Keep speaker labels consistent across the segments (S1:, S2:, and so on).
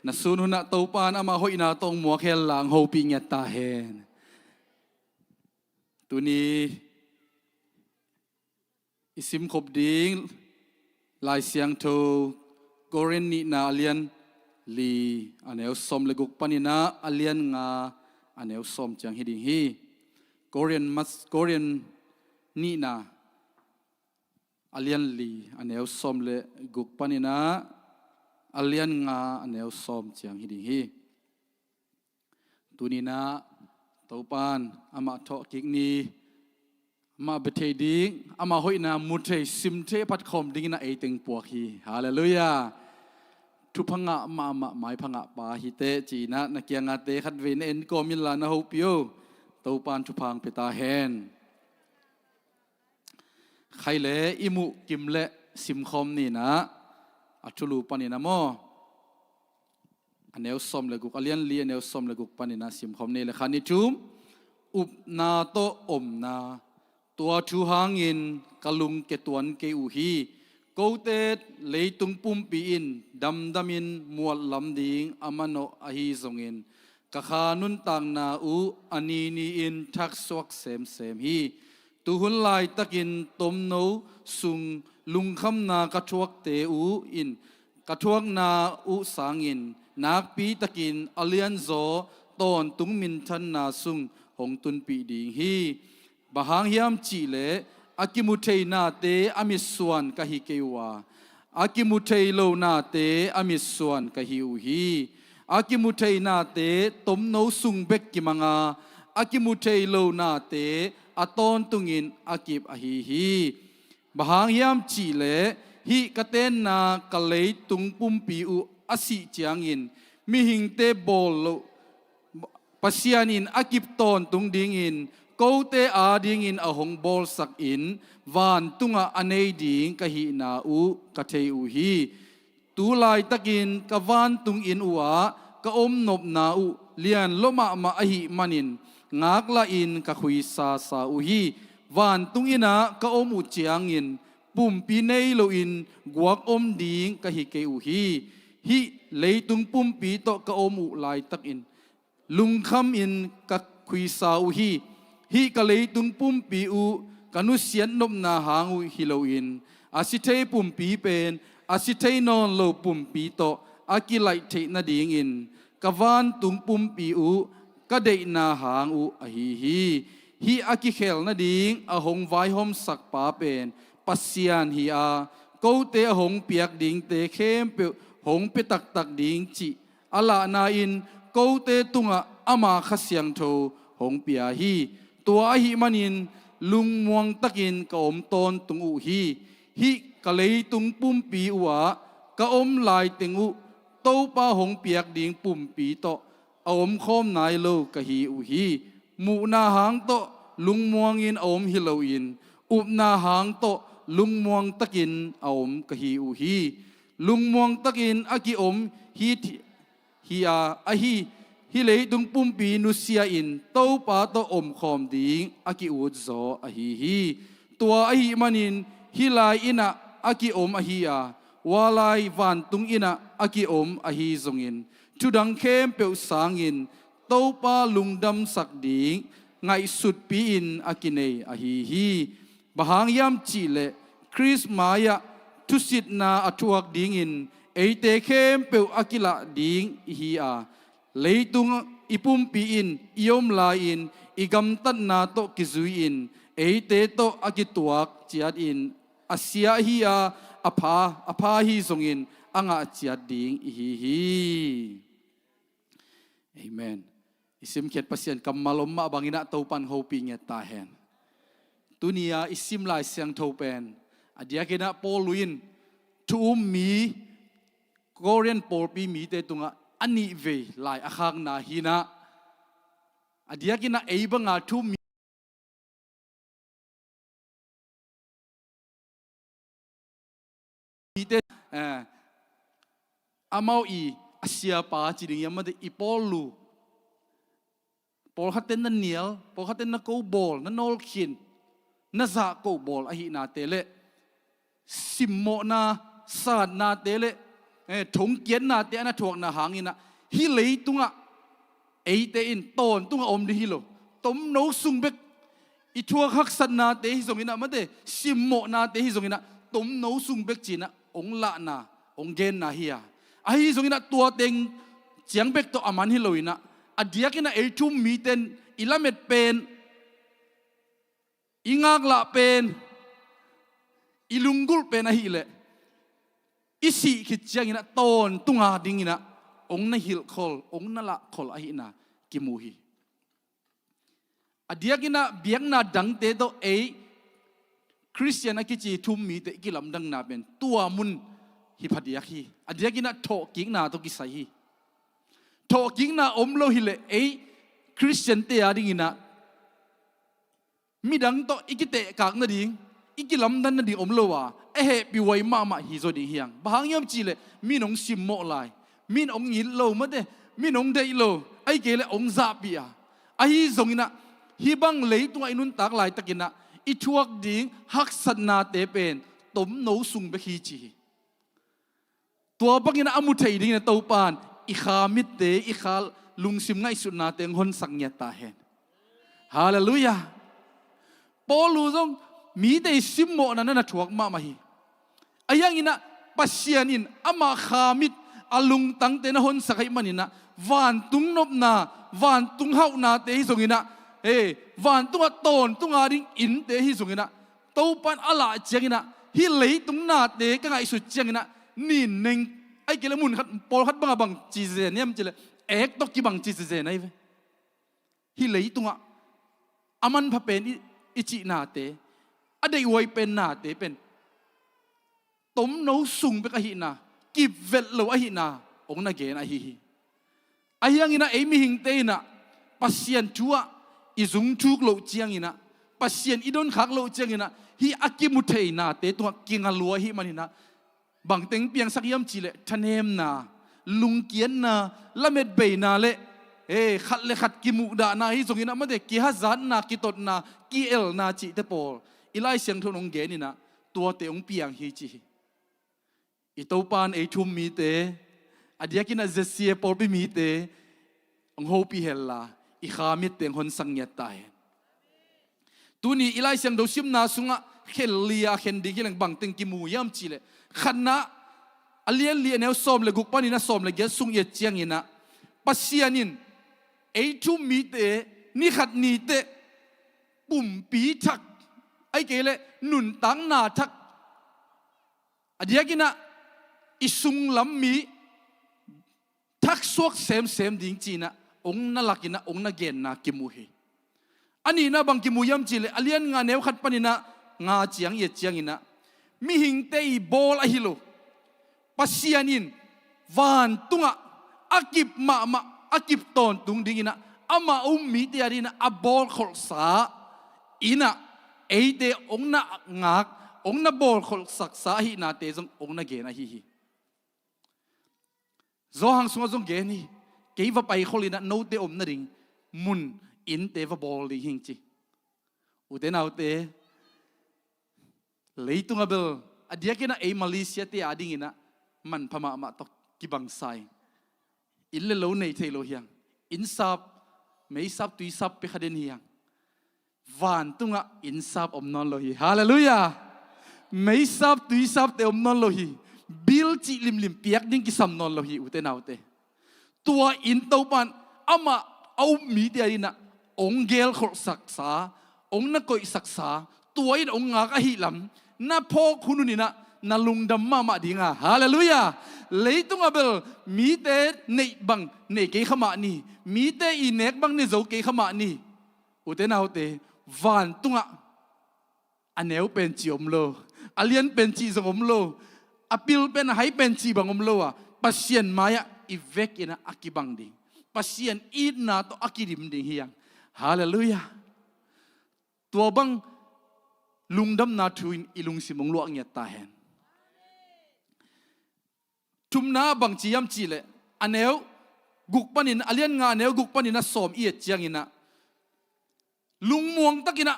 S1: na sunu na taupan ama hoi na tong mo khel lang hoping ya ta hen tuni isim khop ding lai siang tho koren ni na alian li aneu som leguk panina alian nga aneu som chang hiding hi korean ni na alian li aneu som le guk panina alian nga aneu som chang hiding hi tunina topan ama tho kik ni ma bethe ding ama hoina muthe simthe pat khom ding na eiteng puak hi hallelujah thu phanga ma mai phanga pa hi te chi na nakianga te khat ven en komin la na hopio topan thu phang peta hen khaile imu kimle sim khom ni na achulu panina mo aneu som le guk alian li aneu som le guk panina sim khom ne le khani chum up na to om na tua thu hangin kalung ke tuan ke u hi kote leitung pum pi in damin mual lam ding amano ahi zongin ka khanun tang na u ani ni in thak swak sem hi tu hun lai takin tom no sung lung kham na ka thuak te u in ka thuak na u sangin nak pi takin alian zo ton tung min than na sung hong tun pi ding hi bahang hiam chi le akimuthei na te amiswan ka hi kewa akimuthei lo na te amiswan ka hi u hi akimuthei na te tom no sung bek ki manga akimuthei lo na te aton tungin akip a hi bahang hiam chi le hi katen na kalei tung pum pi u asi chiangin mi hing te bol lo pasianin akip ton tung dingin kote a dingin ahong bol sak in van tunga anei ding ka hi na u ka thei u hi tu lai takin ka van tung in uwa ka om nop na u lian loma ma a hi manin ngak la in ka khui sa u hi van tung ina ka om u chiang in pum pi nei lo in guak om ding ka hi ke u hi leitung pum pi to ka om u lai tak in lung kham in ka khui sa u hi ka leitung pum pi u kanu sian nop na hang u hiloin asithei pum pi pen asithei non lo pum pi to akilai the na ding in kawan tung pum pi u ka dei na hang u a hi aki khel na ding a hong vai hom sak pa pen pasian hi a ko te hong piak ding te khem pe hong pe tak ding chi ala na in ko te tunga ama khasyang tho hong pia hi tua hi manin lung muang takin ka om ton tung u hi ka lei tung pum pi uwa ka om lai teng u to pa hong piak ding pum pi to a om khom nai lo ka hi u hi mu na hang to lung muang in om hi lo in up na hang to lung muang takin a om ka hi u hi lung muang takin aki om hi a hi lei dung pum pi nu sia in to pa to om khom ding aki ud zo a hi tua a hi manin hi lai ina aki om a hi a walai van tung ina aki om a hi zongin chudang khem pe sangin to pa lungdam sak ding ngai sut pi in akinei a hi bahang yam chi le Chris Maya tu sit na atuak ding in eite khem pe akila ding hi a leitung ipum pi in iom la in igam tan na to kizui in eite to akituak chiat in asia hi a apha hi zongin anga chiat ding hi amen isim khet pasien kamalom ma bangina topan hoping ya ta hen tunia isim lai siang thopen adia kena poluin tu mi korean pol pi mi te tunga ani ve lai akhang na hina adia kina eibanga thu mi te amau i asia pa chiding yamade ipolu pol khaten na nial pol khaten na ko bol na nol khin na za ko bol a hi na tele simmo na sa na tele ถงเกียนนาเตนะถวกนาหางอินะฮิเลยตุงะเอเตอินตอนตุงะอมดิฮิโลต้มโนสุงเบกอีทัวฮักสันนาเตฮิสงอินะมาเดซิมโมนาเตฮิสงอินะต้มโนสุงเบกจีนะองละนาองเกนนาเฮียไอฮิสงอินะตัวเต็งเจียงเบกตัวอามันฮิโลอินะอดียกินะเอชุมมีเตนอิลาเมตเป็นอิงากละเป็นอิลุงกุลเป็นอะฮิเลอิสิขิดเจียงอินะตอนตุงาดิงอินะองนะฮิลคอลองนะละคอลอะฮินะกิมูฮีอดียกินะเบียงนาดังเตโตเอคริสเตียนกิจีทุมมีเตกิลำดังนาเป็นตัวมุนฮิพัดยักฮีอดียกินะโถกิงนาโตกิไซฮีโถกิงนาอมโลฮิเลเอคริสเตียนเตอะดิงอินะมีดังโตอิกิเตกากนาดิงอีกลำดันนั่นดีอมโลวะเฮปีไวมาฮิโซดีเฮียงบางยามจีเลมีน้องซิมโมไลมีน้องยินโลมาเดมีน้องเดโลไอเกเลองซาบียไอฮิซงอินะฮิบังเลยตัวไอนุนตากลายตะกินะอีทวกดิ่งฮักสันนาเตเป็นต้มโนสุงเบคีจีตัวบังอินะอามุทัยดิ่งนะตัวปานอีขามิดเตอีขาลุงซิมไงสุดนาเตงฮอนสังเงตาเห็นฮาเลลูยาปอลูซงมีแต่ซิมโมนั่นน่ะถวกมาฮีอายังอินะปัสยานินอามาขามิดอาลุงตั้งเตนะฮอนสักให้มันอินะวันตุงนบนาวันตุงเฮานาเตฮิสงอินะวันตุงอาตอนตุงอาดิงอินเตฮิสงอินะตัวปันอาลาเจียงอินะฮิเลยตุงนาเตก็ไงสุดเจียงอินะนี่หนึ่งไอ้เกลมุนขัดปอลขัดบังจีเซนเนี่ยมันจะเลยตอกกีบังจีเซนไอ้เว้ฮิเลยตุงอามันพะเป็นอิจินาเตอดีตวัยเป็นนาเตเป็นต้มโนสุงเปกะหินากิบเวลโลอะหินาองนาเกนอะฮิไอยังอินะมีหิงเตนะปัสยันชัวอิซุงทุกโลเจียงอินะปัสยันอิดอนขักโลเจียงอินะฮิอากิมุเทนาเตตัวกิงาลัวฮิมันอินะบางเต็งเปียงสักยามจีเลทันเฮมนาลุงเกียนนาละเม็ดเบนาเลขัดเลขัดกิมุดานาฮิซงอินะมันเดกิฮัซันนากิตดนากิเอลนาจิเตปอลอีไลเสียงทุนองเกนี่นะตัวเตองเปียงฮิจิอีตัวปานชุมมีเตอดียกินะเจสีปอลไปมีเตองโฮปีเฮลลาอีขามิเตงฮอนสังเงตายตัวนี้อีไลเสียงดูซิมนาสุงะเฮลลียเฮนดิกิลังบังเต็งกิมูยามจิเลขันนะอเลียนเลียนเนวซอมเลกุกปานินะซอมเลเกสุงเยเจียงอินะปัสยานินชุมมีเตนี่ขัดนี่เตปุ่มปีทักไอ้เกลหนุนตังนาทักอดียกินะอิสุงลำมีทักสวกเซมดิ่งจีนะองนั่นลักินะองนั่นเกนนะกิมูฮีอันนี้นะบางกิมูยามจีเลอเลียนงานเนวขัดปนินะงาเจียงเยเจียงอินะมีหิงเตยบอลอะฮิโลปัสยานินวันตุงะอากิบมาอากิบตอนตุงดิ่งอินะอามามีเตียดินะอาบอลขอสาอินะเตองน่ะงักองน่ะบอลขอสักษาหินาเตจงองน่ะเกนะฮิโซหังสงจงเกนี่เกยว่าไปขลินะโนเตอมน่ะดิงมุนอินเตว่าบอลดิหิงจีอุเตนาอุเตเลยตุงะเบลอดียกินะมาเลเซียเตอดิงินะมันพม่ามาตกกิบังไซอินเลโลในเทโลเฮียงอินซับไม่ซับตุยซับไปขัดเนียงวันตุงะอินซับอมนอนโลฮีฮาเลลูยาไม่ซับตุยซับเตอมนอนโลฮีบิลจิลิมเปียกดิ้งกิสัมนอนโลฮีอุเตนาอุเตตัวอินโตปันอามาเอามีเดียดินะองเกลขอศักษาองนักกอยศักษาตัวอินองงากะฮิลำน่าพ่อคุณนี่นะนาลุงดำมาดิงาฮาเลลูยาเลยตุงะเบลมีเตเนบังเนเกขมานี่มีเตอีเนกบังเนโจเกขมานี่อุเตนาอุเตวันตุงะอันเนวเป็นจีอมโลอเลียนเป็นจีสงอมโลอปิลเป็นไฮเป็นจีบังอมโลอะปัสเซียนมายะอีเวกอินะอากิบังดิปัสเซียนอีดนาโตอากิดิมดิเฮียงฮาเลลูยาตัวบังลุงดำนาทุนอีลุงสิมงลวกเงียตาเห็นทุมนาบังจียมจีเลอันเนวกุกปนินอเลียนงานเนวกุกปนินนะสอมเอียดเจียงอินะลุงม่วงตะกินะ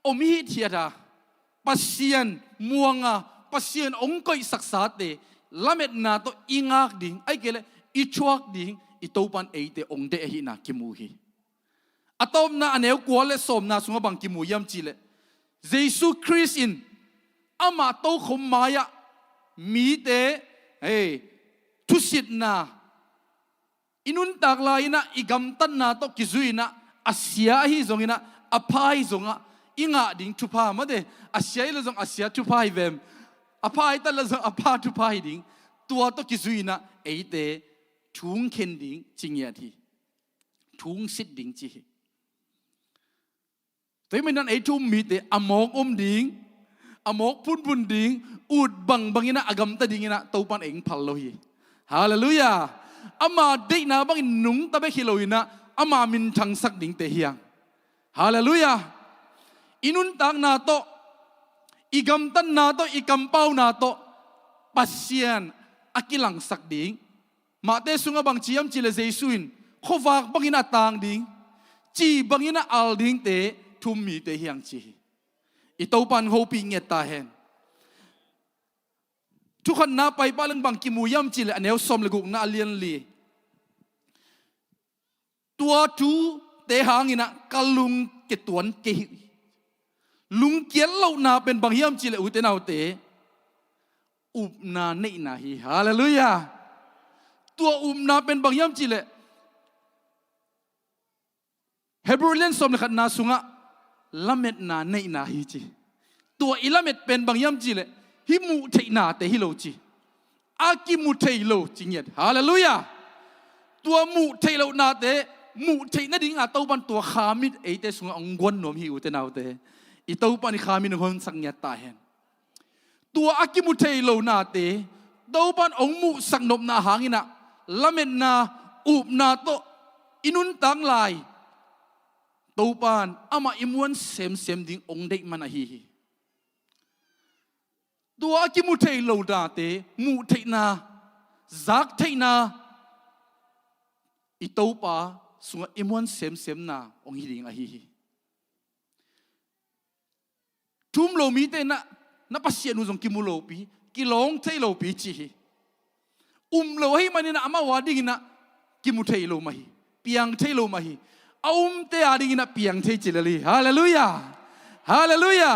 S1: อมฮิเทียดาปัสเซียนม่วงอ่ะปัสเซียนองค์ก้อยศักษาเต ละเม็ดนาโตอิงากดิ่งไอเกลอิชวกดิ่งอิโตปันเอเตองเดะหินากิมูฮีอะตอมนาอเนวกวเลสอมนาสุงบังกิมูยามจิเลเยซูคริสต์อินอามาโตขมมายะมีเตทุสิตนาอินุนตากลายนะอิกัมตันนาโตกิซุยนะอาเซียฮิซงอินะอภัยซงะอิงะดิ่งทุพามาเดอาเซียอิลซงอาเซียทุพายเวมอภัยตัลซงอภาทุพายดิ่งตัวโตกิซุยนะเอเตทุงเข็นดิ่งจิงยาทีทุงสิทดิ่งจีแต่ไม่นั้นไอ้ทุ่มมีแต่อมอกดิ่งอมอกพุ่นดิ่งอุดบังอินะอากำตะดิ่งอินะตัวปันเองพัลโลฮีฮาเลลูยาอามาเด็กนาบังอินุงตะเบคิโลอินะอามามินทังสักดิ่งเตียงฮาเลลูยาอินุนตักนาโตอิกัมตันนาโตอิกัมเป้านาโตปัสเซียนอากิลังสักดิ่งมาเตสุงบังจียมจิเลเจสุอินขวากบังอินะตางดิ่งจีบังอินะอัลดิ่งเตทุมมีเตเฮียงจีอิโตปันโฮปิงเงตาเฮนทุกคนน่าไปบ้านบังกิมูยามจิเลอันเอวสมเลกุกน่าเลียนลีตัวทูเตหางินะกลุงเกตวนเกลุงเกียนเหล่านาเป็นบางยามจิเลอุเตนาเตอุบนาเนนาฮีฮาเลลูยาตัวอุบนาเป็นบางยามจิเลเฮบรูเลียนสมเลขันนาสุงะละเม็ดนาเนนาฮีจีตัวอิละเม็ดเป็นบางยามจิเลฮิมูเทนาเตฮิโลจีอากิมูเทโลจิงเยดฮาเลลูยาตัวมูเทโลนาเตมูเทนดิ่งอาเต้าปันตัวขามิดเอเตสุงองกวนหนวมหิวเตนาวเตอีเต้าปันขามิดหงสังเกตตาเห็นตัวอากิมุเทโลนาเตเต้าปันองมูสังนบนาหางินะละเมนนาอุบนาโตอินุนตังลายเต้าปันอามาอิมวนเซมดิ่งองเด็กมันฮีตัวอากิมุเทโลนาเตมูเทนาซักเทนาอีเต้าปาสุงอิมวนเซมนาองฮิดิงอฮีทุมโลมีเตนะปัสเซียนุจงกิมุโลปีกิลงเทโลปีจีโลให้มันนะอามาวาดิ่งนะกิมุเทโลมาฮีเปียงเทโลมาฮีเตอาดิ่งนะเปียงเทจิเลลีฮาเลลูยาฮาเลลูยา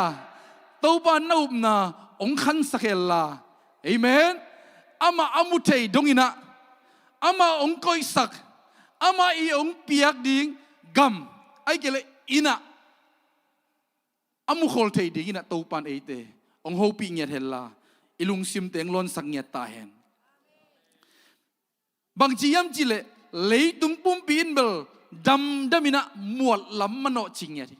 S1: ตัวปานอุบนาองคันสักเอลลาเอเมนอามาอามุเทดงอินะอามาองคอยสักอามาอีองเปียกดิ่งกัมไอเกลอินะอามุขอลเทดิ่งอินะตัวปันเอเตองโฮปิงเงียเฮลลาอิลุงซิมเตงลอนสักเงียตาเฮนบางจียมจิเลเลยตุงปุ่มปีนเบลดำมินะมวดลำมันโนจิงเงียที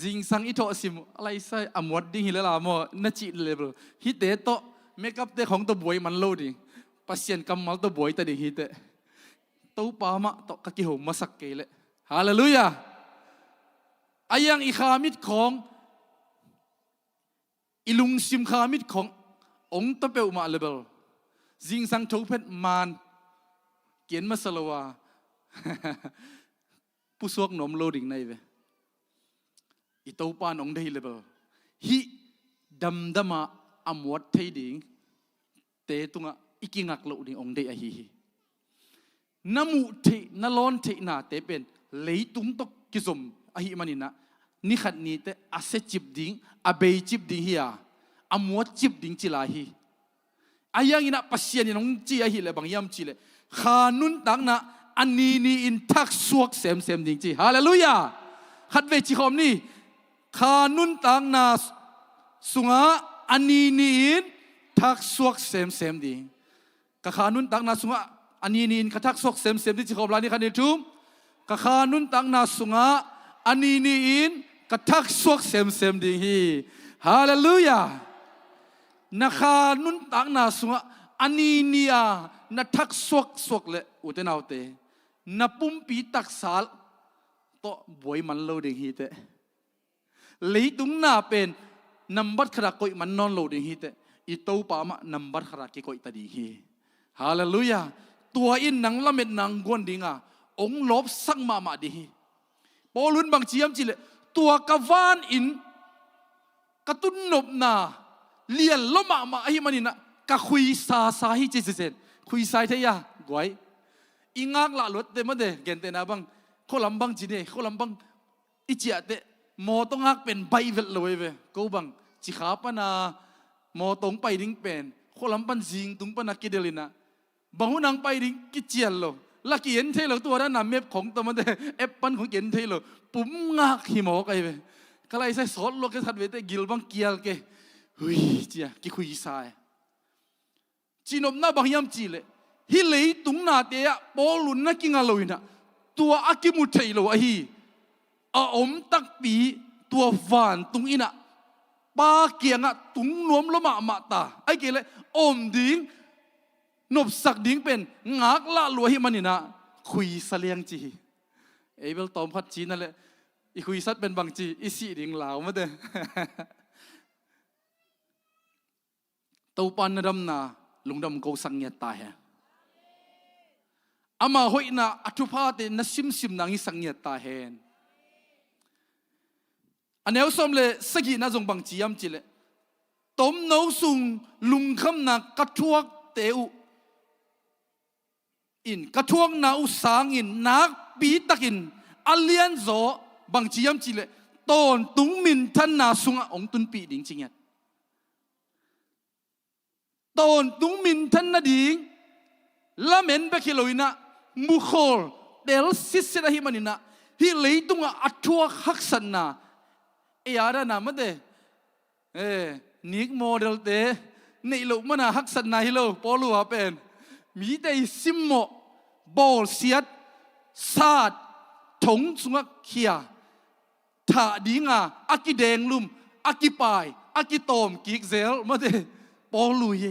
S1: จิงสังอิโตซิมอะไรใส่อมวดดิ่งฮิเลลามอนัจิเลเบลฮิเตโตเมคอัพเตของตัวบวยมันโลดิ่งปัสเซียนกำมัลตัวบวยแต่ดิ่งฮิเตตัวปามะตกกิโหมาสักเกลฮาเลลูยาอายังอิขามิดของอิลุงซิมขามิดขององตะเปวมาเลเบลจิงสังทูเพนมานเกียนมาสลาวาผู้สวกนมโลดิ่งในเวอิตาปานองได้เลเบลฮิดำมาอมวัดไทยดิ่งเตตุงะอิกิงักโลดิ่งองได้อหิน้ำมูเทนล้อนเทนาเตเป็นเลยตุงตกกิสมอหิมันนะนี่ขัดนี้แต่อาเซจิบดิ่งอาเบยจิบดิ่งเฮียอมวัดจิบดิ่งจิลาฮีอายังอินะปัสเซียนน้องจีอาหิเลบางยามจีเลขานุนตังนะอันนี้อินทักสวกเซมดิ่งจีฮาเลลูยาขัดเวจิคอมนี่ขานุนตังนะสุงะอันนี้อินทักสวกเซมดิ่งกะขานุนตังนะสุงะอันนี้อินกะทักสวกเซมดิ่งจิคอมลานี่ขันเดทุมกะขานุนตังนะสุงะอันนี้อินกะทักสวกเซมดิ่งฮีฮาเลลูยานักขานุนตังนาสุงะอันนี้เนี่ยนักทักสวกเลยอุตนาวเตนับปุ่มปีตักสาลโตบวยมันโลดิ่งฮีเตเลยตุงน่าเป็นนับบัดขรักก้อยมันนอนโลดิ่งฮีเตอีโตปามะนับบัดขรักก้อยตาดีฮีฮาเลลูยาตัวอินนังละเม็ดนังกวนดิ่งอ่ะองลบสังมาดีฮีพอลุนบางเชียมจิเลตัวกวานอินกระตุนนบนา เลียนล้มมาไอ้มันนี่นะกะคุยซาฮิเจเซนคุยซายเทียกวยอิงากละลดเตมันเดเกนเตนะบังเขาลำบังจีเน่เขาลำบังอิจิอาเตมอต้องฮักเป็นไบเวลเลยเว้กูบังจิขาปนามอตงไปดิ้งเป็นเขาลำบังจิงตุงปนักกิเดลินะบางหุนังไปดิ้งกิเจียนโลลักเย็นเทลตัวนั้นนำเม็บของตัวมันเดเอปปันของเย็นเทลปุ่มงักหิมอกไอ้เว้ก็เลยใส่สอดโลกทัดเวทกิลบังเกียลเกหุยเจียกิคุยสายจีนอมน่าบางยามจีเลยฮิเลยตุงนาเตียปอลุนนักกิงาลอยนะตัวอากิมุทัยโลอะฮีอมตักปีตัวฟานตุงอินะปาเกียงอะตุงนวมละมาตาไอ้เกลอมดิ้งนบสักดิ้งเป็นงักละลัวฮิมันนี่นะคุยเสลียงจีเอเบลตอมพัดจีนั่นแหละอีคุยสัตเป็นบางจีอีสีดิ้งเหลามาเด้อตัวปันนดำนาลุงดำกูสังเกตตาเหรออามาหอยน่ะอัตุภาเตนัสิมนังอีสังเกตตาเหรออันนี้สมเลยสกิน่าจงบังจียมจีเลยต้มน้ำซุงลุงคำนักกระทวกเตวอินกระทวกนาอุสางอินนักปีตักินอเลียนโซบังจียมจีเลยตอนตุงมินท่านนาซุงองตุนปีดิ่งจริงเนี่ยตอนตุงมินท่านนาดิ่งละเมนเบคิโลอินะมุขอลเดลซิสระฮิมันอินะฮิเลยตุงอัตวฮักสันนาเอียร์นะมันเดนิกโมเดลเตนี่ลูกมันฮักสันนาฮิโลปอลูฮาเป็นมีแต่ซิมโมบอลเสียดซาดถงสุงเขียถ้าดีงาอากิเดงลุมอากิปายอากิโตมกิกเซลมันเดปอลูเย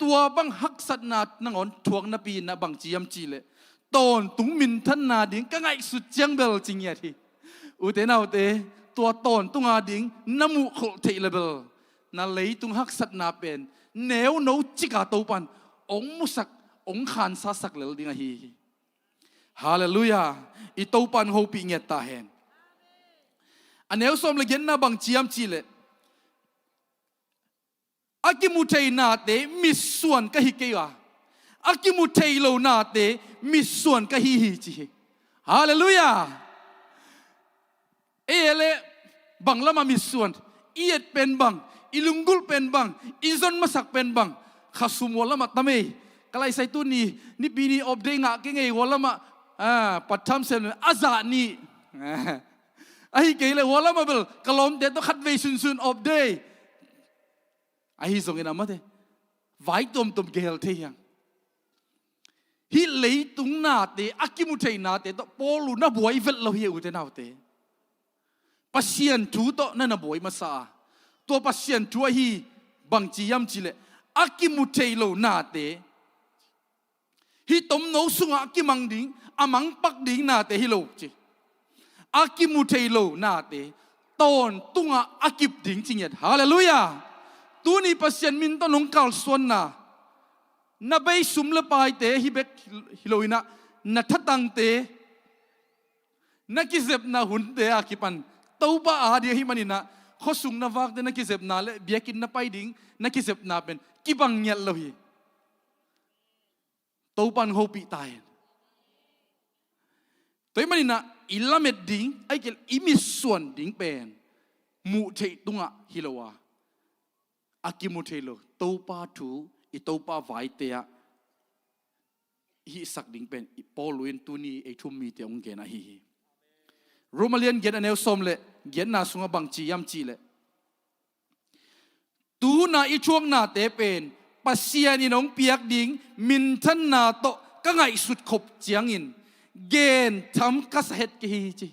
S1: ตัวบังฮักสันนานังอ่อนทวงนบีนะบังจียมจีเลตอนตุงมินท่านนาดิ่งก็ไงสุดเจียงเบลจริงเนี่ยทีอุเตนาอุเตตัวตอนตุงอาดิ่งน้ำมุขเทเลเบลนั่นเลยตุงฮักสันนาเป็นแนวโนจิกาตัวปันองมุสักองขานซาสักเลลดิ่งฮีฮาเลลูยาอีตัวปันโฮปิเงียตาเห็นอันนี้สมเลยเย็นนะบังจียมจีเลอากิมุทัยนาเตมิส่วนก็ฮิเกยอากิมุทัยโลนาเตมิส่วนก็ฮิจีฮาเลลูยาเอเลบังละมามิส่วนเอียดเป็นบังอิลุงกุลเป็นบังอิซอนมาสักเป็นบังข้าสุมวละมาตะเมย์กลายใส่ตัวนี้นี่ปีนี้อบเดงะเก่งไงวละมาปัดทำเสร็จอาซานีไอ้เกย์เลยวละมาเบลกลอมเด็ดต้องคัดเวซุนอบเดย์ไอ้ส่งเงินมาเถอะไว้ตมเกลเทียงฮิเลยตุงนาเตอากิมุทัยนาเตต่อปอลูน่าบวยเวลเราเหี้ยอุเทนาเตปัสเซียนทูต่อนั่นน่ะบวยมาซาตัวปัสเซียนทูฮีบังจียมจีเลอากิมุทัยโลนาเตฮิตมโนสุงอากิมังดิงอามังปักดิงนาเตฮิโลจีอากิมุทัยโลนาเตตอนตุงอากิบดิงจริงๆฮาเลลูยาตัวนี้ปัสยันมินต้นงกาลส่วนน่ะไปสุมละไปเตะฮิเบกฮิโลอินะน่ะทัดตังเตะน่ะกิเซบน่ะหุ่นเตะอากิปันตัวบ้าอาเดียฮิมันนี่นะข้อสุงน่ะวักเตะน่ะกิเซบน่ะเละเบียกินน่ะไปดิ่งน่ะกิเซบน่ะเป็นกิบังเงียลเลยตัวปันโฮปิตายตัวมันนี่นะอิลาเมดดิ่งไอ้เกลอิมิส่วนดิ่งเป็นมุเทตุงะฮิโลวาอากิมุเทโลตัวป้าถูอีตัวป้าไว้เตียฮิสักดิ่งเป็นปอลุยนตัวนี้ไอทุ่มมีเตียงเกนะฮีโรมาเลียนเกนอันเอลสมเลเกนนาสุงบังจียมจีเลตัวน่าอีช่วงน่าเตเป็นปัสเซียนี่น้องเปียกดิ่งมินทันนาโตก็ไงสุดขบเจียงอินเกนทำกัสเฮดกีจี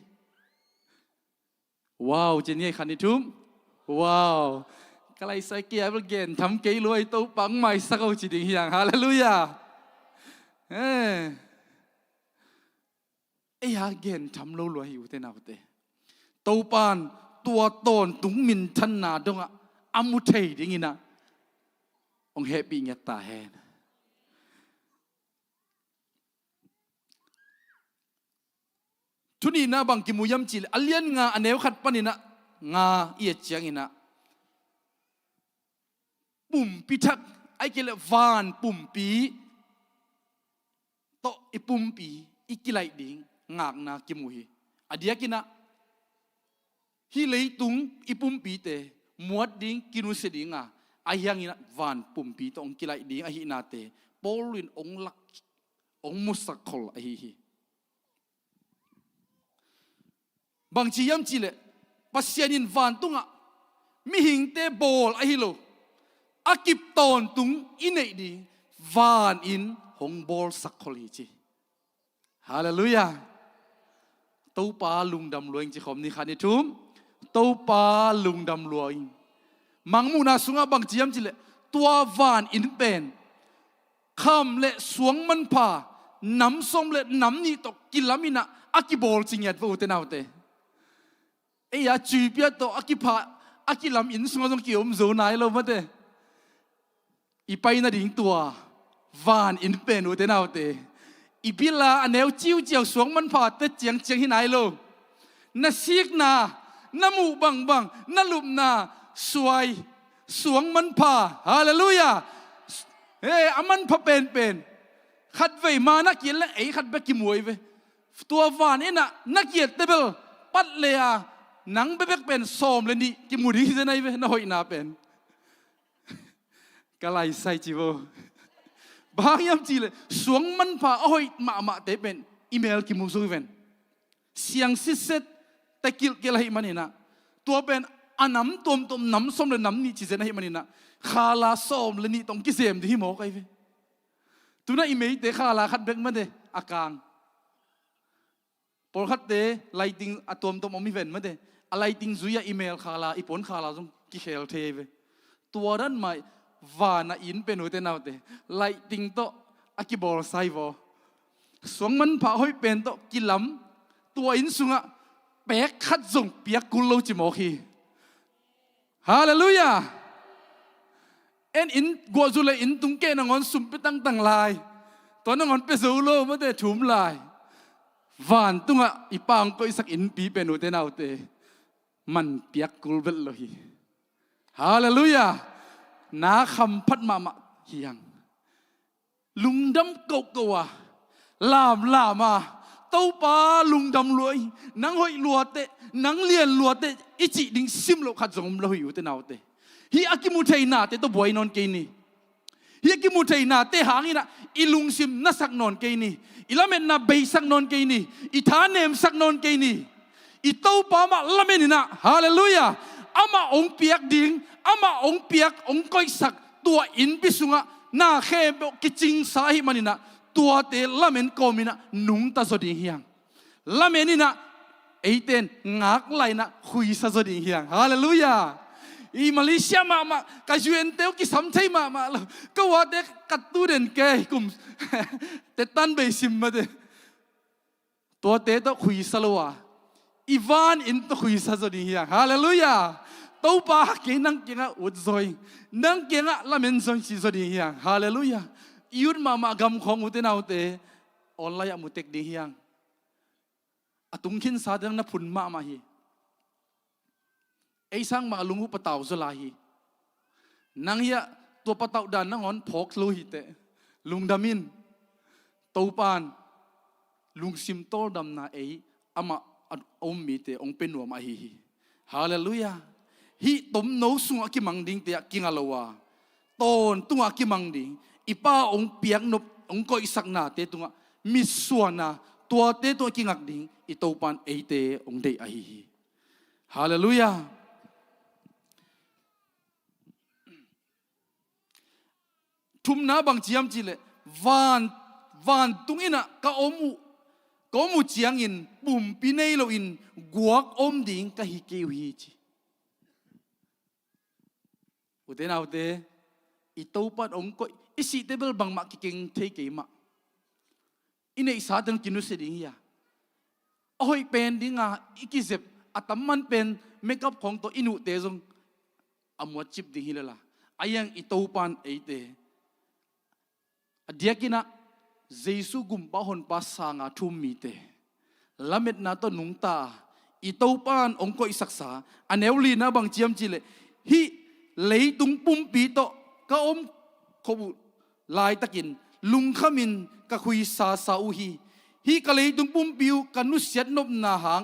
S1: ว้าวเจนี่ขันนิทุมว้าวก็เลยใส่เกียร์เกนทำเกย์รวยตัวปังใหม่สักเอาจีดิ่งอย่างฮาเลลูยายาเกนทำโลรวยอยู่เท่านั้นเตตัวปานตัวตนตุงมินทันนาดงอามุเทยดิ่งนะองเฮปีเงียตาเฮนทุนีนะบางกิมุยมจิลอเลียนงาอันเนวขัดปนินะงาเอียดเจียงอินะ ปุ่มปีทักไอ้กิเลวานปุ่มปีโตอีปุ่มปีอีกิไลดิ่งงากนากิมุฮีอดียกินะฮิเลยตุงอีปุ่มปีเตมวดดิ่งกินุเสดิ่งอายังอินะวานปุ่มปีโตองกิไลดิ่งอาฮินาเตปอลินองลักองมุสักคอลอาฮิบางทียามจีเลปัสยานินวานตุงมิหิงเตบอลอาฮิโลอากิบตอนตุงอินเอดีวานอินหงบอลสักคอลฮิจีฮาเลลูยาตัวปาลุงดำรวยจีขอมนี่ขันนี่ทุ่มตัวปาลุงดำรวยมังมูนาสุงะบางทียามจีเลตัววานอินเป็นคำเละสวงมันผ่าน้ำส้มเละน้ำนี่ตกกินละมินะอากิบอลจริงยัดฟูเตนเอาเตเอ้ยจีบยัดตกอากิพาอากิลำอินสุงะตรงเกี่ยวมโซนายเราไม่เตอีไปน่ะดิ่งตัววานอินเป็นอุเตนเอาเตอีบิลาอันเนวจิ้วเจียวสวงมันผ่าเตเจียงเจียงที่ไหนโลน่ะซีกนาน่ะหมูบังบังน่ะลุมนาสวยสวงมันผ่าฮาเลลูยาเฮ้ยอามันพะเป็นขัดไว้มานักเกียรติและไอ้ขัดไปกิมวยเว้ตัววานนี่น่ะนักเกียรติเตเบลปัดเลียหนังไปเป็นโสมเลยนี่กิมวยที่จะไหนเว้น่าหอยน่าเป็นกะไลใส่จีโบบางยามจีเลยสวงมันผ่าหอยมาเตเป็นอีเมลกิมุซูเวนเสียงซิเซตแต่กิลอะไรมันนี่นะตัวเป็นอันน้ำตัวน้ำส้มเลยน้ำนี่จีเซนให้มันนี่นะขาลาส้มเลยนี่ต้องกิเซมที่หมอกไอ้เว้ตัวนั้นอีเมลเตะขาลาขัดเบกมันเดอากางพอขัดเตะไลติงอะตัวอมีเวนมันเดอะไรติงซุยอีเมลขาลาอีปนขาลาต้องกิเคลเทเวตัวนั้นไม่วานาอินเป็นหัวเตนเอาเตไลติงโตอากิบอลไซโวสวงมันผ่าห้อยเป็นโตกิลำตัวอินสุงะเป๊กขัดส่งเปียกกุลโลจิโมคีฮาเลลูยาเอ็นอินกัวจุเลยอินตุงเกนงอนสุ่มไปตั้งลายตอนนงอนไปสู่โลไม่ได้ถุมลายวานตุงะอีปางก็อีสักอินปีเป็นหัวเตนเอาเตมันเปียกกุลเบลโลฮีฮาเลลูยานาคำพัดมาเฮียงลุงดำเก่าลามมาเต้าปาลุงดำรวยนังหอยลัวเตนังเลียนลัวเตอิจิดิงซิมโลขัดสงมเราอยู่เตนเอาเตฮีอากิมุทัยนาเตตัวบวยนอนเกนี่ฮีอากิมุทัยนาเตหางินะอีลุงซิมนัสักนอนเกนี่อีละเมนนาเบยสักนอนเกนี่อีธาเนมสักนอนเกนี่อีเต้าปามาละเมนินะฮาเลลูยาอามาองเปียกดิ่งอามาองเปียกองก้อยสักตัวอินปิสุงะหน้าเข้มกิจิงสาหิมันินะตัวเตละเมนโกมินะนุ่งตาสดิงเฮียงละเมนินะไอเตนงักไหลนะคุยซาสดิงเฮียงฮาเลลูยาอีมาเลเซียมากาจูเอนเตลกิสัมไทมาแล้วก็ว่าเด็กกัดตูเดนแกกุมเตตันเบซิมมาเดตัวเตต้องคุยซาลัวอีวานอินต้องคุยซาสดิงเฮียงฮาเลลูยาตัวป้าเก่งนังเก่งอุดซอยนังเก่งละเมนซอยชีสดีเฮียงฮาเลลูยายุดมากำของอุตนาอุเตออนไลน์มุเตกดีเฮียงอตุงขินสาดังนับพุนมาฮีไอ้สังมาลุงอุปตาวสลาฮีนังเฮียตัวปตาวดันนังอ่อนพกลุยเตลุงดามินตัวปานลุงซิมโตดำนาเออามาอมมีเตองเป็นหัวมาฮีฮาเลลูยาฮีตมโนสุงอากิมังดิงเตียกิงอลาวาตอนตุงอากิมังดิงอีป้าองเปียกนบองก็อิสักนาเตตุงมิสวนาตัวเตตัวกิงักดิงอีโตปันเอเตองเดอฮีฮาเลลูยาทุมนาบางจียมจีเลวานตุงอินะกะอมูเจียงอินปุ่มปีเนโลอินกวกอมดิงกะฮิเกวฮีจีอุเทนเอาเตอีโตปัดองก็อิสิเตเบลบังมากิเก่งเทเกมาอินเอสาดังกินุสดิงเฮียโอ้ยเป็นดิงอ่ะอีกิเซบอัตมันเป็นเมคอัพของตัวอินุเตจงอมวจิบดิงฮิเลล่ะอายังอีโตปันเอเตอเดียกินะเจสุกุมปะหอนปัสสางาทุมมีเตละเม็ดนาตัวนุงตาอีโตปันองก็อิสักษาอันเอวลีนะบางเจียมจิเลฮิเลยตุงปุ่มปีโตก ก็อมขบุลายตะกินลุงขมินก็คุยซาอูฮีก็เลยตุงปุ่มปิวกันนุเสียดนบนาหาง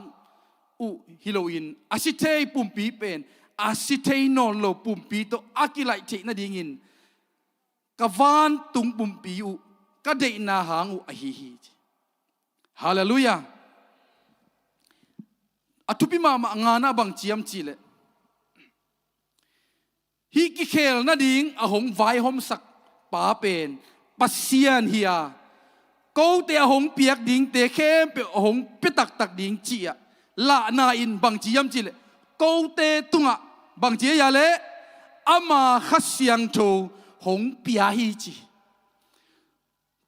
S1: ฮิโลอินอาศิเทปุ่มปีเป็นอาศิเทนอนโลปุ่มปีโตอากิไลเจนาดิ่งกะวานตุงปุ่มปีก็เดนาหางอฮีฮาเลลูยาอทุปิมางานาบังเจียมจีเลฮีกิเคลนาดิ่งอหงไวหอมสักป่าเป็นปัสเซียนเฮียกูเตะหงเปียกดิ่งเตะเข้มเปียหงเปียตักดิ่งจีอะละนาอินบังเจียมจีเลกูเตะตุงอะบังเจียเลอามาขัดเสียงโตหงเปียฮีจี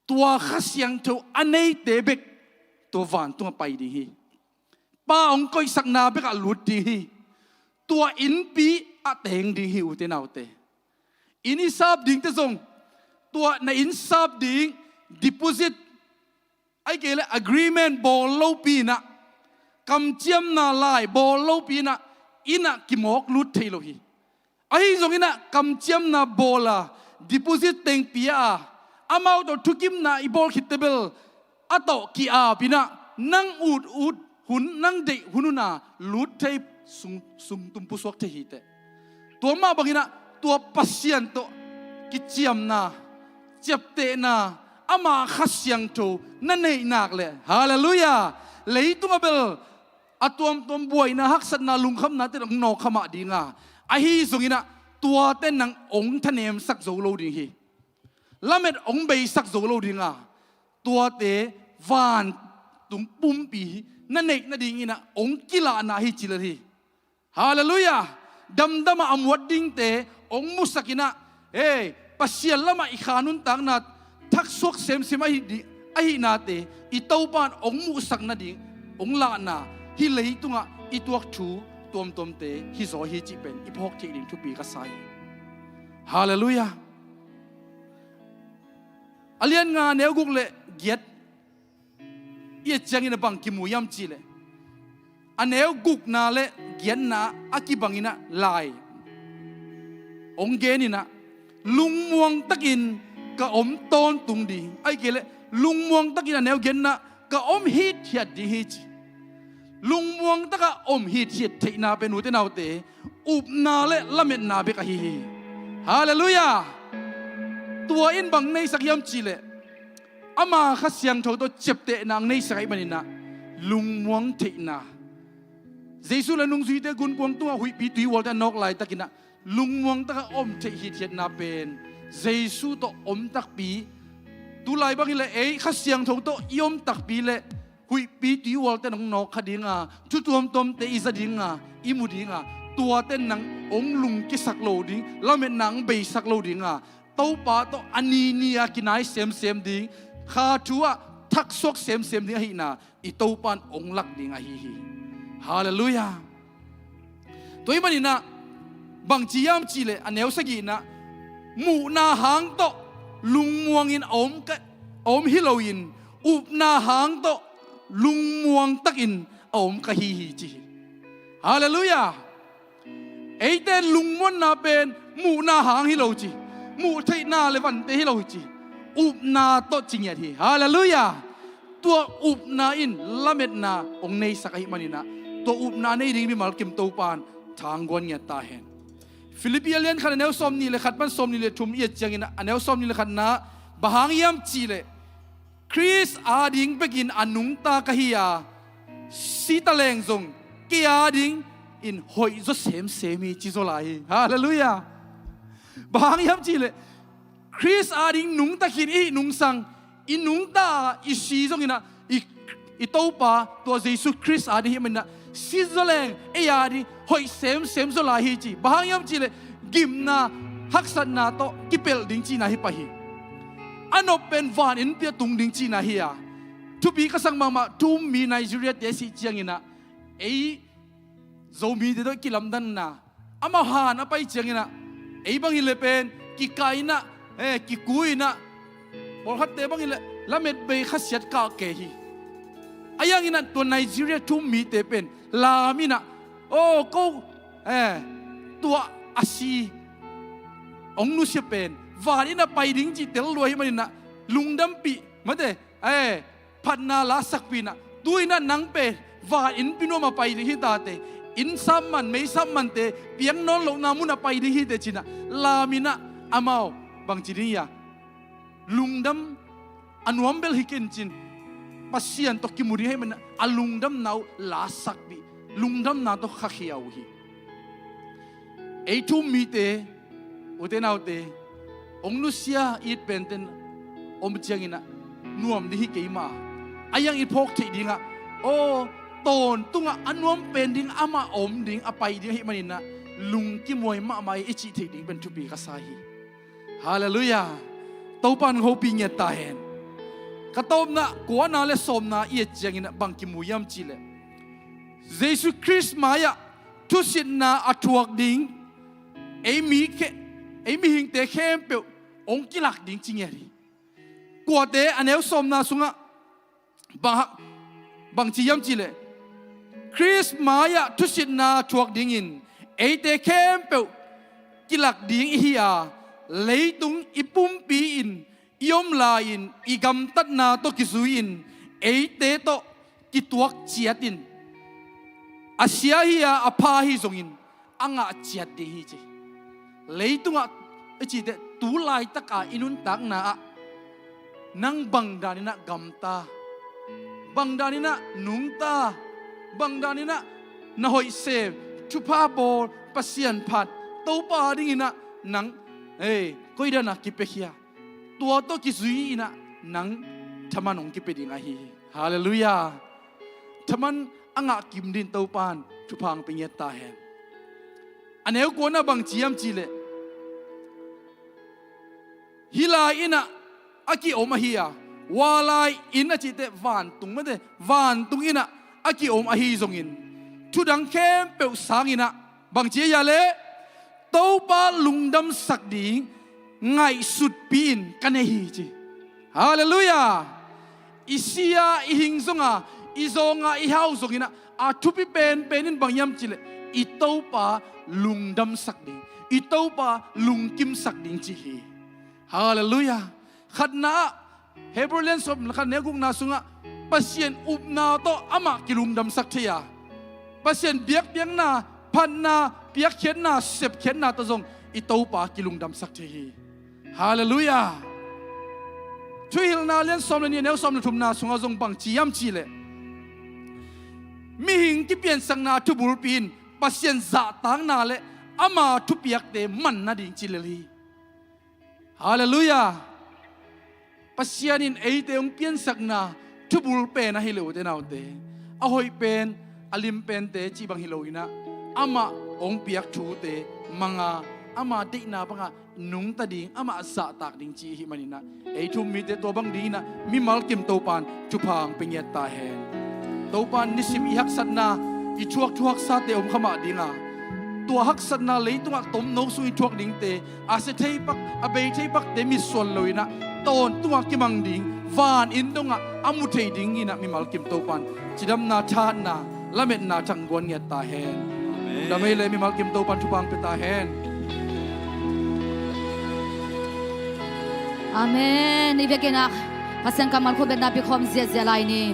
S1: ตัวขัดเสียงโตอันนี้เตะเบกตัววันตัวไปดีฮีป้าองก็สักนาเบกหลุดดีฮีตัวอินปีอะเตงดีฮีอุเตนเอาเตอินิซาบดิ่งเตซงตัวในอินซาบดิ่ง deposit ไอ้เกล agreement บอลลูปีนะคำเจียมนาลายบอลลูปีนะอินะกิมอกลุดเทโลฮีไอ้ตรงนี้นะคำเจียมนาบอลา deposit เต็งปีอาอามาตัวทุกิมนาอีบอลคิดเตเบิลอัตโตกีอาปีนะนั่งอุดหุนนั่งเดหุนุนาลุดเทสุงตุมปุสวกเทฮีเตตัวมาบางทีนะตัวปัสยันตัวกิเจียมนาเจ็บเตนาอามาขัดเสียงโตนั่นเองนักเลยฮาเลลูยาเลยตัวเบลอตัวบวยนะฮักษณะลุงคำนั้นเต้นนอกขมาดีงาไอ้ฮีสุงินะตัวเต้นนังองค์ทะเนมสักโซโลดีฮีละเม็ดองค์เบยสักโซโลดีงาตัวเตวานตุงปุ่มปีนั่นเองนั่นดีงี้นะองค์กิลานาฮิจิลทีฮาเลลูยาดำมาอมวัดดิ้งเตองค์มุสกินะปัสเซียนละมาอีขานุนตังนัดทักซวกเซมไอนาเตอีเต้าปานองมุสักนาดิงองลานาฮิเลยตุงะอีตัวชูตัวมเตฮิโซฮิจิเป็นอีพอกเจดิงทุปีกษัยฮาเลลูยาอเลียนงานเนวกุกเลเกียดเอียจังอินบังกิมูยามจีเลอันเนวกุกนาเลเกียนนาอากิบังอินะลายองเกนินะลุงมวงตะกินกะอมต้นตุงดีไอ้เกลลุงมวงตะกินอันเนวเกนนะกะอมฮิตเฮียดีฮิตลุงมวงตะกะอมฮิตเฮียเทนาเป็นหูเตนาเตอุบนาเลละเม็ดนาเบกะฮิฮาเลลูยาตัวอินบังในสักยามจีเลอามาขัดเสียงโถตัวเจ็บเตนางในสักมันนะลุงมวงเทนาเจสุและนุงสุยเตกุนกวงตัวหุยปีตุยวอลแต่นอกไหลตะกินนะลุงมวงตะกะอมเทฮิตเฮียนาเป็นเจสุโตอมตักปีตุไลบังเลยขัดเสียงโถตัวยอมตักปีเลยหุยปีตุยวอลแต่นองนอกขดิงาทุตัวมตมเตอิสดิงาอิมุดิงาตัวเต้นนังองลุงกิสักโลดิงแล้วเม็นนังเบยสักโลดิงาเต้าป่าโตอันนี้นี่อากินายเซมดิงข้าชัวทักซกเซมดิงให้นาอีเต้าปานองลักดิงอาฮีฮาเลลูยาตัวมันนี่นะบางจียามจีเลอันเนวสกีนะมูนาหางโตลุงมวงอินอมฮิโลอินอุบนาหางโตลุงมวงตักอินอมกะฮีจีฮาเลลูยาไอเต้ลุงมวนนาเป็นมูนาหางฮิโลจีมูไทนาเลวันเตฮิโลจีอุบนาโตจริงอย่างที่ฮาเลลูยาตัวอุบนาอินละเม็ดนาองในสักหิมันนะตัวอุบนาในดิ่งบิมาลกิมโตปานทางกวนเงียตาเห็นฟิลิปปีเลียนขันแนวซอมนี่เลยขัดมันซอมนี่เลยทุ่มเอียดจังอินะแนวซอมนี่เลยขัดนะบางยามจีเลยคริสอาดิ่งไปกินอนุงตากะฮิยาสีตะเลงซงเกียดิ่งอินหอยจะเซมีจิโซลายฮาเลลูยาบางยามจีเลยคริสอาดิ่งนุงตะกินอีนุงสังอินุงตาอิชีซงอินะอีโตปาตัวเยซูคริสอาดิ่งมันนะซิโซเลงเอียดิหอยเซมโซลาฮีจีบางยามจีเลยกิมนาฮักษณาโตกิเปลดิ่งจีนาฮิปะฮีอันนเป็นวานอินเปียตุงดิ่งจีนาฮีอะทุบีก็สังมาทุ่มมีไนจีเรียเดซิจียงอินะโซมีเดโดกิลัมดันนะอามาหานไปจียงอินะบางอิเลเป็นกิกายนะกิกุยนะบอกฮัตเตบางอิเลละเม็ดเบย์ขัดเสียดกาเกฮีอายังอินะตัวไนจีเรียทุ่มมีเตเป็นลามินะโอ้กูตัวอาชี องนุเสียเป็นวาดินะไปดิ้งจิตเตลรวยมันนะลุงดำปีมาเตพันนาลาสักปีนะตุยนะนังเปวาอินปิโนมาไปดิฮิตาเตอินซัมมันไม่ซัมมันเตเปียงนอนลงนามุนะไปดิฮิเตจินะลามินะอามาวบางจีนี่ยาลุงดำอันวมเบลฮิกินจินปัสเซียนตกิมุรีให้มันอลุงดำนาวลาสักปีลุงดำนาตกขักเขียวฮีทุ่มมีเตอุเตนเอาเตองนุเซียอีดเป็นเตนอมเจียงินะนวมดิฮิเกมาอายังอีพกที่ดิ้งโอ้ตนตุงอันวมเป็นดิ้งอามาอมดิ้งอไปดิ้งให้มันนะลุงกิมวยมาไม่อิจิที่ดิ้งเป็นทุบีกษาฮีฮาเลลูยาตบปันเขาปีเงียตาเห็นกระต้มนะกัวนาเลสมนาเอียจียงินะบังกิมุยามจิเลเยซูคริสต์มายะทุสินนาอัตวกดิ้งมีหิงเตะเข้มเปียวองกิลักดิ้งจริงเอรีกัวเตะอันเอลสมนาสุงะบางจียามจิเลคริสต์มายะทุสินนาทวกดิ้งอินเตะเข้มเปียวกิลักดิ้งฮิอาเลยตุงอิปุ่มปีอินยอมลาอินอีกำตัดนาโตกิสุอินเตโตกิตวกเจียดินอาเซียฮิอาอพาฮิซงอินอังอาเจียดฮิจีเลยตุงอ่ะจีเตตูไลตะกาอินุนตักนานังบังดานินะกำตาบังดานินะนุงตาบังดานินะนาหอยเซฟชุพาโบปัสเซียนผัดโตปาดิงินะนังก็อีเดนะกิเปเฮียตัวโตกิซุยนะนังทำมันองกิเปดิงาฮีฮาเลลูยาทำมันอ่างกิมดินเต้าปานทุพังเป็นเยตาเฮนอันเอวกวนนะบางจียมจีเลฮิลาอินะอากิโอมาฮียาวาลายอินะจิเตวันตุงไม่ได้วันตุงอินะอากิโอมาฮีซงอินทุดังเข้มเปวสังอินะบางจียาเลเต้าปาลุงดำสักดีไงสุดปีนกันเอฮีจีฮาเลลูยาอิเซียอิหิงซงะอิซงะอิฮาวซงอินะอาทุปิเป็นนินบางยามจีเลอิเต้าปาลุงดำสักดีอิเต้าปาลุงกิมสักดีจีฮีฮาเลลูยาขัดนาเฮบรูเลนสมขัดเนกุกนาสุงะปัสเซียนอุบนาโตอามากิลุงดำสักเทียปัสเซียนเบียกนาพันนาเปียกเขียนนาเสพเขียนนาตะจงอิเต้าปากิลุงดำสักเทียฮาเลลูยาช่วยฮิลนาเลียนสมเลนีเนวสมเลทุมนาสุงะจงบังจียมจีเลมีหิงที่เปลี่ยนสังนาทุบุรปีนปัสเซียนจะต่างนาเลอามาทุเปียกเตมันนาดิ่งจิเลลีฮาเลลูยาปัสเซียนินเตองเปลี่ยนสังนาทุบุรเป็นนะฮิโลเตนาเตอหอยเป็นอลิมเป็นเตจีบังฮิโลอินะอามาองเปียกทูเตมังอาอามาดินาบังอานุงตาดิ่งอามาสะตากดิ่งจีฮิมันินะทุมมีเตตัวบังดีนะมีมัลกิมโตปานจุพังเป็นเยตาเฮนโตปานนิสิมอิฮักสันนาอิชวกซาเตอมขมาดิ่งาตัวฮักสันนาเลยตัวต้มนกสุอิชวกดิ่งเตอาเซเทปักอาเบเทปักเตมิส่วนเลยนะตอนตัวกิมังดิ่งวานอินตงะอามุเทดิ่งอินะมีมัลกิมโตปานจิดำนาชานาละเม็ดนาจังกวนเยตาเฮนดำไม่เลยมีมัลกิมโตปานจุพังเปตาเฮน
S2: อาเมนนี่เบกินักภาษาคำมันคนเป็นนาพิคอมเสียเสียลายนี่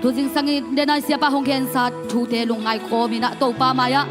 S2: ทุจิงสังเดนัยเสียปะหงเคนสัตทูเตลุงไงโคมินะโตปามายะ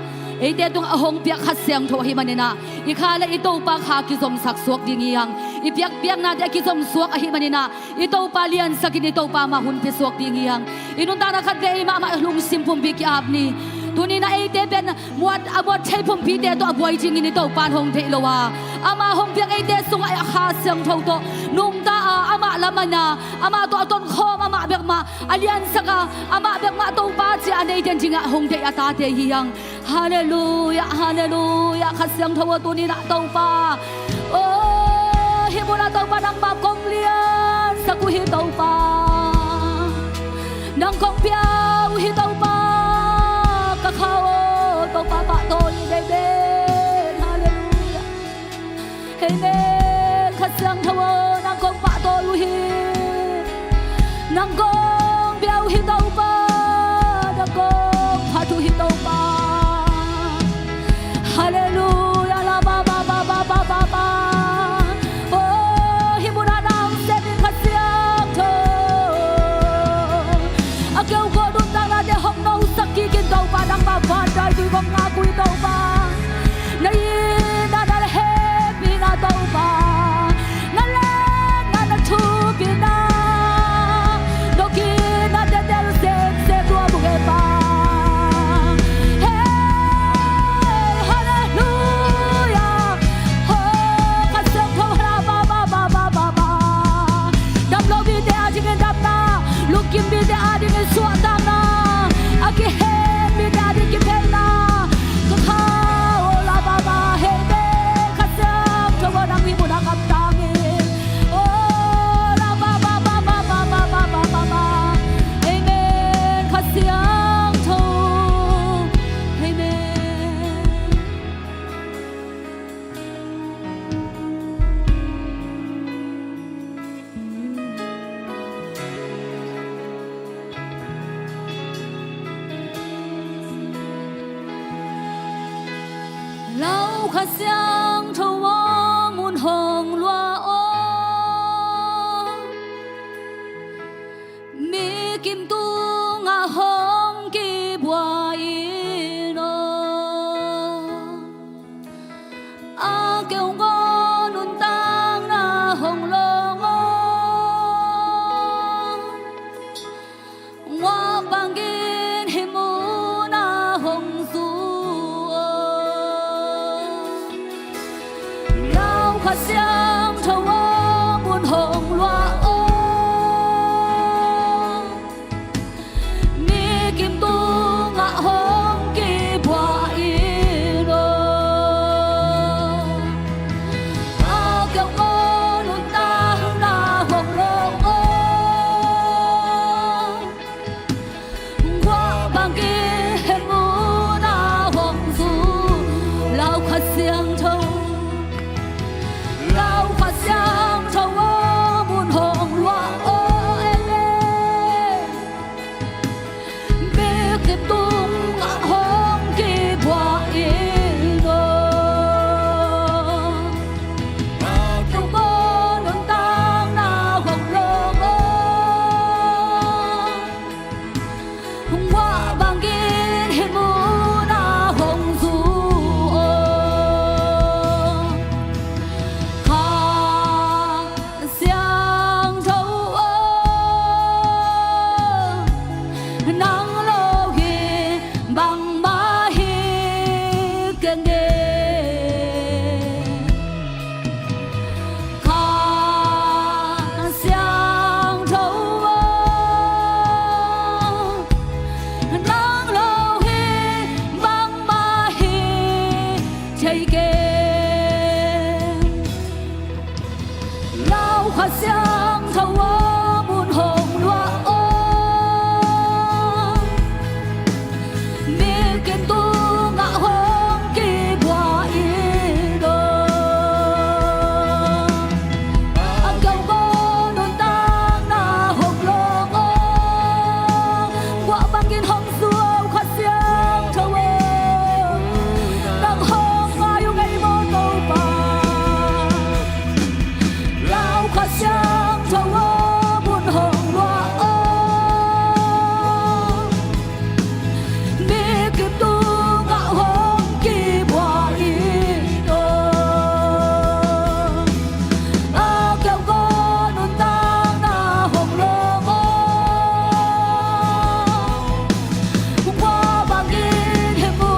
S2: เตตุงหงเปียกขัดเสียงทว่าหิมันนะอีคาเลอีโตปาขากิสมสักสวกดิ่งยังอีเปียกนาเดกิสมสวกหิมันนะอีโตปาเลียนสักินอีโตปามาหุนพิสวกดิ่งยังอีนุนตานักขัดเวมาลุงซิมพุมบิกิอาบนี่ทุนี้นะเตเป็นมวดอบวดใช้พุมพีเตตัวอบวยจริงอีโตปานหงเทโลวาอามาหงเปียกเตสุงไอขาเสียงทวโตนุ่มตาอามาละมันนะอามาตัวต้นคออามาเบียกมาอเลียนสักอามาเบียกมาโตปาเจอันเดนจริงหงเทอาตาเทยังฮาเลลูยาฮาเลลูยาขัดเสียงทวตัวนี้นะโตปาโอ้ฮิบุระโตปานังบาคงเลียนสักุฮิโตปานังคงเปียวฮิโตปากะเขาโตปาปะโตนี่เดเบฮาเลลูยาเฮเมขัดเสียงทวนังคงปะโตลุฮินังคงเปียวฮิโตปานังคงพาทุฮิโตปาฮาเลลูยาลาบาบาบาบาบาบา kong nga kui tau ba na na dal happy nga tau ba na le na tu pi na no ki na de del se tua bu ge ba hey hallelujah ho ka sam tho ra ba dam lo bi de a jing dam na lukim bi de a ding so dam na aki he bi de a ding ki pe na ka kha o la ba he be ka sam tho ra mi bu na ka ta nge o la ba amen ka siang tho amen老客乡愁我们红罗哦，mi kim tu nga hong ki bua ino a kêu ngo nun tang na hong long o wa bangin himu na hong su lao kha xiang thâu o muôn hồng loa o mi kim tu ngạ hong ki bua ino a kêu ngo nun tang na hong long o wa bangin himu na hong su lao kha xiang thâu lao kha xiang thâu o muôn hồng loa o bi kim tung ngạ hong ki bua ino kêu ngo nun tang na hong long o wa bangin himu na hong su o kha xiang thâu o nang lo hi bang ma hi keng de kha xiang thâu o nang lo hi bang ma hi chai ke lao kha xiang thâu o muôn hồng loa o mi kim tu ngạ hong ki bua ino a kêu ngo nun tang na hong long o wa bangin hong suau kha xiang thâu o nang hong nga yu ngai mo tau pa lao kha xiang thâu o muôn hồng loa o mi kim tu ngạ hong ki bua ino a kêu ngo nun tang na hong long o wa bangin himu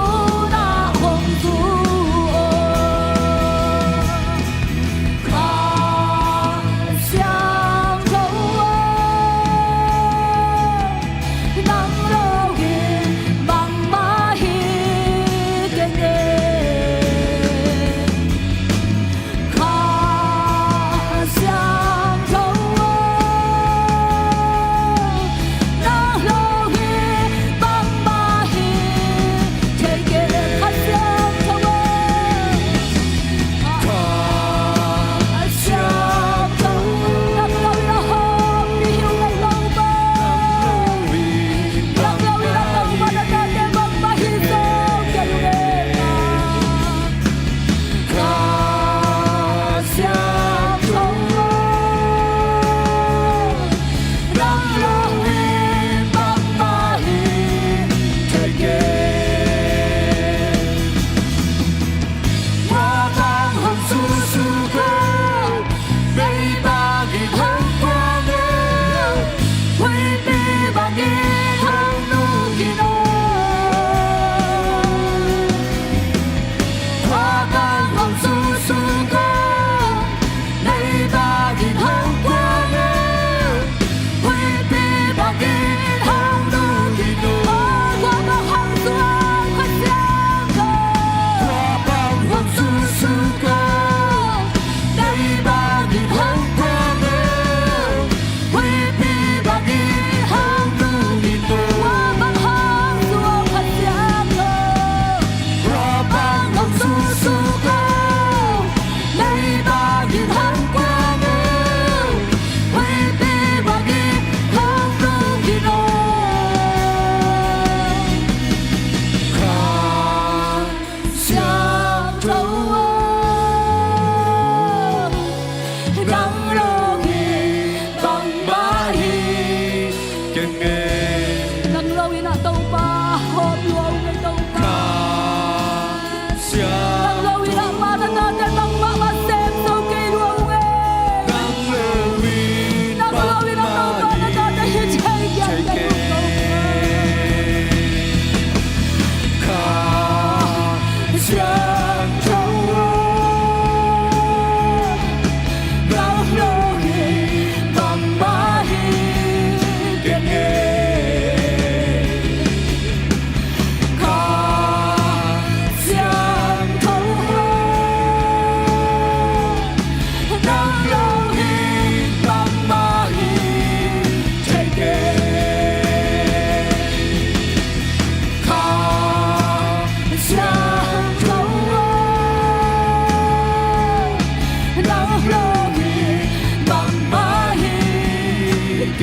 S2: na hong su o kha xiang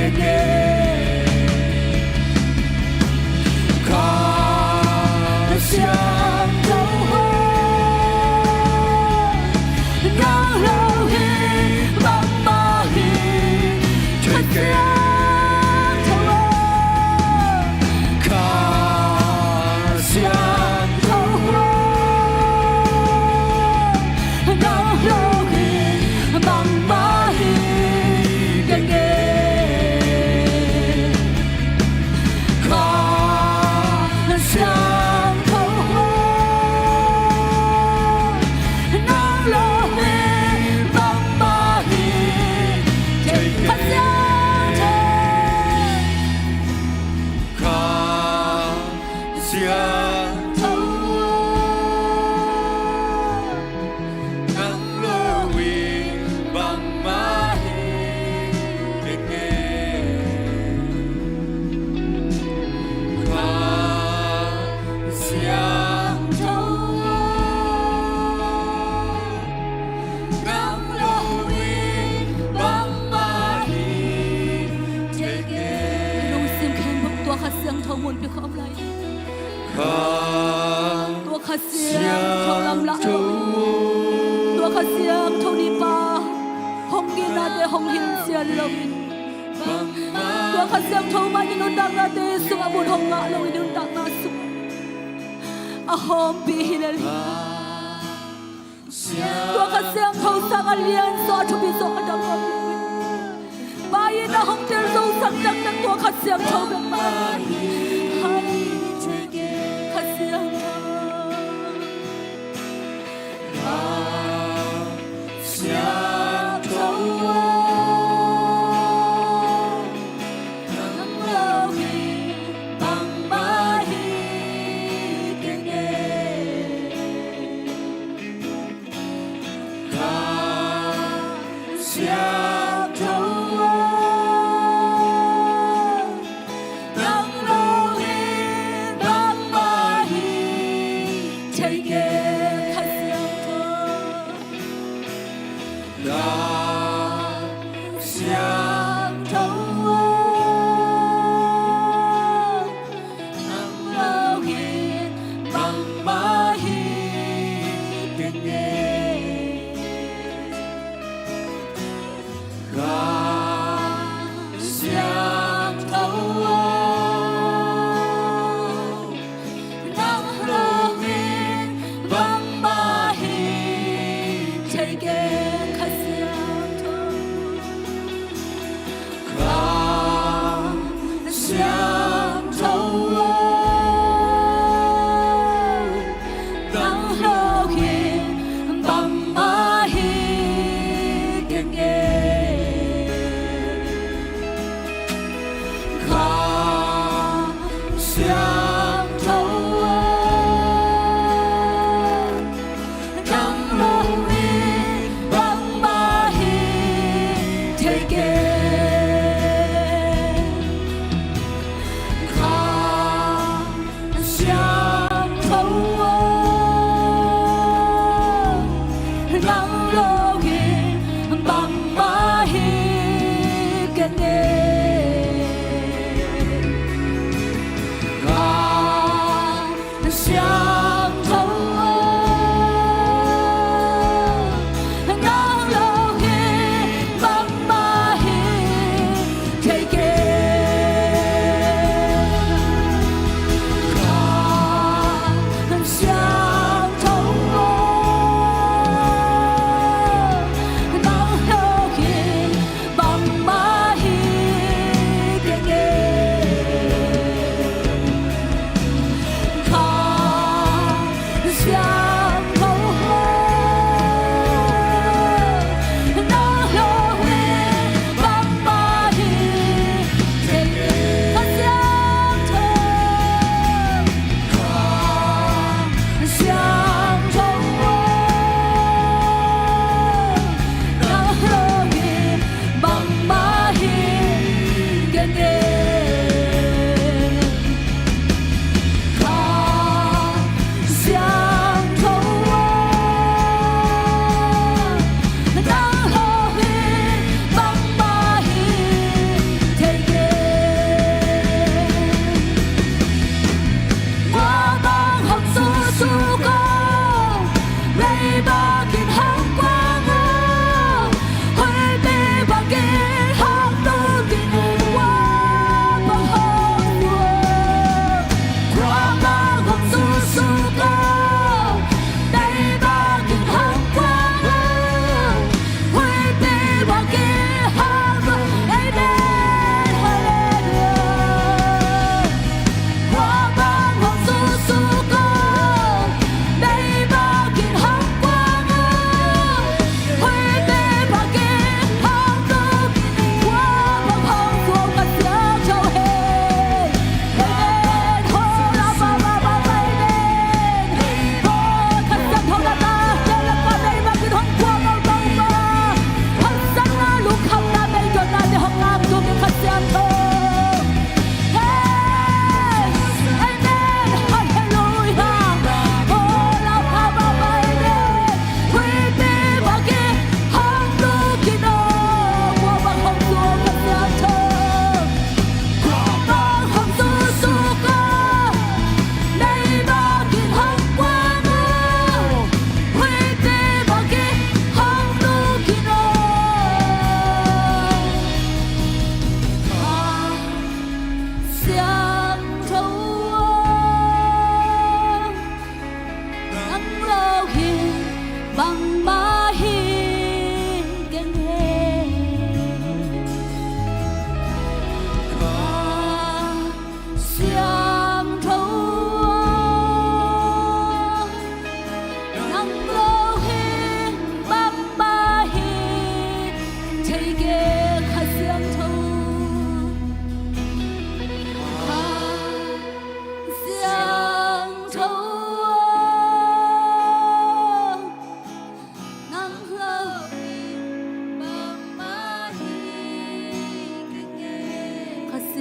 S3: 天天。相投合，让流血慢慢去传相投合，看相投合，让流血慢慢去更改，看相。ตัวข้าเสียงเท่าลำละตัวข้าเสียงเท่านิปาห้องกินนาเตห้องหินเสียนลงตัวข้าเสียงเท่ามันยินุดังนาเตสุอาบุญห้องงะลงยินุดังนาสุอาหอมปีฮิเลลีตัวข้าเสียงเท่าสังอเลียนสอทุบิสอดังลงบายินาห้องเจริญสังดังดังตัวข้าเสียงเท่าแบบมา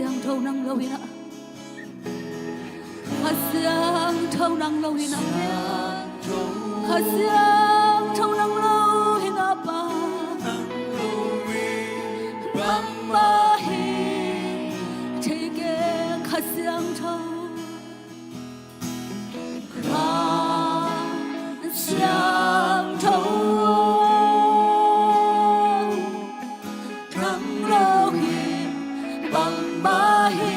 S3: yang thâu năng lâu hina khát xiang thâu năng lâu hina khát xiang thâu năng lâu hina ba băng ba hi thế ghé khát xiang thâu khát xiang thâu năng lâu hi băng ba hi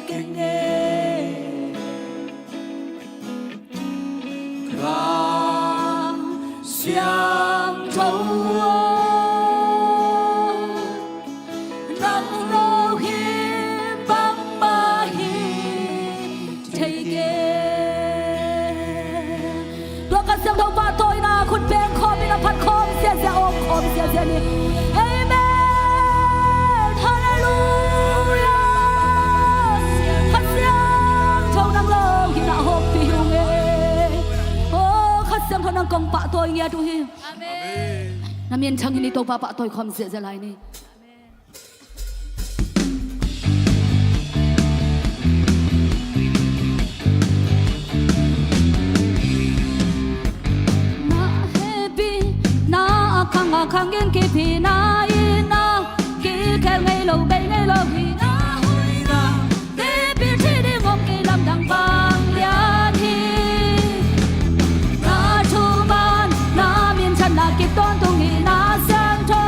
S3: kinh nghe khát xiang thâu năng lâu hi băng ba hi thế ghéตัวกันเสียงทองฟ้าโตยนาคุณเพลงคอมีละพัดคอมเสียเสียองคอมเสียเสียนี่เอเมนฮาเลลูยาขัดเสียงทองนางเลิงที่น่าหอบผิวเงโอ้ขัดเสียงทองนางกองปะตัวเงี้ยดูฮิน้ำเมียนช่างนี่ตัวปะตัวคอมเสียเสียไรนี่khang yên kỳ phi na in na kỳ kêu ngày lâu bay ngày lâu hi na hui na để biết chi đi ngom kỳ làm đằng vàng lian hi na chu man na miền chân na kịp tôn tung hi na sang thô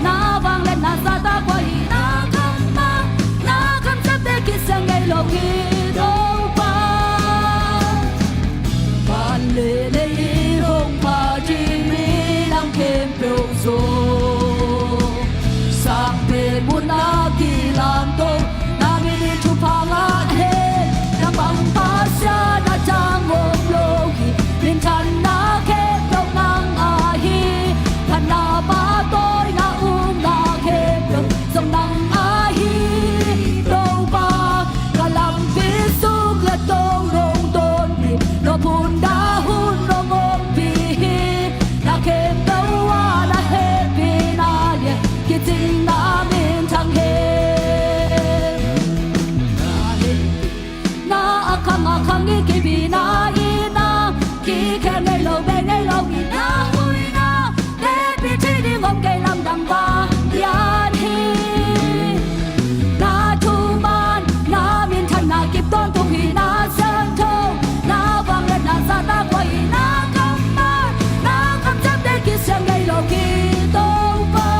S3: na vang lên na sa ta qua hi na khăm chấp để kỳ sang ngày lâu hi đâu ba ban lệ lệ hồng pa chi mi lang kem biểu zo sang bên buồn na kỳ làm tô na mi đi chụp phang he na bang pa sa na chang ngom lo hi min chan na ke đâu nang a hi khan na ba tôi na na ke đâu sông nang a hi đâu ba cả làm biết su là tôn rong tôn hi no phun da hun no ngom pi na ke đâu wa na he pi na lia ki tin na min thang he na khang ngi ki bi na i na ki ke nei lo be nei lo i na hui na de pi chi đi ngom ke lam dang ba yan hi na thu man na min than na kip ton tung hi na sang tho na vang lên na sa ta quay na khăm chấp để kia sang ngày lâu kỳ đâu ba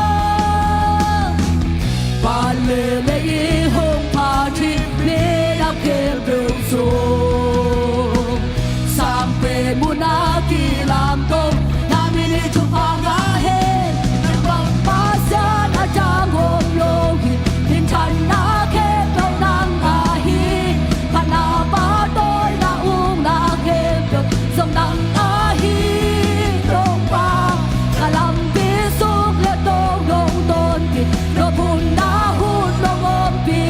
S3: ba lệ lệ hồng pa chi mê đã kêu biểu zo sang về muôn na kỳ làm công na mi đi chụp hàng á he bằng ba xa na trang hôm lô hi hình thành na kêu đâu nang a hi và na ba tôi na na kêu được dòng nang a hi đâu ba cả làm biết suốt lệ tôn rong tôn kỳ no phun na hun no ngom pi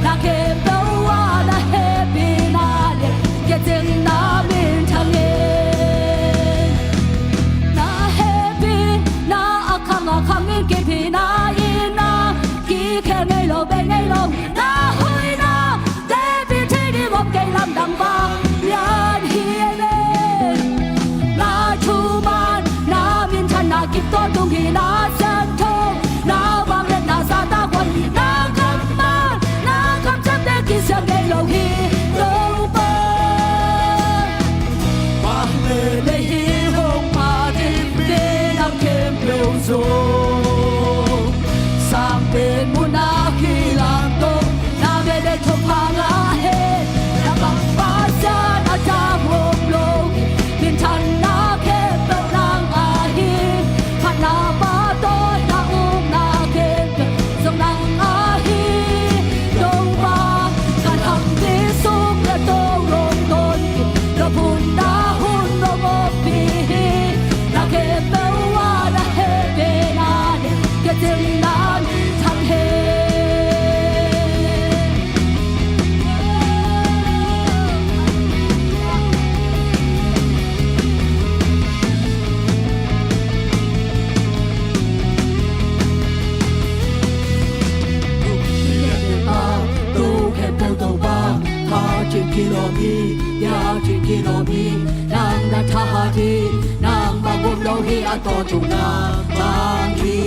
S3: na kêu đâu wa na he pi na le ke ting na min thang e na he pi na khang in ke pi na in na ki khe ngày lo be ngày lo na hui na de pi thi đi ngom ke lam dang ba yan hi le na chu man na min chan na kip ton tung hi na sang thô na vang lên na sa ta quan na khăm chấp để kỳ sang ngày lâu hi đâu ba ba lệ lệ hi hồng pa đi bên nam kem biểu zo sang bên muôn na khi làm tô na về để chụp hàng á he na bang ba sa na cha hôm lo min chan na ke đâu nang a hi khan na ba tôi na ke dòng nang a hi đâu ba cả thằng đi xuống là tô rong tôn lo phun da hun no mo pi na ke đâu wa na he be na ke tin na thang he kilomi ya chi kilomi nang na tha di nang ba gum lo hi a to tu na bang hi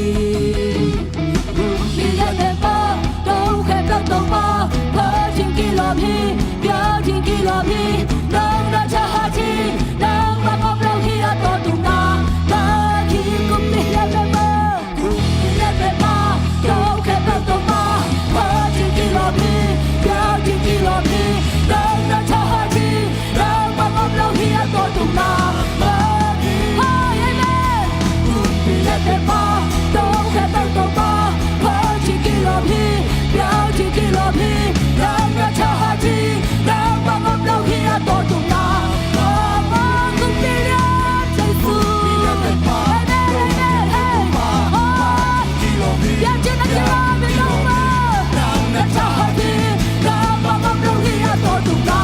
S3: mi ya de ba do khe ta to ba pha chi kilomi ya chi kilomi nang na tha di nang ba gum lo hi a to tu na bang hi kum mi ya de ba mi ya de ba do khe ta to ba pha chi kilomi ya chi kilomi nang na tha di nang ba gum lo hi a to tu na bang hi amen mi ya de ba do khe ta to ba pha chi kilomi ya chi kilomi nang na tha di nang ba gum lo hi a to tu na bang kum mi ya de fu ya chi na kilomi nang ba na tha di nang ba gum lo hi a to tu na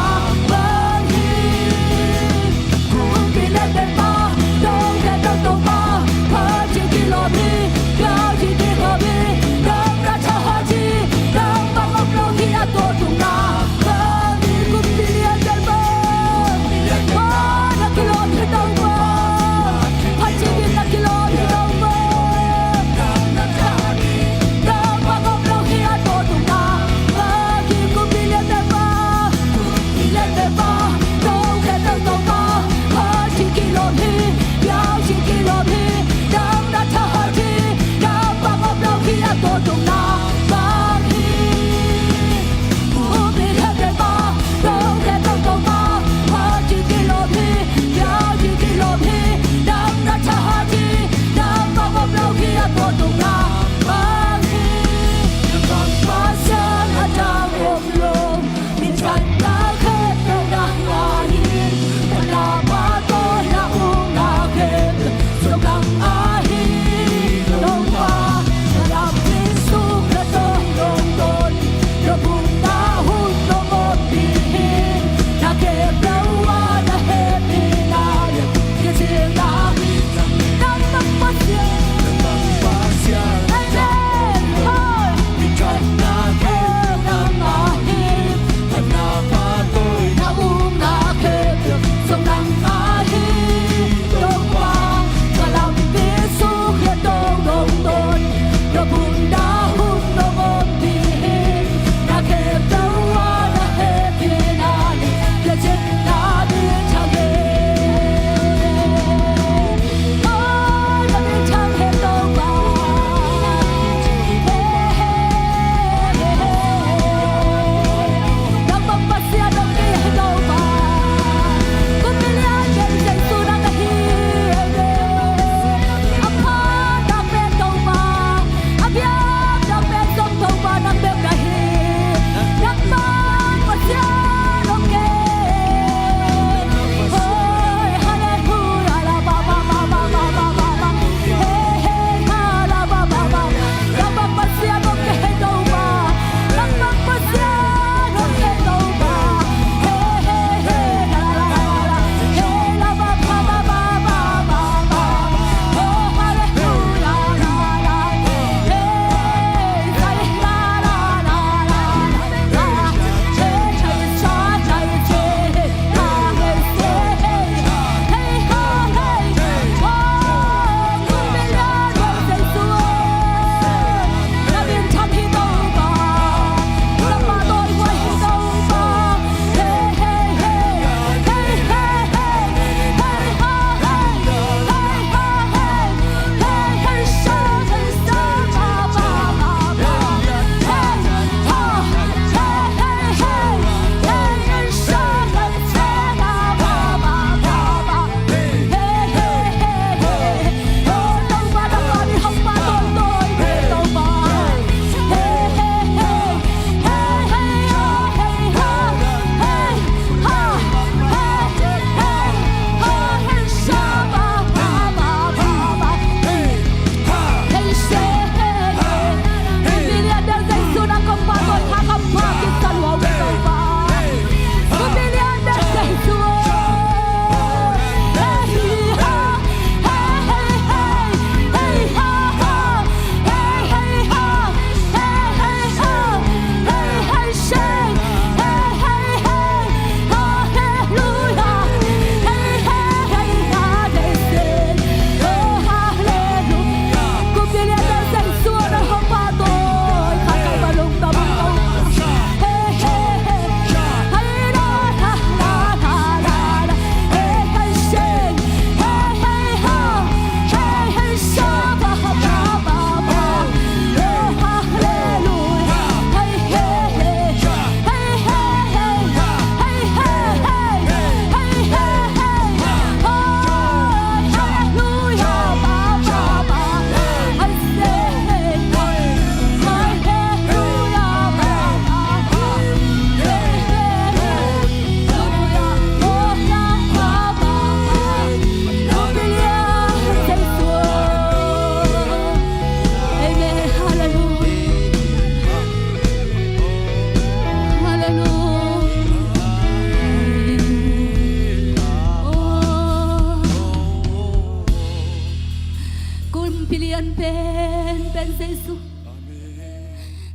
S3: bang hi kum mi ya de ba do khe ta to ba pha chi kilomi ya chi kilomi nang na tha di nang ba gum lo hi a to tu na bang hi kum mi ya de ba na kilomi nang ba pha chi na kilomi nang ba na tha di nang ba gum lo hi a to tu na bang hi kum mi ya de ba do khe ta to ba pha chi kilomi ya chi kilomi nang na tha di nang ba gum lo hi a to tu na bang hi kum mi ya de ba do khe ta to ba pha chi kilomi ya chi kilomi nang na tha di nang ba gum lo hi a to tu na bang hi ba sa na ta gum lo mi chan na khe to na wa hi na ba to na u na khe so kang a hi lo ba ra mi so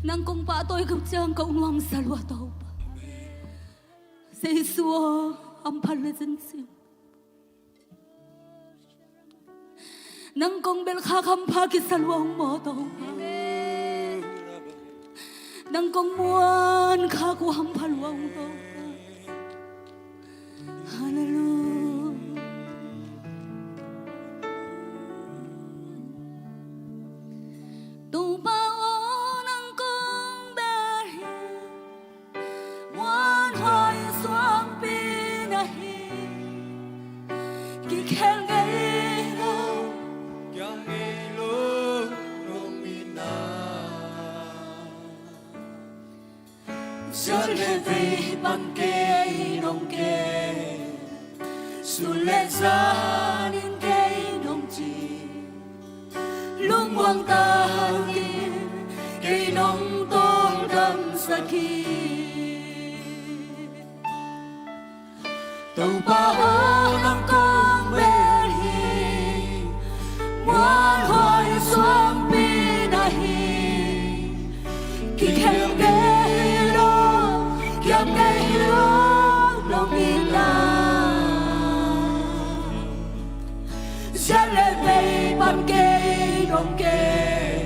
S3: nang kong pa tôi gặp chàng cậu ngoan sa lúa tàu xây xua âm phật lên dân sim nang kong bel kha kham pha ki sa lúa mò tàu nang kong muan kha ku ham pha lúa tàu hallelujah tu ba
S4: ban kê nông kê sulle zanin kê nông chi lung quang ta kê nông tôn đâm saki tàu ba ô nông con bê hi ngoan hỏi xuân bi na hi kỳ khen kê ngày lúc lòng yên sẽ lên đây ban kê nông kê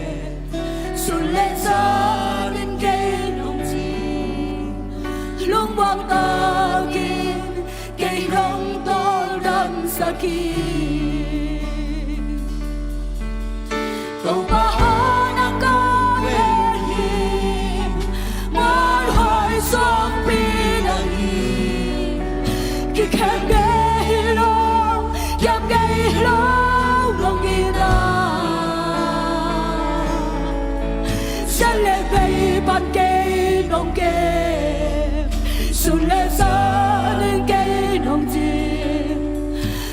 S4: xuân lên gió đến kê nông chi lúc quang ta kín kê nông tôi đâm sa kỳ tàu ba hô nắng có về hiền muốn hỏi xuân khen ghê lo dám ghê lo lòng yên sẽ lên đây ban kê nông kê xuân lên gió đến kê nông chi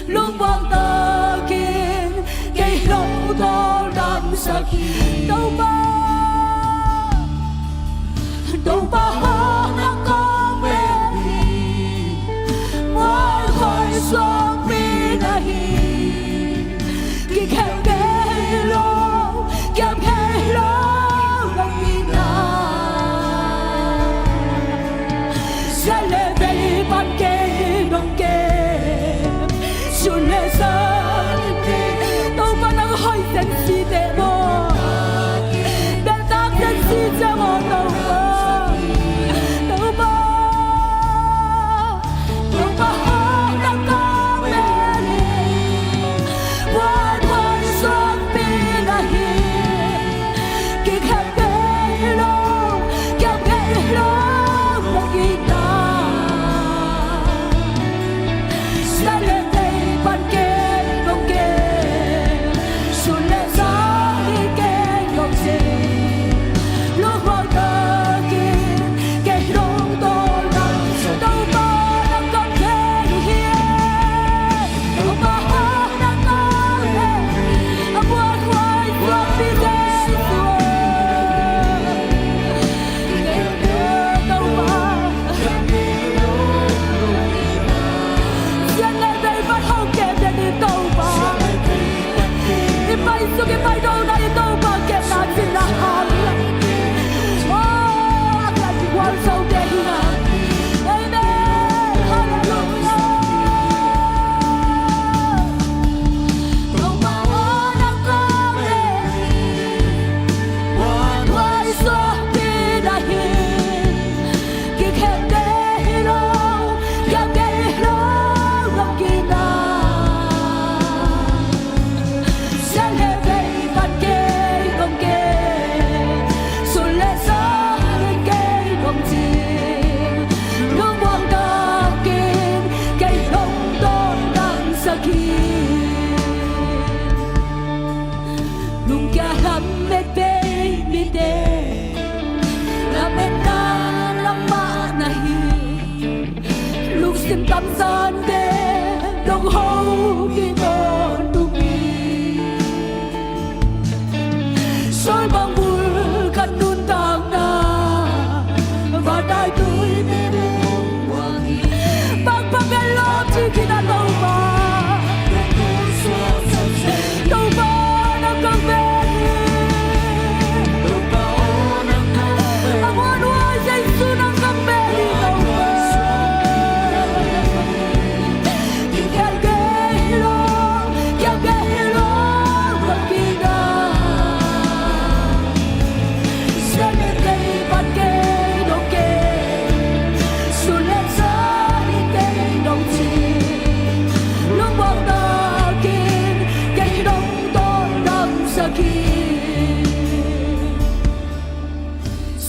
S4: lúc quang ta kín kê nông to đắm sa khi đâu ba hô nắng có về xuân bi na hi kỳ khen ghê lo kém ghê lo lòng yên sẽ lên đây ban kê nông kê xuân lên gió đâu mà năng hỏi dân si tệ mô để ta dân si cho mô đâu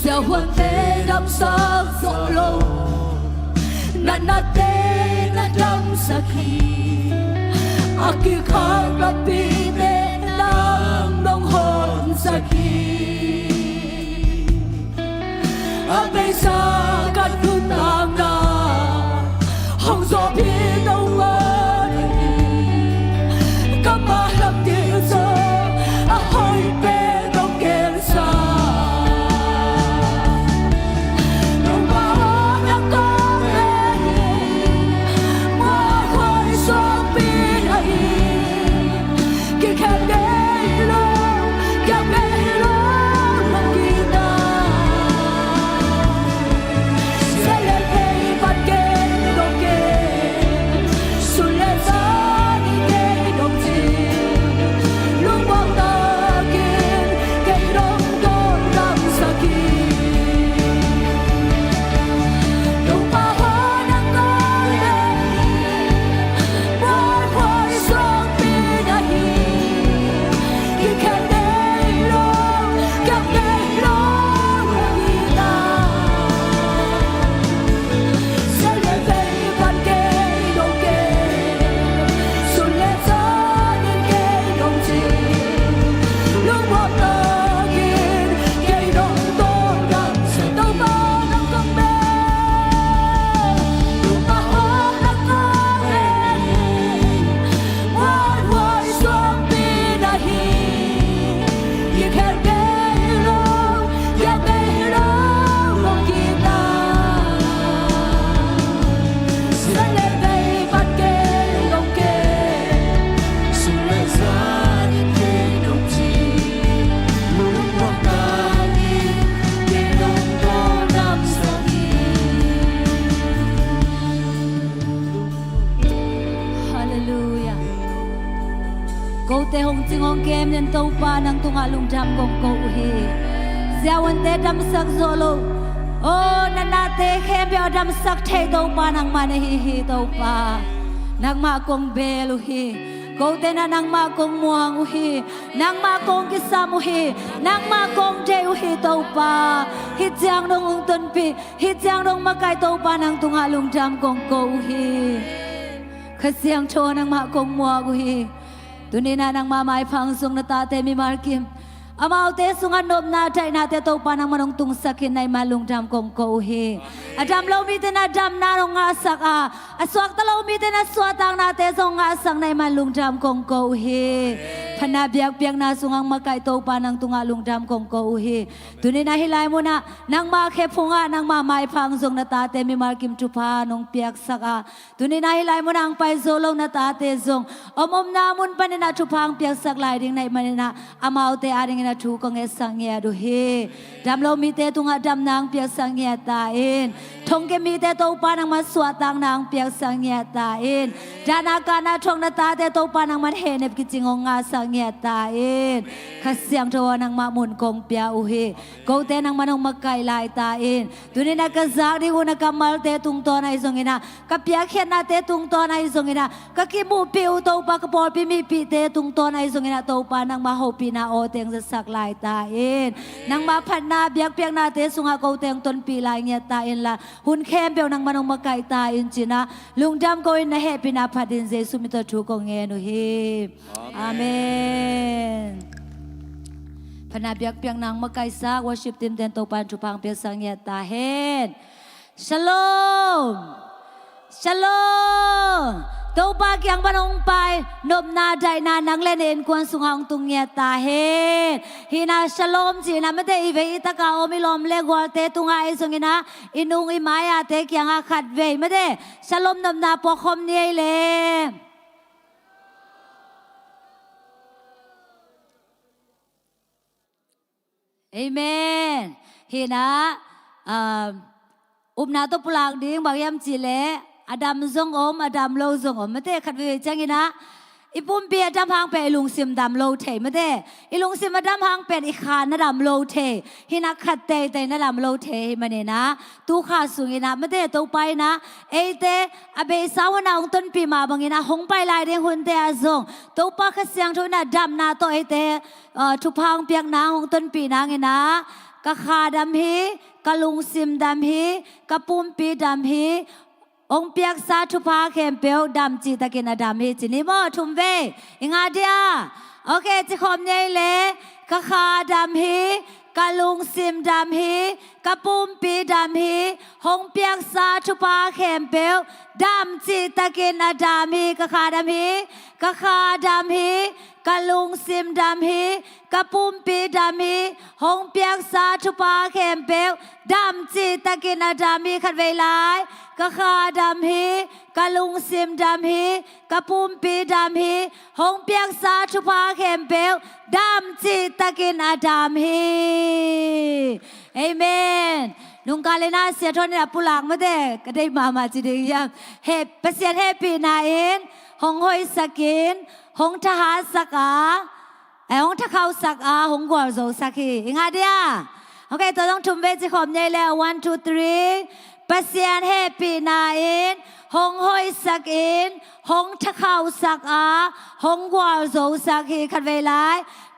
S3: Sẽ hoàn tế đâm sắc rộ lâu Nà nà tế nà đâm sắc khi Aki khắc là bì tế nang nông hồn sắc khi Bây giờ cắt khuyên nàng nà Hồng gió bì nông ơn Cắm mà lắm tiêu giờ Hỏi bê nông kênh xa Nông bà hóa nắng có bê Mà khói gió bì này Kì khen đê lâu Kèo bê lâu Lòng kỳ ta Sẽ lên đây bắt kê nông kê Xuân lên giá đi kê nông chi Lúc bóng ta kiên Kê nông con làm xa kỳ Nông bà hóa nắng có bê Mà khói gió bì này Kì khen đê lâu Kèo bê lâu Lòng kỳ ta Sẽ lên đây bắt kê nông kê Xuân lên giá đi kê nông chi Lúc bóng ta kiên Kê nông con làm Đâu mà nắng con bê Lúc mà hóa nắng có bê Ngoài ngoài xuân bì này Kì khen đê lâu Kèo bê lâu Lòng kỳ ta Sẽ lên đây bắt kê nông kê Xuân lên giá đi kê nông chi Lúc bóng ta kiên Kê nông con làm xa kỳ Hallelujah Câu tê hồng chinh hồng kem nhân tâu pa nang tung alung jam gong câu hi Gieo wan tê đâm sắc zolo Oh nana tê khem bèo đâm sắc thê tâu pa nang ma hi hi tâu pa Nang ma kong bê lu hi Câu tê na nang ma kong muang u hi Nang ma kong kisam u hi Nang ma kong jay u hi tâu pa Hi chiang dong ung tân pi Hi chiang dong ma kai tâu pa nang tung alung jam gong câu hi Khát siang cho nang ma kong mua gu hi Tuni na nang ma mai phang sung na ta te mi mar kim Amao te sungan nop na trai na te to pa nang manong tung sakin nay malung jam kong ko hi Adam lo mi te na jam na rong nga sak a Aswak ta lo mi te na swatang na te song nga sang nay malung jam kong ko hi Phana biak biak na sungang makai to pa nang tunga lung jam kong ko hi Tuni na hilay mo na nang ma khe phunga nang ma mai phang sung na ta te mi mar kim chupa nong piak sak a Tuni na hilay mo nang pai zolo na ta te zong Om na mun pa ni na chupang piak sak lai ding nay manina Amao te aring na thu kong e sang ye do hi Dam lo mi te tunga dam nang piak sang ye ta in Thong ke mi te to pa nang ma swatang nang piak sang ye ta in Jana ka na thong na ta te to pa nang man he nep ki chingong nga sang ye ta in Khasyang thawa nang ma mun kong pia u hi Ko te nang manong makai lai ta in Tuni na ka zak di una kamal te tung to na isong ina Ka piak khen na te tung to na isong ina Ka ki mu pi u to pa ka por pi mi pi te tung to na isong ina to pa nang ma ho pi na o teng sa sak lai ta in Nang ma phan na biak piak na te sunga ko teng ton pi lai nge ta in la Hun khem peo nang manong makai ta in china Lung jam ko in na he pi na phatin Jesu mi to thu ko nge nu hi Amen Phana biak piak nang makai sa worship team ten to pan chupang pia sang ye ta hen Shalom Shalom Tâu ba kiang banong pai nộp na đại na nang lên en quan sung hong tung nghe ta he hina shalom chi na mate i ve ta ka omilom le gol te tung ai sung ina inung i maya te kiang a khat ve mate shalom nộp na po khom ni le Amen hina na to pulang ding bagyam chi le Adam zong Adam lo zong mate khat ve changina ipum pi Adam hang pe lung sim dam lo the mate ilung sim Adam hang pe I khan na dam lo the hina khat te te na dam lo the mane na tu kha sungina mate to pai na eite abe sawana ong ton pi ma bangina hong pai lai ding hun te azong to pa kha siang thona dam na to eite thu phang piak na ong ton pi na ngina กะคาดำฮีกะลุงซิมดำฮีกะปุ่มปีดำฮีองเปียกซาทุพาเข็มเปียวดำจีตะกินดำฮีจินิโมทุมเวอิงาเดียโอเคจิคอมเนยเลกะคาดำฮีกะลุงซิมดำฮีกะปุ่มปีดำฮีองเปียกซาทุพาเข็มเปียวดำจีตะกินดำฮีกะคาดำฮีกะคาดำฮีกะลุงซิมดำฮีกะปุ่มปีดำฮีหงเปียกซาทุปาเข็มเปียวดำจีตะกินดำฮีขัดเวลายกะคาดำฮีกะลุงซิมดำฮีกะปุ่มปีดำฮีหงเปียกซาทุปาเข็มเปียวดำจีตะกินดำฮีเอเมนนุงกาเลนาเสียทนเนี่ยปุหลังมาเด็กก็ได้มาจีดียังเฮปเปเซียนเฮปีนาเอ็นหงหอยสกินหงทหารสักอาหงทะเขาสักอาหงกวาโซสักฮีอิงาเดียโอเคตัวต้องทุ่มเวจิขอมเนี่ยแล้ว 1 2 3เปเซียนเฮปีนาเอ็นหงหอยสักอินหงทะเขาสักอาหงกวาโซสักฮีขัดเวลา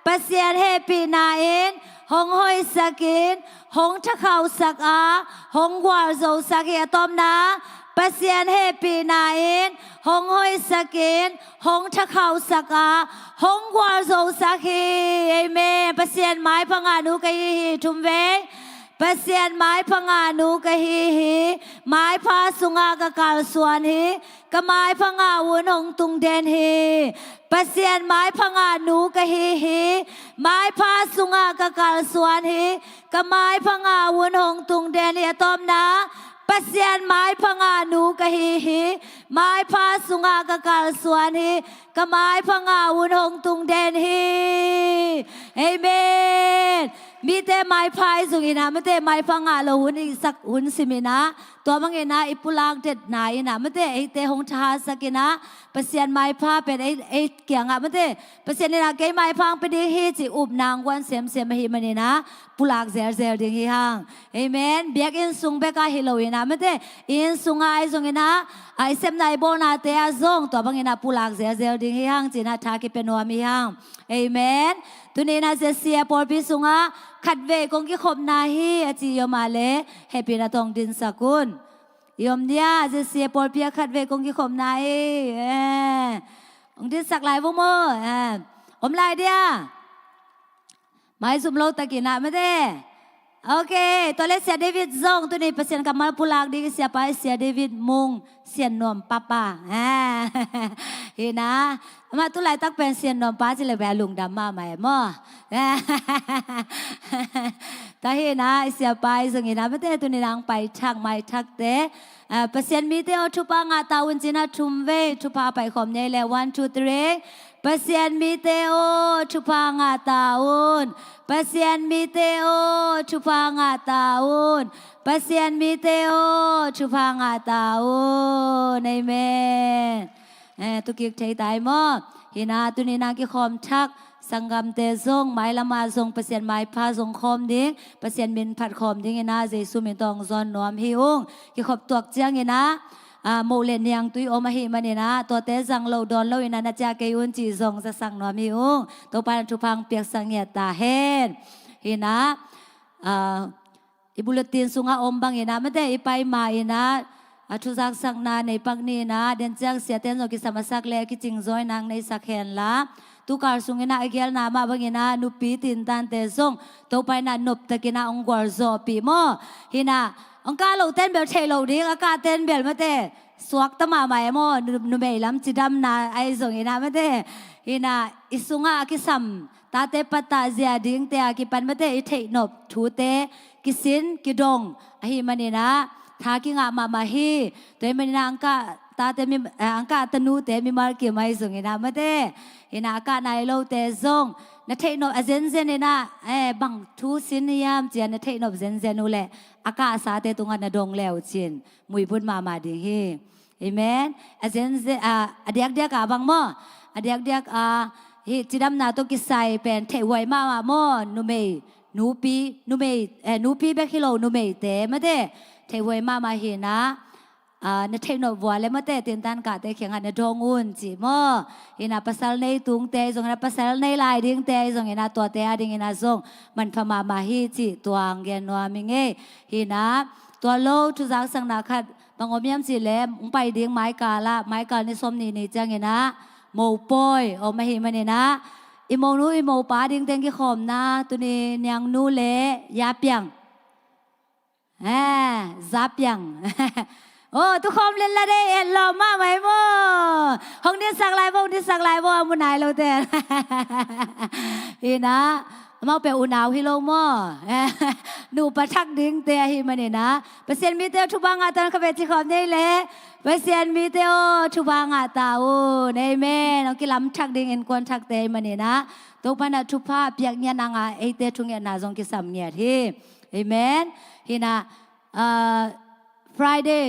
S3: เปเซียนเฮปีนาเอ็นหงหอยสักอินหงทะเขาสักอาหงกวาโซสักฮีอะตอมนะเปเซียนเฮปีนาเอ็นหงหอยสกินหงทะเขาสักอาหงกวาโซสักฮีเอเมนเปเซียนไม้พังานุกะฮีทุมเวเปเซียนไม้พังานุกะฮีไม้พาสุงากะกาลส่วนฮีกะไม้พังาวุนหงตุงเดนฮีเปเซียนไม้พังานุกะฮีไม้พาสุงากะกาลส่วนฮีกะไม้พังาวุนหงตุงเดนฮีอะตอมนะเปเซียนไม้พังานูกะฮีไม้พาสุงากะกาลสวนฮีกะไม้พังาวุนหงตุงเดนฮีเอเมนมีแต่ไม้พายสุกินะไม่แต่ไม้พังาโลหุนอีสักหุนสิมินะตัวมังเอนะอิปุลางเด็ดไหนนะไม่แต่ไอเตหงทาสกินะเปเซียนไม้พาเป็นไอเกียงอ่ะไม่แต่เปเซียนนี่นะเกยไม้พังเป็นดีฮีจิอุบนางวันเสียมมาฮีมันนี่นะปุลากเซลดิงฮีฮังเอเมนเบียกอินซุงเบกาฮิโลวินะไม่แต่อินซุงไอซุงอินะไอเซมไนโบนาเตอาซงตัวมังเอนะปุลากเซลดิงฮีฮังจีน่าทากิเป็นนัวมีฮังเอเมนตุนีน่าเสียปอลพิสุงะขัดเวกงกิขบนาฮีอจิยมาเลเฮปีนาตองดินสกุลยมเดียจะเสียปอลเปียขัดเวกงกิขบนาฮีองดินสักหลายวงมืออมลายเดียไม่สุมโลตะกินะไม่ได้โอเคตัวเล็กเสียเดวิดซงตัวนี้เปอร์เซ็นต์กับมาพูลากดีเสียไปเสียเดวิดมุงเสียนนวมป้าเห็นนะมาตุลายตักเป็นเสียนนวมป้าจะเลยแบลุงดำมาใหม่มั่วแต่เห็นนะเสียไปส่งเห็นนะไม่ได้ตัวนี้นางไปชักไม่ชักเตะเปอร์เซ็นต์มีเตอทุปางาตาวุนจินาทุมเวทุพาไปขอมเนี่ยแล้ว 1 2 3เปอร์เซ็นต์มีเตอทุปางาตาวุนเปอร์เซ็นต์มีเตอทุพางาตาวุนเปอร์เซ็นต์มีเตอทุพางาตาวุนในเมตุกิกใจตายมั่วหินาตุนีนางกิคอมชักสังกำเตซงไม้ละมาทรงเปอร์เซ็นต์ไม้พาทรงคอมดิ้งเปอร์เซ็นต์มินผัดคอมดิ้งนะเจสุมิตองซอนนวมฮิวงกิขอบตัวเจียงนะโมเลนยังตุยโอมาฮิมันนะตัวเตสังโลดอนโลอินานาจาเกยุนจีซงจะสังนวมฮิวงตัวปานทุพังเปียกสังเงตาเฮนหินะอิบุลตินสุงาอมบังหินะไม่ได้อิไปมาหินะทุสักสักนาในปักนี้นะเดนจักเสียเตนโซกิสมาสักเลกิจิงจอยนางในสักแขนละตุกาสุงเนะเอเกลนามาบังนะนุปีตินตันเตซงตัวไปนะนุบตะกินะองกวาโซปีโมหินะองกาโลเต้นเบลเชโลดิ้งอากาเต้นเบลมาเตสวกตมาใหม่โมนุเมลัมจิดำนาไอซงหินะมาเตหินะอิสุงะกิสัมตาเตปตาเซียดิ้งเตอากิปันมาเตอิเทนบทูเตกิสินกิดงอหิมันนี่นะทากิงามาฮีตัวมันนางกะตาเตมีอังกะตนูเตมีมาร์กิไม่ส่งเห็นมาเตเห็นอากาศนายโลเตส่งนัทเทนอบเซนเซนนะบังทูสินยามเจียนัทเทนอบเซนเซนูแหละอากาศสาเตตุงานดงแล้วจินมุยพูดมาดิเฮเอเมนเซนเซอเดียกเดียกบังโมอเดียกเดียกเฮจิดำนาตุกิไซเป็นเทวายมาโมนุเมนูปีเบคิโลนูเมเตมาเตเทวายมาเห็นนะ ในเทคโนโลยีและมาเตตินตันกาเตเขียงหันในดงอุ่นจีมออินาภาษาในตุงเตส่งนะภาษาในลายดิ้งเตส่งอินาตัวเตอดิ้งอินาส่งมันพมามาฮีจีตัวงเกนนัวมิงเออินาตัวโลทุจักสังนาคัดบางอมยำจีเลมไปดิ้งไม้กาละไม้กาในสมนีนี่จังอินาโมปอยออกมาหิมันนี่นะอิโมนูอิโมป้าดิ้งเต็งกี่ขอมนะตัวนี้ยังนูเละยาเปียงซับยังโอ้ทุกคนเล่นละได้เอ็นหล่อมากไหมโมห้องนี้สักลายห้องนี้สักลายโมมุนไหนเราเต้นฮีนะมาเปอุณาวฮิโลโมดูประชักดิ้งเตะฮีมันนี่นะเปเซียนมีเตอทุบางอาตานขบเวทีขอบได้เลยเปเซียนมีเตอทุบางอาตาโอ้ในเมน้องกิลำชักดิ้งเอ็นกวนชักเตะมันนี่นะตุกพันธุ์ทุพาเปียกเนียนางาเอเตทุงเนียนาจงกิสัมเนียที่เอเมนฮีนะFriday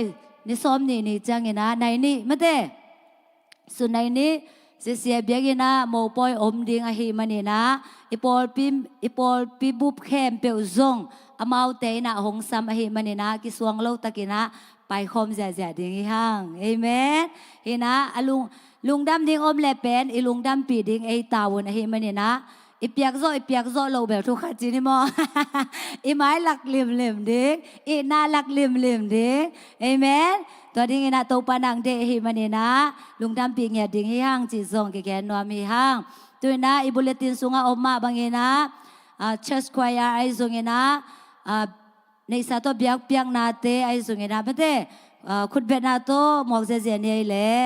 S3: นี่ซ้อมนี่จังนะในนี่มาเต้ส่วนในนี้เสียเบียกินะโมปอยอมดิงอหิมันนี่นะอีปอลปีบุบเข้มเปียวซงอมาเตนะหงซัมอหิมันนี่นะกิสวงโลตะกินะไปคอมเสียดิงอีห้างเอเมนฮีนะลุงดำดิงอมเลเป็นอีลุงดำปีดิงไอตาวนอหิมันนี่นะอีเปียกโซเราแบบทุกขัดจีนี่มออีไม้หลักเหลี่ยมดิงอีหน้าหลักเหลี่ยมดิงเอเมนตัวดิ้งนะตัวปานังเดหิมันนี่นะลุงดำปีเงียดิ้งให้ห้างจีซงแกนัวมีห้างตัวนะอีบุเลตินสุงาอมมาบางเงนะเชสควายไอซงเงนะในสาตัวเปียกนาเตไอซงเงนะเพื่อคุณเบนาโตหมอกเสียเนี่ยเลย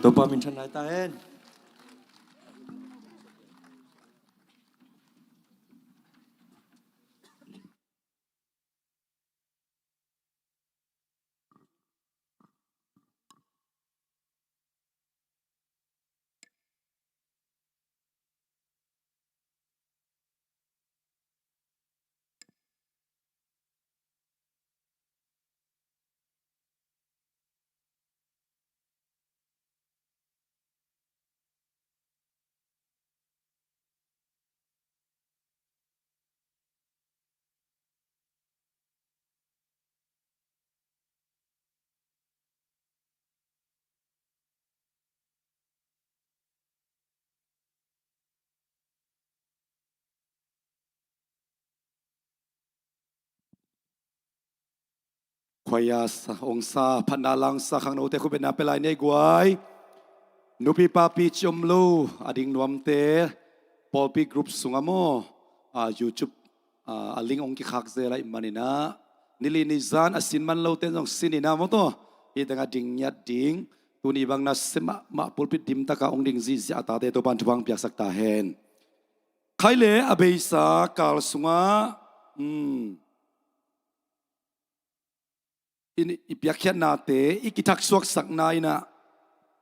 S5: ตัวปามินชันนายตาเอ็นขวายาสองซาพันนาลังสาขังโนเตคุเป็นนาเปลายในกวยนุปีปาปีจมลูอดิ่งนวมเตปอลปีกรุ๊ปสุงามโอยูทูบลิงองกิขักเซลัยมันนี่นะนิลินิซานอสินมันโลเตนองสินินามโตอีดังดิ่งยัดดิ่งตุนีบังนัสมาปอลปีดิมตะกาองดิ่งซีซีอาตาเตตัวปันทุบังเปียกสักตาเฮนใครเล่อเบยสากาลสุงาอิปยักษ์นาเตอิกิทักสวกสักนายนะ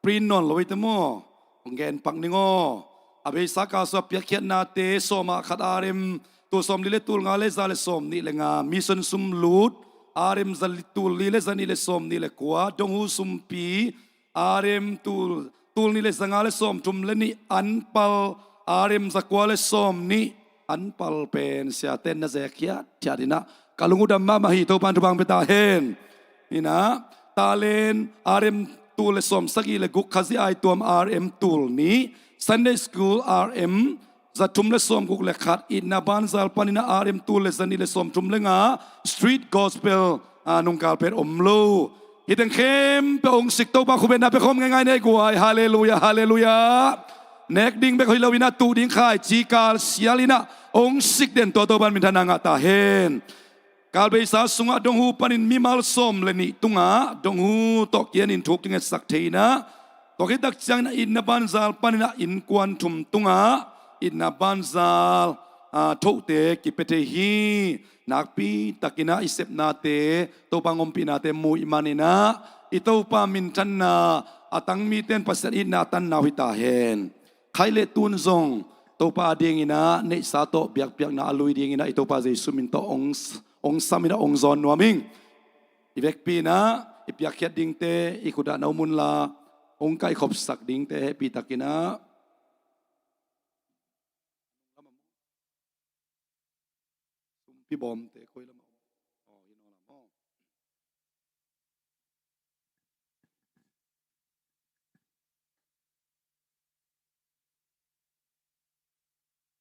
S5: ปรินนนลอยตโมองเกนปังนิงออาเบสากาสวปยักษ์นาเตสมาขัดอาริมตัวสมลิเลตูลงาเลซาเลสมนี่เลงามิสันสุมลูดอาริมซาลิตูลลิเลซานิเลสมนี่เลกัวดงหูสุมปีอาริมตูลนี่เลสังาเลสมทุมเลนี่อันปัลอาริมสักวาเลสมนี่อันปัลเป็นเสียเต้นนะเซคียที่อาดินะกาลุงอุดมมามาฮิโตปันทุบังเปตาเฮนนี่นะตาเลนอาร์เอ็มตูลสมสกีเลกุกขจิไอตัวอาร์เอ็มตูลนี้ Sunday School อาร์เอ็มจะทุ่มเลสมกุกเลขัดอินนาบานซัลปานินาอาร์เอ็มตูลเลสันนี่เลสมทุ่มเลงา Street Gospel นุ่งกาลเป็นอมลูฮิตังเข้มเปองสิกโตบาคุเบนนาเปคมง่ายๆในกวยฮาเลลูยาฮาเลลูยาเนกดิ้งเปคฮิลาวินาตูดิ้งข่ายจีกาลเสียลินาองสิกเด่นตัวบันมินทนางตาเฮนกาลเบสาสุงะดงหูปันินมิมาลสมเลนิตุงะดงหูตอกเยนินทุกจึงสักเทนะตอกตักจังนะอินนาบันซาลปันินะอินกวนทุมตุงะอินนาบันซาลทุกเตกิเปเทฮีนักปีตักินะอิเซปนาเตตัวปังอมปีนาเตมูอิมานินะอิตัวปามินทันนาอตังมีเตนปัสสอินนาตันนาวิตาเฮนใครเลตุนซงตัวปาเดียงินะเนสาโตเบียกเบียกนาลุยเดียงินะอิตัวปาเจสุมินโตองสามินะองซอนนัวมิงอีเวกปีนะอีพยักษ์ดิ่งเตอีขุดานามุนลาองไก่ขบสักดิ่งเตปีตักินะพี่บอมเตคุยละมั้งยินอละมั้ง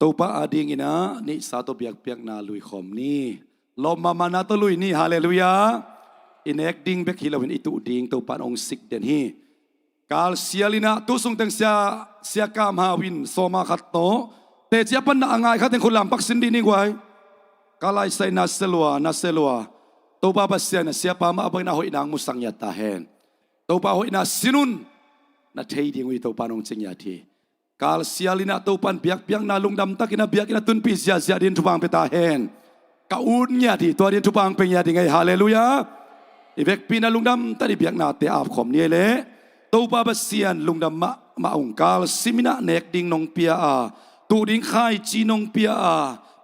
S5: ตัวป้าอดิ่งอินะนี่สาโตเบียกเบียกนาลุยขมนี่ลมมานาตลุยนี่ฮาเลลูยาอินเอกดิ้งเบกฮิลาวินอิตุดิ้งตัวปานองสิกเดนฮีก กาลเสียลินะตุสงตังเสียกามหาวินโซมาขัดโตแต่เจ้าปันน่ะง่ายขัดเป็นคนลำปักสินดีนี่ไว้กาลายใส่นาเซลัวตัวป้าบัสเซียนเสียป้ามาบังนาหอยนางมุสังยาตาเฮนตัวป้าหอยนาสินุนนาเทยดิ้งวิตัวป้านงจิงยาทีกาลเสียลินะตัวปันเบียกนาลุงดำตักินะเบียกนาตุนปีเสียดินทุบางเปตาเฮนกาอุนยาทีตัวดินทุบางเป็นยาดีไงฮาเลลูยาอีเวกปีนาลุงดำตัดเบียกนาเตอาบขมเนี่ยเลยตัวป้าบัสเซียนลุงดำมาองกาลซิมินะเนกดิ้งนงเปียอาตูดิ้งไข่จีนงเปียอา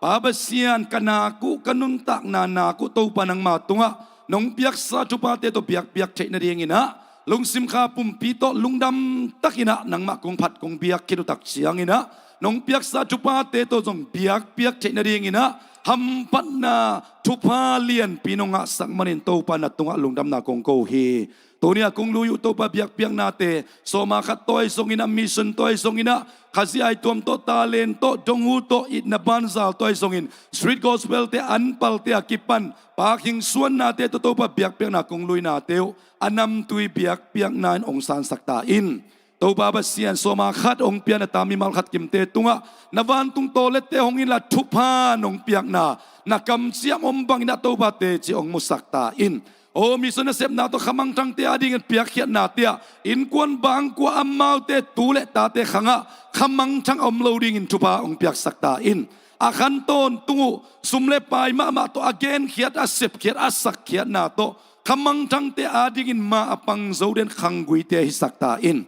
S5: ป้าบัสเซียนกันนากุกันนุนตักนากุตัวปานังมาตุงะนงเปียกซาจุปาเตตัวเปียกเทนเรียงอินะลุงซิมคาปุ่มปีโตลุงดำตักอินะนังมะกงผัดกงเปียกคิดตักเสียงอินะนงเปียกซาจุปาเตตัวจงเปียกเทนเรียงอินะฮัมปันนาทุพาเลียนปีนงะสังมันินตัวปานัตุงะลุงดำนากงโกเฮตัวนี้กงลุยตัวปะเปียกนาเตโซมาขัดตัวทรงอินะมิชนตัวทรงอินะข้าศึกไอตัวตัวตาเลนตัวจงหูตัวอินบันซาลตัวทรงอินสตรีทกอสเปลเตอันปัลเตอกิปันปาคิงส่วนนาเตตัวปะเปียกนากงลุยนาเตวอันนำตุยเปียกนานองศาสักตาอินตัวบาบัสเซียนโซมาขัดองเปียนตามีมัลขัดกิมเตตุงะนวันตุงโตเลเตองอินละทุพานองเปียกนานักำเสียมอมบังนาตัวบาเตจิองมุสักตาอินโอ้มีส่วนเสพนาตัวขมังทังเตอดีกันเปียกเขียนนาเตียอินกวนบางกว่าอัมมาเตตูเลตาเตขังะขมังทังอมโลดิงินทุพาองเปียกสักตาอินอาคันต้นตุงสุมเลปายมาตัวอเกนเขียดอาเสพเขียดอาสักเขียดนาโตขมังทังเตอดีกินมาอปังโซเดนขังกุยเตหิสักตาอิน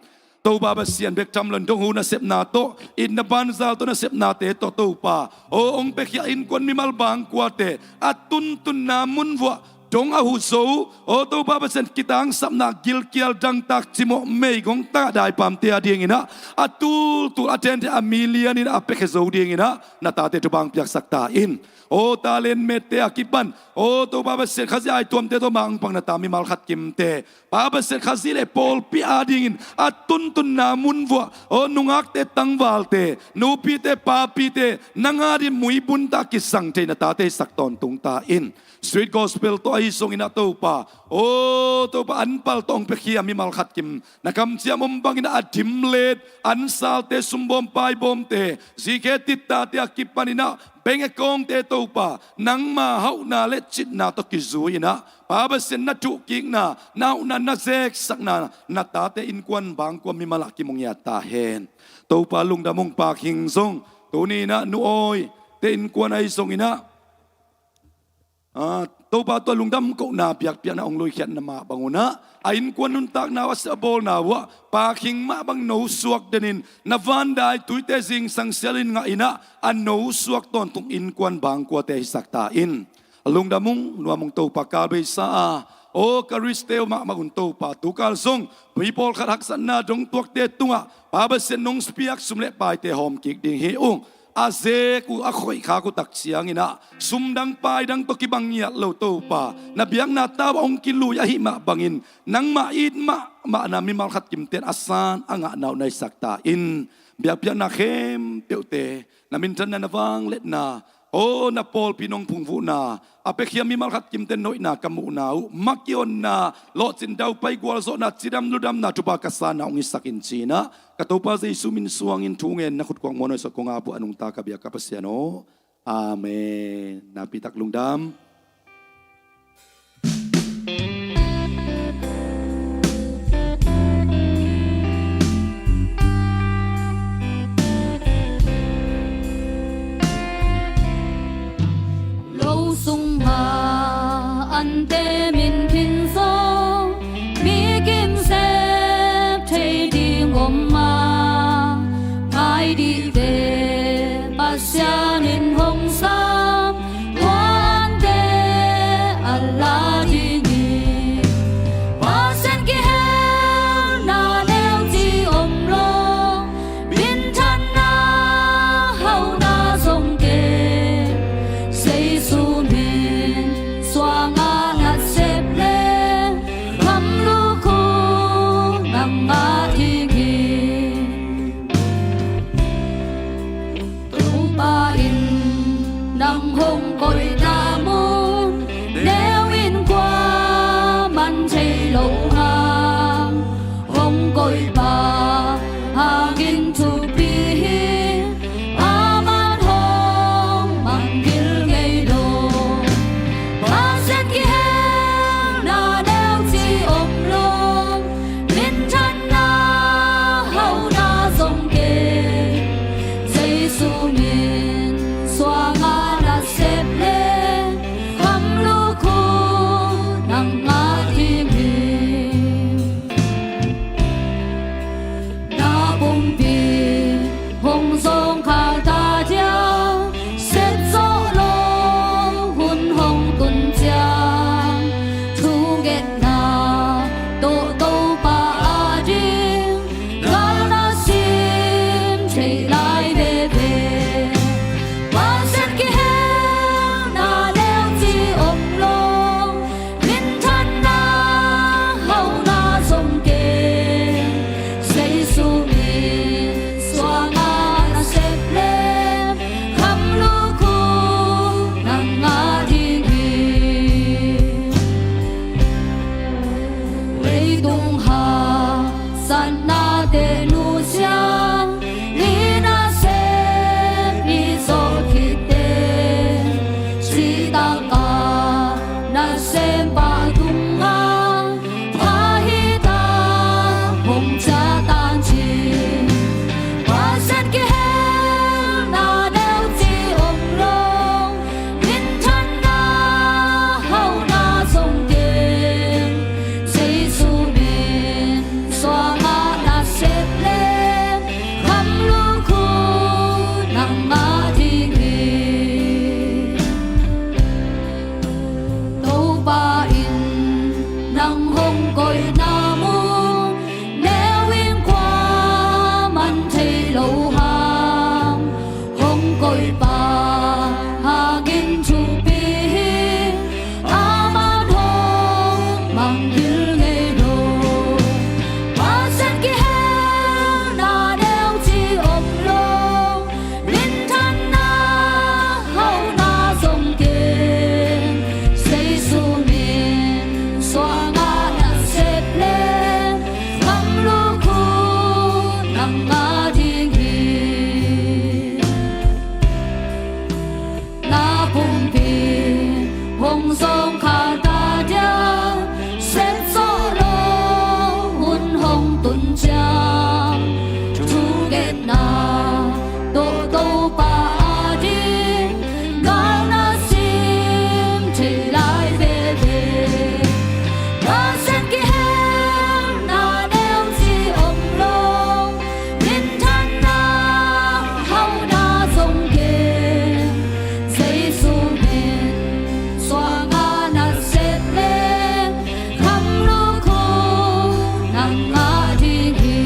S5: ตัวบาบัสเซียนเบกจำลันดงหูน่ะเสพนาโตอินนบันซาลตัวน่ะเสพนาเตโตตัวปาโอ้องเปกยาอินกวนมีมัลบางกว่าเตอตุนนามุนวะจงอาหุโซโอตัวบาบัสเซนกิตังสับนักกิลเกียลดังตักจิโมเมยกงตาได้ปามเตียดีงินะอตุลอเทนเตอมิเลียนินะอเปกโซดีงินะนาตาเตตุบังเปียกสักตาอินโอตาเลนเมเตอกิปันโอตัวบาบัสเซนขจายตัวเตตัวมังปังนาตามีมัลขัดกิมเตบาบัสเซนขจิเลปอลปีอาดีงินอตุนนามุนวัวโอนุงักเตตังวาลเตนูปีเตปาปีเตนังอาดิมุยบุนตากิสังเตนาตาเตสักตอนตุงตาอินStreet Gospel to ay song ina to pa to pa anpal tong pekia mi mal khat kim nakam sia mombang ina adim let ansal te sumbom pai bom te zike titta te akipanina benge kong te to pa nang ma hau na let chit na to kizu ina pa ba sen na tu king na na zek sak na ta te in kwan bang kwa mi malaki mong ya ta hen to pa lung da mong pa king song to ni na nuoy te in kwan ay song inaตัวปาตัวลุงดำก็นาเปียกนะองลุยเขียนนามาบังนะอินกวนนุนตักนาวัสบอลนาวะปาคิงมาบังโนสวกเดนินนาวันได้ตุยเตซิงสังเซลินงาอินะอันโนสวกตอนตุงอินกวนบางกว่าเตสักตาอินลุงดำมุงนัวมุงตัวปากาเบซ่าโอการิสเตลมากุนตัวปาตุกาลซงปีพอลขัดหักสันนาจงตัวเตตุงะปาเบเซนนงสเปียกสุมเลปายเตหอมกิกดิ่งเฮองอาเซกูอาคอยขากูตักเสียงอินะสุมดังปายดังตกิบังเงียเลวโตปานาเบียงนาตาองกิลูยาหิมะบังอินนังมาอิดมานามิมัลขัดกิมเตนอาสานอ่างนาวในสักตาอินเบียนาเข้มเปียวเตนามินทันนาวังเล็ดนาโอ้นาปอลพี่น้องพุงฟูนาอาเปขียมิมัลขัดกิมเตนน้อยนากำมูนาวมักยอนนาโลจินดาวไปกวาลโซนาจิดำลุดำนาจุบากษานาองอิสักินจีนะกระตุปาเจสุมินสวงอินทุงเงินนักขุดกวางมโนสกงอาบุอนุงตากะเบียกะปะเสียโนอาเมนนาปิตักลุงดำ
S2: Swang 的路上，你那些比所去的，是大家那些把东啊，怕一大梦家当起，把身给黑那了子红龙，云吞那好那松点，谁诉面说嘛那些嘞，看路苦能嘛听听，都把因能红过那么，那winquaมันเทโลหางหงกอยป่าหากินทุกปีอามาทองมังยิลเงโดว่าฉันกี่แห่งนาเดวที่อบลงลิ้นทันนาเฮานาทรงเก่งใส่สูเมียนสว่างอาณาเสพเลนคำลูกคูนังมาทิ้งหีนาปุ่มพีหงสงขาตาเดียวเสร็จโซโลหุ่นหงตุนจางทุเกตนาโตโตปาดีกานาซิมที่ลายเบเบว่าฉันกี่แห่งนาเดวที่อบลงลิ้นทันนาเฮานาทรงเก่งใส่สูเมียนสว่างอาณาเสพเลนคำลูกคูนังมาทิ้งหี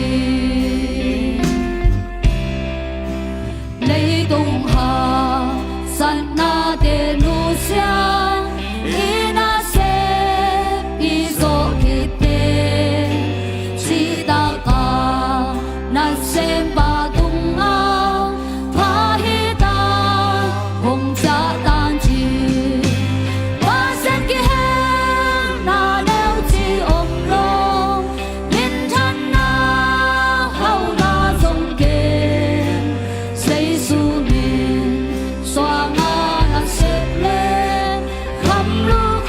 S2: 雷东下，山那的路上，伊那些比所去的，是大家那些把东啊，怕一大红家当起，我身给黑那了子红龙，林滩那好那种给。谁诉面双啊那些嘞，看路苦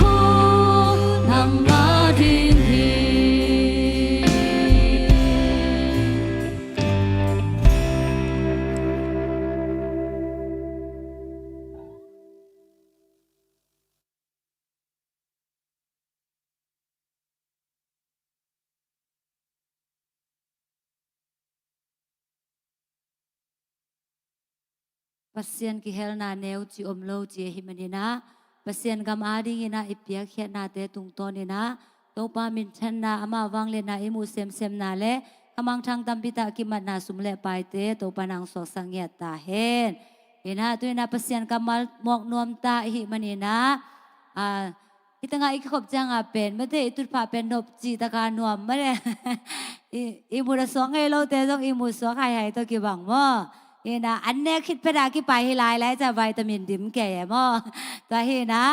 S2: 能啊听听。Pasien ki hel na neu chi om lo chi himanina pasien gam ading ina ipia khiat na te tung to ni na to pa min chan na ama wang le na imu sem sem na le kamang thang tam pita ki mat na sum le pai te to panang so sang ya ta hen ina tu ina pasien kamal mok nuam ta himanina kita nga ikop jang apen mate itut pa pen nop chi ta ka nuam mare imu ra so ngai lo te jong imu so khai hai to ki bang moนะอันนี้คิดไปได้กี่ไปให้ลายแล้วจะวิตามินดิมแก่มั้งแต่เห็นนะ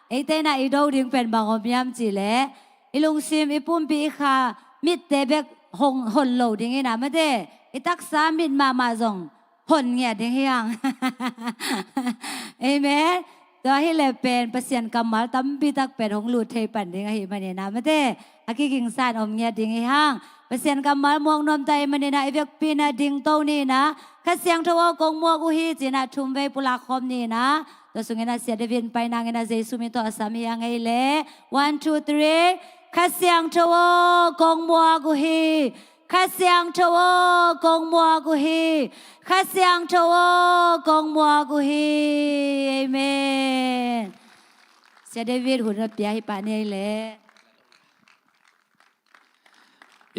S2: ไอ้เต้น่ะไอ้ดาวดึงเป็นบางอมยามจีเล่ไอ้ลุงซิมไอ้ปุ่มปีค่ะมิดเตเบกหงหนโหลดิ้งไอ้น่ะไม่ได้ไอ้ตักษามิดมาจงหนเงี้ยดิ้งยังเอ้แม่ตัวให้เลยเป็นเปอร์เซ็นต์กำมัลตั้มปีตักเป็นหงหลุดเทปันดิ้งไอ้มันเนี่ยนะไม่ได้อากิกิงซานอมเงี้ยดิ้งไอ้ห้างเปอร์เซ็นต์กำมัลมองนวมใจมันเนี่ยนะไอ้เบกปีน่ะดิ้งโตนี่นะข้าเสียงทว่ากงมัวกุฮีจีน่ะทุ่มเวปุลาคมนี่นะตัวสุงเงินเสียเดวินไปนางเงินเจสุมิโตอาสามียังไงเล่ one two three ข้าเสียงทว่ากงมัวกุฮีข้าเสียงทว่ากงมัวกุฮีข้าเสียงทว่ากงมัวกุฮีเอเมนเสียเดวินหุ่นระเบียให้ปานี่เล่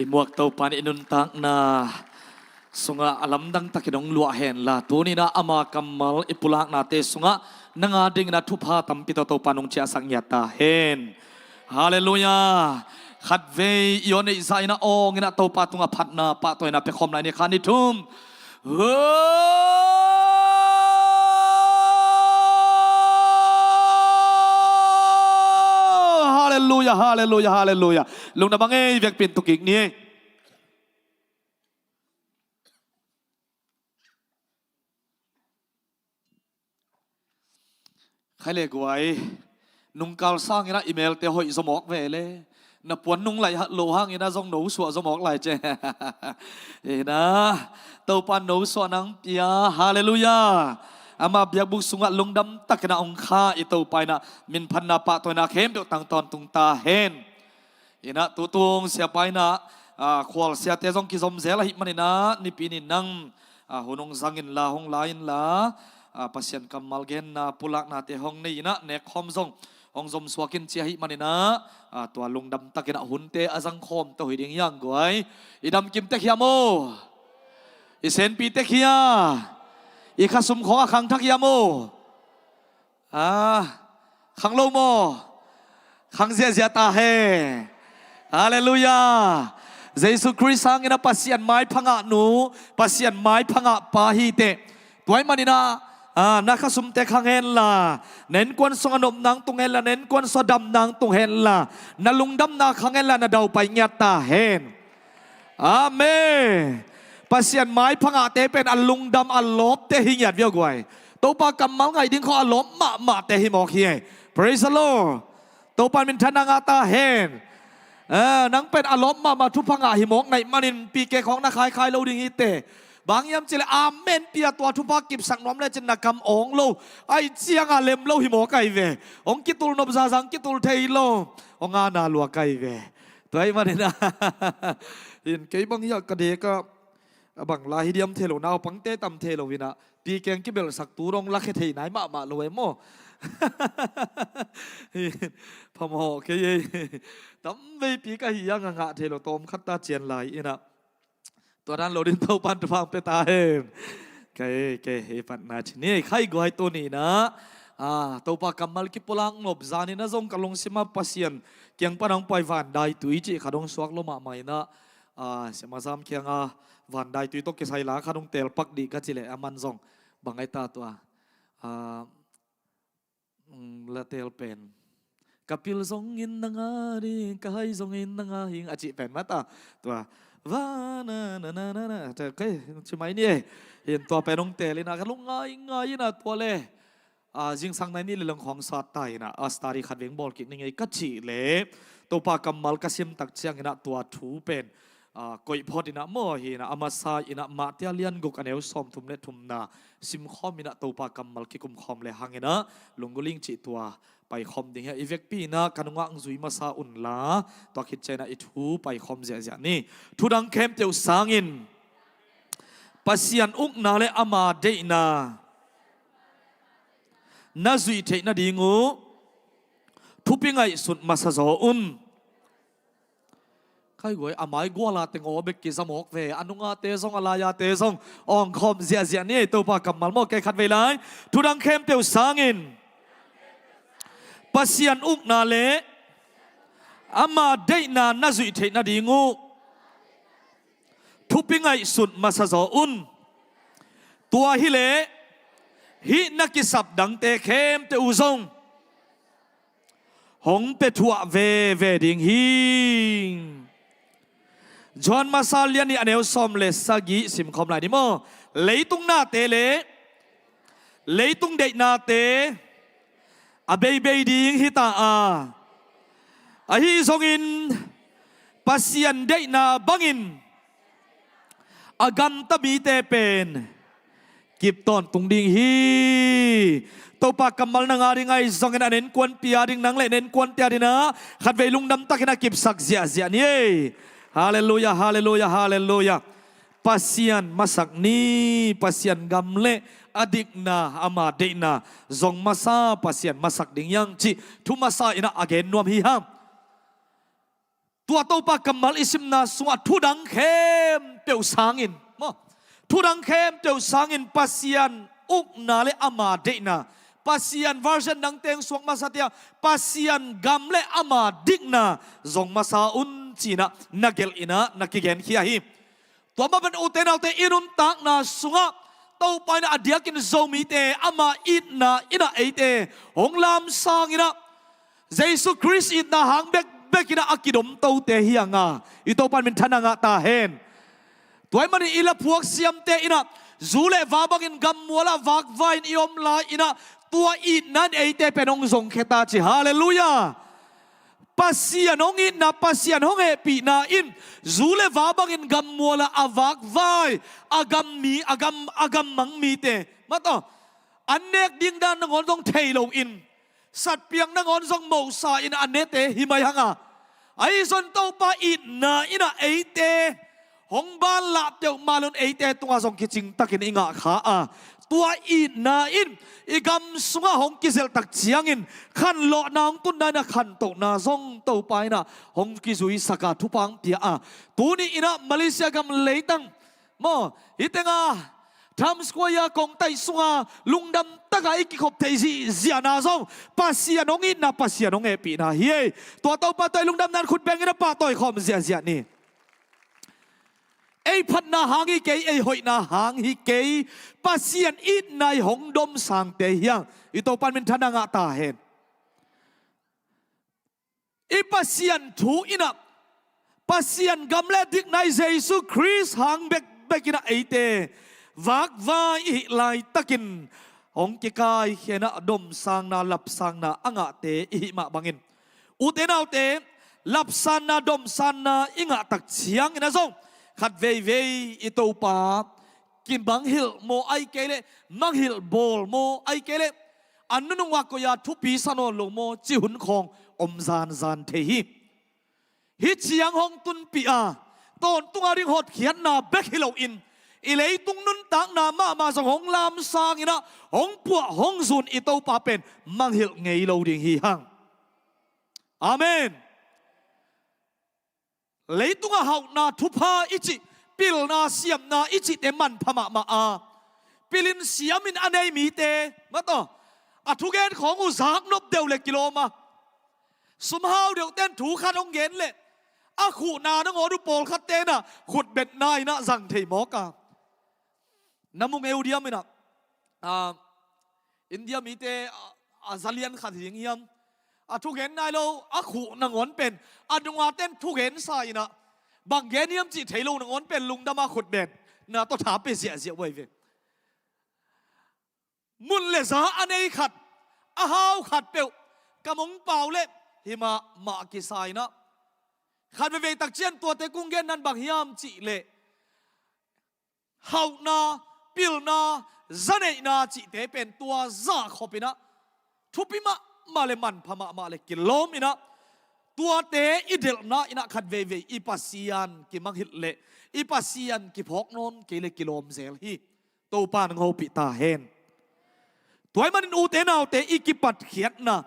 S6: Imuak tau pan inun tak na sunga alam dang takidong lua hen la tuni na ama kamal ipulak na te sunga nangading na tupa tampito tau panong chia sang yata hen hallelujah khat ve yon isa ina ong ina tau patunga phatna pa toy na pe khom lai ni khani thum hallelujah hallelujah hallelujah lung na bangai vek pin tukik ni ใครเล็กไว้นุ่งกาลสร้างอินะอีเมลเตะหอยสมอกเวเลยนับปวนนุ่งไหลโลห้างอินะทรงหนูสัวสมอกไหลเจเอ็นะตัวปันหนูสัวนังเปียฮาเลลูยาอามาเบียบุกสุงะลงดำตักนะองค่าอิตัวไปนะมินพันนาปะตัวนาเข้มเดียวต่างตอนตุงตาเห็นอินะตัวตงเสียไปนะควอลเสียเตะทรงกิจสมเสละหิมันนะนิปีนินังหุ่นงสังอินลาหงลาอินลาpasien kamal gen na pulak na te hong nei na nek khom zong hong zom swakin chia hi manina tua lungdam takina hunte azang khom to hiding yang goi idam kim te khiamo isen pi te khia i khasum kho khang thak yamo khang lo mo khang zia zia ta he hallelujah Jesus Christ sang ina pasien mai phanga nu pasien mai phanga pa hi te tuai maninaนักสุมเตะขังเฮนล่ะเน้นกวนสงนมนางตุงเฮนล่ะเน้นกวนสดำนางตุงเฮนล่ะนาลุงดำนาขังเฮนล่ะนาเดาไปเงียตาเฮนอาเมปัสยันไม้พังอาเตเป็นอัลลุงดำอัลลบเตหิเงียดเวียวกวยตัวปากกำมังไงดิ้งข้ออัลลบมาเตหิมอกเฮีย praise the Lord ตัวปานมินทนางาตาเฮนนังเป็นอัลลบมาทุพังอาหิมอกในมันินปีเกของนักขายเราดิ้งฮิเตบางยามเจริญอาเมนเปียตัวทุพากิบสักน้อมเลยจะนักกำองโลไอเจียงอาเลมโลหิมอไกเวองกิตุลนบซาสังกิตุลเทโลองอานาลัวไกเวตัวไอ้มาเนี่ยนะเห็นเกี่ยบางอย่างกระเดก็บางลาฮิเดียมเทโลนาวปังเตตัมเทโลวินะปีแกงกิเบลสักตูรองลักเทไหนมาโลเอโมพมอเคยตั้มเวปีก็หิยังงะเทโลตอมขัดตาเจียนไหลนะตัวนั้นเราดินเท่าปันทางเปตาเห็นเกเฮปันนาชนี่ใครก็ให้ตัวนี้นะตัวปากกำมัลกิปลังนบจานี่นะจงกลงสิมาปัสยันเกียงปนังไปวันได้ตุยจีขาดงสวกลมาใหม่นะเสมาซ้ำเกียงวันได้ตุยตกเกษายลาขาดงเตลปักดีกัจจิเลอามันจงบังไอตาตัวละเตลเป็นกับพิลจงอินนังอารีกายจงอินนังอาหิงอจิเป็นมาตาตัวว่านะแต่ก็ใช่ไหมเนี่ยเห็นตัวไปน้องเตเลยนะกันลุงง่ายนะตัวเลยจิงสังในนี่เรื่องของสัตว์ไตนะสตารีขัดเวงบอลกินยังไงก็จีเล่ตัวปากกำมัลกสิมตักเชียงนะตัวถูเป็นก่อยพอดีนะมั่วเห็นอามาซาอินะมาเตียเลียนกุกอันเอลซอมทุมเนทุมนาซิมคอมินะตัวปากกำมัลกิกุมคอมเลยหังนะลุงกุลิงจีตัวไปคอมดิ่งเฮอีเวกปีนะกันงะจุยมาซาอุนลาตัวคิดใจนะอิทูไปคอมเสียนี่ทุดังเข้มเตียวสางินปัสยันอุกนาเลอามาเดนานาจุยเทนาดิงูทุปิงไงสุดมาซาโซอุนใครกวยอามากัวลาเตงโอเบกิสมอกเวอนุงาเตซงอลายาเตซงองคอมเสียนี่ตัวปากกำมัลโมแกขัดเวลาทุดังเข้มเตียวสางินปัสยันอุกนาเลอามาได้นานาจุยเทนาดีงูทุปิงไงสุดมาซาโซอุนตัวฮิเลฮินักกิสับดังเตเข้มเตอุซงหงเปทัวเวดิงฮิงจอนมาซาเลียนี่อันเอลซอมเลสากิสิมคอมไลนี่โมเลยตุงนาเตเลยตุงเดนาเตอาเบย์ดิ้งฮิตาอาฮิซงอินปัสยันเดนาบังอินอากันตบีเตเป็นกิบตอนตุงดิ้งฮีตัวปากกำมัลนางอาริงไงซงอินอันเน้นกวนปีอาริงนังเล่เน้นกวนเตียดินะขัดเวลุงดำตักนะกิบสักเสียนี่ฮาเลลูยาฮาเลลูยาฮาเลลูยาปัสยันมาสักนี้ปัสยันกำเล่อดิกนาอามาเดนาจงมาซาปัสยันมาสักดิ่งยังจีทุมาซาอินะอเกนนวมฮิฮัมตัวโตปากกำมัลอิสิมนาสวัสทุดังเข้มเตียวสางอินทุดังเข้มเตียวสางอินปัสยันอุกนาเลอามาเดนาปัสยันวอร์ชันดังเตงสวงมาซาเตียปัสยันกำเล่อามาดิกนาจงมาซาอุนจีนะนักเกลอินะนักกิเกนขี้ฮิตัวมาเป็นอุเทนเอาเตอินุนตักนาสุงะตัวไปนะอดียกินโซมีเตอามาอินนาอินะเอเตหงลามสางอินะเยซูคริสต์อินนาหางเบกินะอากิดมตัวเตฮิยังอ่ะอีตัวไปเป็นทนางตาเฮนตัวมันอิละพวกเสียมเตอินะจูเลวาบังอินกัมมัวละวักวายอิอมลาอินะ ตัวอินนั้นเอเตเป็นองค์ทรงเคตาจิฮาเลลูยาปัสยานองอินนะปัสยานองเอปีนาอินจูเลวาบังอินกัมมัวละอวักไวอากัมมีอากัมมังมีเตมาต่ออันเนกดิ้งดานนงอนทรงเทโลอินสัตว์เปียงนงอนทรงโมซาอินอันเนเตหิมายฮังอาไอซอนโตปาอินนาอินะเอเตหงบ้านลับเดียวมาลุนเอเตตัวทรงกิจิงตักินอิงะขาตัวอินนาอินอีกำสุงหงกิเซลตักเจียงอินขันโลนางตุนได้นะขันโตนาซงโตไปนะหงกิซุยสกัดทุปังเปียตัวนี้อินะมาเลเซียกำเลยตังโมฮิตงาทำสกวยากงไตสุงาลุงดำตะกายกิขบเทซีเจียนาซงปัสยานงอินนะปัสยานงเอปีนะเฮ้ยตัวโตปะตัวลุงดำนั้นขุดแบงอินะปะตัวคอมเจียนี่ไอ้พัดนาหางฮิเกยไอ้หอยนาหางฮิเกยปัสยันอิดในหงดมสังเตียงอิโตปันเป็นทนางตาเห็นอีปัสยันถูอินะปัสยันกำเล่ดิกในเยซูคริสต์หางเบกินะไอเตวักวาอิไลตะกินหงกิกายเขนะดมสังนาลับสังนาอ่างเตอิมาบังอินอุเตนาเตลับสันนาดมสันนาอิงะตักเชียงนะซงขัดเวอิโตปากินบังฮิลโมไอเกเลมังฮิลบอลโมไอเกเลอันนั้นว่าก็ยาทุปีสนอลงโมจิหุนของอมซานเทหิฮิเชียงหงตุนปีอาตอนตุงอาริงหดเขียนนาเบกฮิโลอินอิเลยตุงนุนตักนามาสงหงลามสางอินะหงปัวหงซุนอิโตปาเป็นมังฮิลไงโลดิงฮิฮังอาเมนเลยตุงอาหาวนาทุพาอิจิปิลนาเสียมนาอิจิเตมันพม่ามาปิลินเสียมินอันไหนมีเตมาต่ออัทุเกนของอุซากนบเดียวเล็กกิโลมาสมหาวเดียวเต้นถูขัดองเงินเลยอาขู่นาน้องอดูโปลขัดเต้นขุดเบ็ดนายนะสั่งเทมอกาน้ำมุงเอวเดียมินะอินเดียมีเตซาเลียนขัดหิงยำทุกเห็นนายเราขู่นางอนเป็นดงอาเต้นทุกเห็นใส่นะบางเงี้ยมจิเทโลนางอนเป็นลุงดามาขุดเบ็ดนะต้องถามไปเสียไว้เว้มุนเลสาอันนี้ขัดหาวขัดเปียวกระมงเปล่าเล่หิมากิสายนะขัดไปตักเชียนตัวเตกุ้งเงินนั้นบางยามจิเล่หาวนาปิลนาจันเอนาจิเตเป็นตัวซ่าขบไปนะทุบิมาเลมันพม่ามาเลกิลมินะตัวเตอิเดลนะอินะขัดเวอีปัสยันกิมังฮิตเลอีปัสยันกิพอกนนกิเลกิลมเซลฮีโตปานงอปิตาเฮนตัวมันอูเตนาวเตอีกิปัดเขียนนะ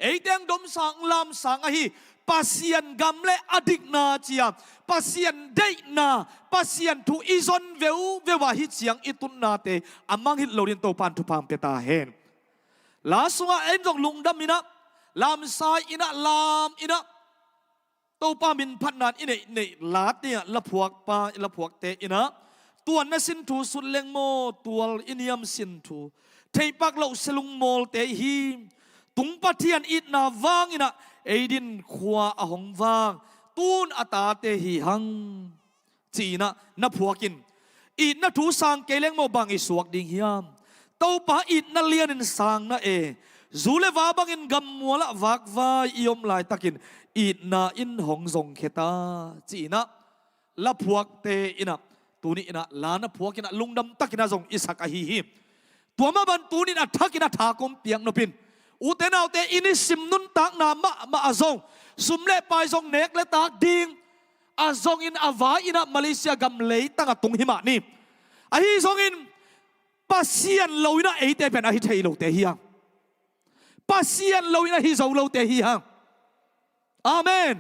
S6: เอเดงดมสังลามสังอหีปัสยันกำเลอดิกนาเจียปัสยันเดนาปัสยันทูอิซอนเววาฮิตเสียงอิตุนนาเตอามังฮิตโลดินโตปานทุพามเปตาเฮนลาสุงเอ็นจงลุงดำอินะลามสายอินะลามอินะโตปามินพันนานอิเนลาดเนี่ยละพวกปาละพวกเตอินะตัวนัสินทูสุดเลงโมตัวอินิยมสินทูเทปักเหล่าสลุงโมลเตฮีตุงปะเทียนอินาวางอินะเอดินขวาอหงวางตูนอตาเตฮีหังจีนะนับพวกินอินนัทูสังเกเลงโมบังอิสวกดิงฮิยามเต้าป่าอิดนั่นเลียนินสังนะจูเลวาบังอินกัมมัวละวักวายยมลายตักินอิดนาอินหงซงเคตาจีนะละพวกเตอินะตัวนี้อินะลานะพวกอินะลุงดำตักินะซงอิสักฮิฮิตัวมาบันตัวนี้นะทักินะทากมเปียงนปินอุเตนาเตอินิสิมนุนตักนามาซงสุมเลไปซงเนกเลตักดิงซงอินอาวาอินะมาเลเซียกัมเลตังตุงหิมะนี่ฮิซงอินปัสยันเราอินะเอเตเป็นอาฮิเทโลเตฮียังปัสยันเราอินะฮิโซโลเตฮียังอาเมน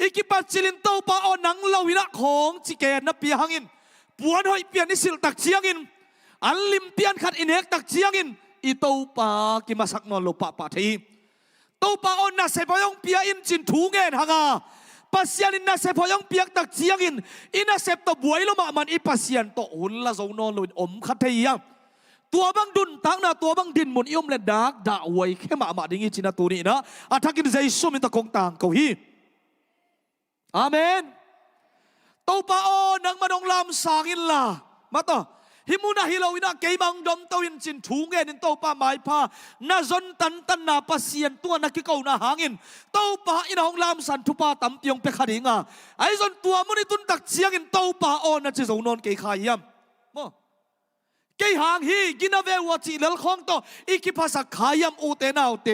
S6: อีกปัจจิลินโตปาอนังเราอินะของจิเกนนับปีหังอินปวนหอยเปียนิสิลตักเชียงอินอันลิมเปียนขัดอินเฮกตักเชียงอินอีโตปากิมาสักนอนโลปะปะทีโตปาอนัสเซพยองเปียอินจินทูเงินหังอาปัสยันอินนัสเซพยองเปียกตักเชียงอินอินัสเซปตัวบวยลมามันอีปัสยันโตหุ่นละโซนอนลุนอมขัดเทียงตัวบังดุนตักนะตัวบังดินมุนยมเลดักด่าไว้แค่มาดิงิจินาตัวนี้นะอาทักินใจสุมิตะคงต่างเกาฮีอาเมนโตปาโอนังมาดงลามสางินล่ะมาต่อ ฮิมุนาฮิโลวินาเกมังดมตัวอินจินถูงเงินตัวป้าหมายพานาจนตันนาปัสเซียนตัวนักกิเกานาหางินตัวป้าอินห้องลามสันทุป้าตั้มเปียงเปขัดิงอ่ะไอ้จนตัวมันตุนตักเสียงอินตัวป้าอ่อนนั่นจะส่งนนเกยขายยำมั้งเกยหางฮีกินาเววัจีเลลของตัวอีกิภาษาขายยำอูเตนาอูเต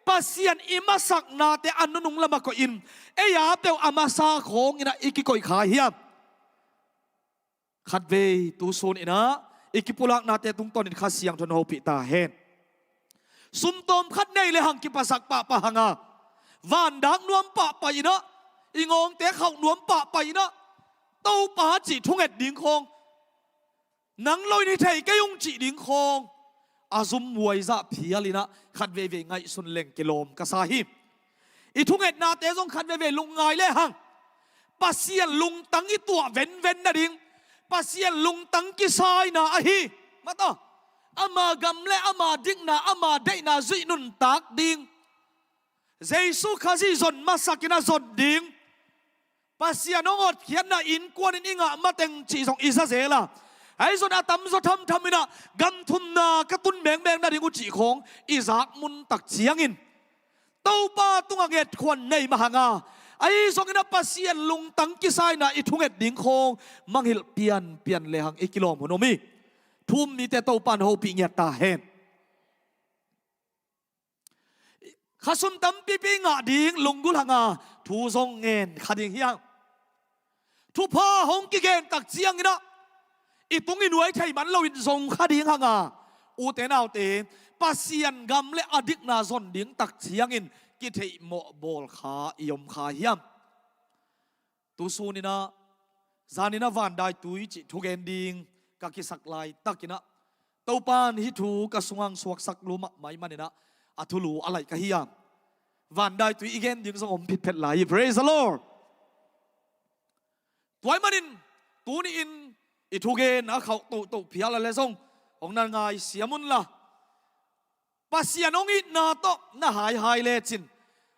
S6: ปัสเซียนอิมาสักนาเตอันนุงละมาก็อินเอียาเปียวอามาซาของอินะอีกิโกยขายยำขัดเวตูโซนอินะอีกิปุลักนาเตตุงตอนอินข้าเสียงทนโฮปิตาเฮนสุมตอมขัดในเลหังกิปัสสักปะปะหังาวานดังนวมปะไปนะอีงงเตะเขานวมปะไปนะเต้าปาจีทุ่งเอ็ดดิ่งคงนังลอยในไทยก็ยงจีดิ่งคงอาซุมมวยจะเพียลินะขัดเวไงสุนเล่งกิโลมกษาหิมอีทุ่งเอ็ดนาเตะทรงขัดเวลุงไงเลหังปัสเซียนลุงตั้งอีตัวเว้นนะดิ่งปัสเซียนลุงตั้งกิสายนาอหิมาต่ออามากัมเลอามาดิกนาอามาได้นาจุนุนตักดิ่งเจสุข้าซีจนมาสักินาจนดิ่งปัสเซียนองอดเขียนนาอินกวนอิงะมาเต็งจีสองอิสราเอลไอ้จนอาตัมจนทำมินะกัมทุนนากระตุนแบงนาดิ่งกุจีของอิสากมุนตักเสียงอินเต้าป้าตุงเกตควันในมหางาไอ้สองนับปัสเซียนลุงตั้งกิสายนาอิทุงเอ็ดดิ่งคงมังหิลเปลี่ยนเลหังอีกิโลมโนมีทุ่มนี่แต่เต้าปานโฮปิเงียตาเฮนข้าสุนตั้มปีงะดิ่งลุงกุลหังาทูทรงเงินขัดดิ่งเฮียงทุพาหงกิเกนตักเสียงนะอีตุงอินวยไทยมันเราอินทรงขัดดิ่งหังาอูเตนเอาเตปัสเซียนกำเลอดิกนาซอนดิ่งตักเสียงอินกิเทโมบอลขาอิยมขาเฮียมตูซูนี่นะจานินะวันได้ตุยจิทุกเอนดิงกักิสักลายตักินะเต้าปานฮิทูกระสวงสวกสักลุมไม่มันนี่นะอัทุลูอะไรกะเฮียมวันได้ตุยอีกเอนดิงสงอมผิดเพ็ดหลาย praise the Lord ตัวมันนินตูนี่อินอิทุกเอนนะเขาตุเพียอะไรเลยส่งของนางไงเสียมุนละปัสเซียนองอินาโตน่าหายเลจิน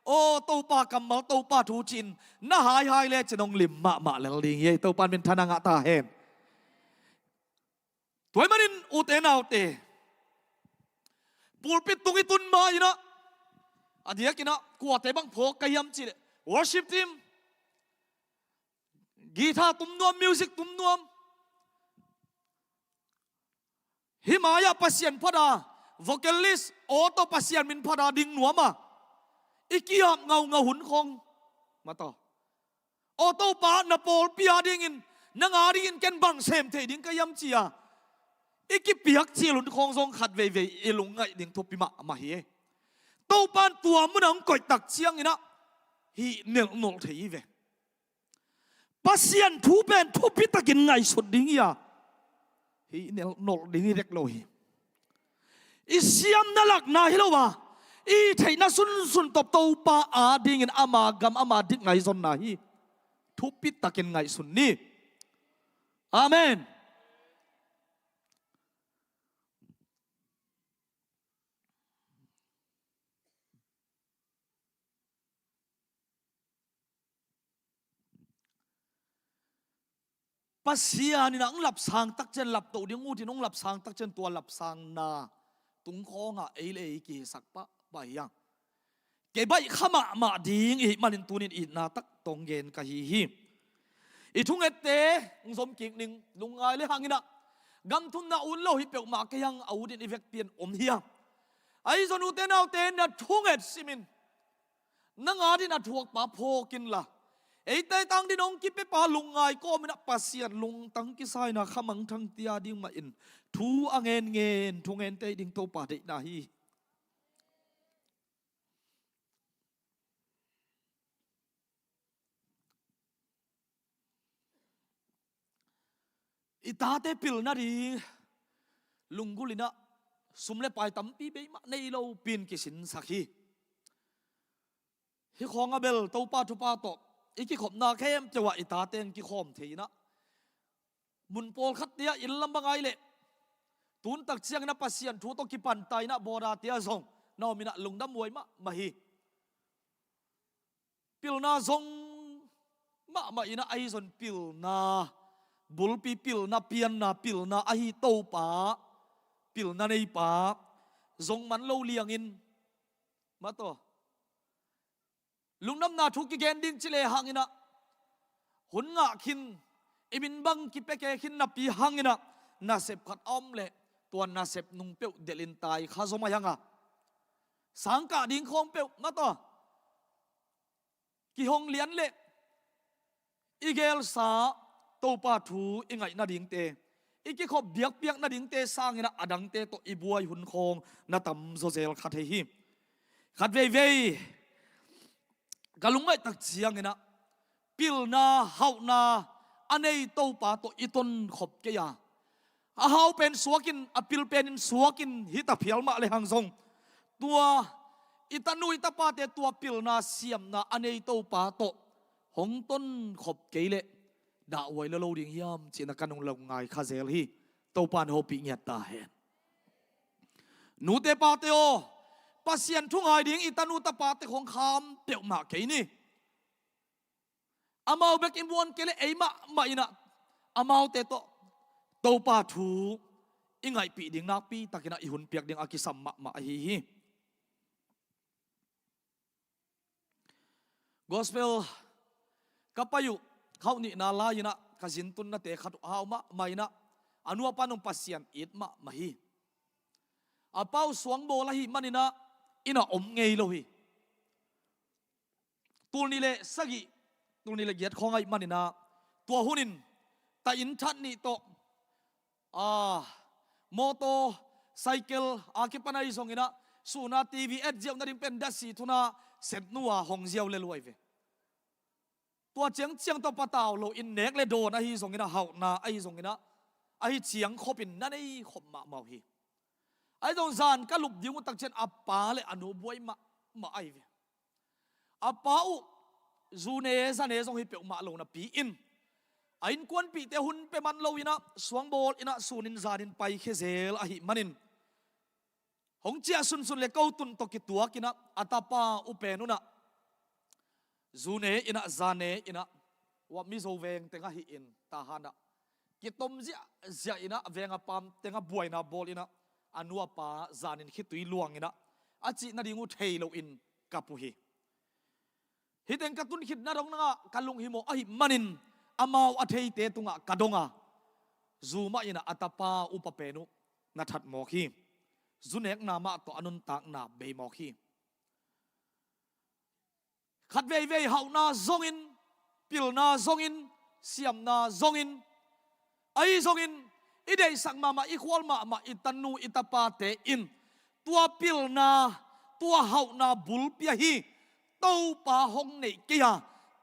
S6: โอ้ตัวป้ากำมาตัวป้าทูจินน่าหายเลจินองลิมมาแล้วลิงเย่ตัวปานเป็นธนางตาเฮมตัวมันนินอุเตนาอุเตปูปิดตุงอิตุนมาอยู่นะอันเดียกินะกวาดแต่บังโผกยำจีเลย worship team กีตาร์ตุ้มนวมมิวสิกตุ้มนวมหิมายาปัสเซียนพอดาvocalist โอโตปัสเซียนมินพอดาดิ่งหนัวมาอีกยามเงาหุ่นคงมาต่อโอโตปานาโปลปียดิ่งินนางอาดิ่งินเกนบังเซมเทดิ่งก็ยำจียอีกปียกจีหุ่นคงทรงขัดเวเอลุงไงดิ่งทุบปีมาเฮโตปานตัวมันนังก่อยตักเชียงนี่นะฮีเนลโนเทีเวปัสเซียนทุบเป็นทุบพิตากินไงสุดดิ่งยาฮีเนลโนดิ่งเด็กโลหิอิเซียมนั่นหลักนาฮิโลวาอีไทยน่าสุนตบตัวป้าอาดิ่งอามากัมอามาดิกไงซอนนาฮีทุบปิดตะกินไงสุนนี่อาเมนปัสเซียนี่นะหลับสางตักเจนหลับตัวเดียงูที่น้องหลับสางตักเจนตัวหลับสางนาตุงคองอ่ะเอเลกีสักปะใบยังเก็บใบขมาดิ่งอีมันตัวนี้อีนาตักตรงเย็นกะฮีฮีอีทุ่งเอเตงสมกิกหนึ่งลุงไงเลยหางนี่นะกำทุนน่าอุ่นเล่าฮิเปียกมาก็ยังเอาดินอีเวกเปลี่ยนอมเฮียไอ้ส่วนอุเตนเอาเตนน่ะทุ่งเอซิมินนังอาดิน่ะถูกป่าโพกินละไอ้เตตังดิน้องกิบไปป่าลุงไงก็ไม่นับปัสเซียนลุงตั้งกิไซน่ะขมังทั้งเตียดิ่งมาอินทูอังเงินทุ่งเงินเตดิ่งโตป่าเด็กนาฮีอิตาเตปิลนาดีลุงกุลินะสุมเลไปตั้มปีเบยมาในเราปีนกิสินสักฮีฮิของอาเบลตัวป้าทุป้าโตอีกขบนาเข้มจะว่าอิตาเตงกิขอมทีนะมุนโปลขัดเตียอินลำบางไงเลยตุนตักเชียงนะปัสเซียนทูตกิปันไตนะบอราเตียซงนอมินะลุงดำมวยมาฮีปิลนาซงมาอินะไอซอนปิลนา บุลปีปิลนาเปียนนาปิลนาอหิโตป้าปิลนาในป้าทรงมันโลเลียงอินมาตัวลุงน้ำนาทุกกิเกนดิ้งจิเลหังอินะหุนงะคินอิมินบังกิเปเกคินนาปีหังอินะนาเสพขัดอมเลตัวนาเสพนุงเปียวเดลินตายข้าสมัยยังอ่ะสังกะดิ้งคงเปียวมาตัวกิฮงเลียนเลอีเกลสาโตปาทูอิงไงนาดิ้งเตอีกิขบเบียกเบียกนาดิ้งเตสร้างอินะอดังเตโตอีบัวหุนคงนาตำโซเซลขัดเฮีขัดเวกะลุงไงตักเชียงนะปิลนาเฮานาอันนี้โตปาโตอีตนขบเกียอาเฮาเป็นสวกินอปิลเป็นสวกินฮิตาเพียลมาเลยหังทรงตัวอิตานุอิตาปาเตตัวปิลนาเสียมนาอันนี้โตปาโตหงต้นขบเกเลด่าไว้แล้วเราดิ่งยามจีนักันงลงไงคาเซลฮีโตปานโฮปิเงียตาเห็นนูเตปาเตโอปัสยันทุ่งไอดิ่งอิตานุตาปาเตของคามเปียวมาเกนี่อามาเบกินวนเกเลเอมาอินะอามาเตโตโตปาทูอิงไงปีดิ่งนักปีตะกินะอิหุนเปียกดิ่งอากิสัมมาฮีGospel kapayu kau ni nala ina kazintun na te khatu hauma maina anua panong pasyan itma mahi apau suang bola hi manina ina ngei lohi tulnile sagi tulnile giat khongai manina tua hunin ta in that ni to moto cycle akipanai songina suna tv at jiau na rim pendasi thuna set nuwa hong jiau le loi veตัวเจียงตัวปะตาวโลอินเนกเลยโดนไอ้ส่งกินะเฮานาไอ้ส่งกินะไอ้เจียงขบินนั่นไอ้ขบมาเมาฮีไอ้ตรงซานก็หลุบดิ้งตักเช่นอัปปาเลยอนุบวยมาไอ้เวอัปปาอุจูเนซันเนส่งให้เปียกมาโลนะปีอินไอ้กวนปีเตหุนเปมันโลอินะสวงโบลอินะสูนินซานินไปเคเซลไอ้มันินหงเจียสุนเลยเก้าตุนตกิตัวกินะอัตปาอุเปนุนะจูเนอินะซาเนอินะว่ามิโซเวงเตงะฮิอินตาฮานะกิตมเจียอินะเวงะปามเตงะบวยนะบอลอินะอนุวปาซานินขิตุยลวงอินะอาจินาดิงูเทโลอินกับปุฮีฮิเตงกะตุนขิดนะดงนะกะลุงฮิโมอะฮิมันินอามาวอะเทเตตุงะกะดงะจูมาอินะอัตปาอุปเปนุนะทัดมอคีจูเนกนามาตออนุนตากนาเบมอคีขัดเว่ยเฮานาซงอินปิลนาซงอินเสียมนาซงอินไอซงอินอีเดสังมาอีควอลมาอิตันูอิตาปาเตอินตัวปิลนาตัวเฮานาบุลเปียฮีเต้าป่าหงเนกีย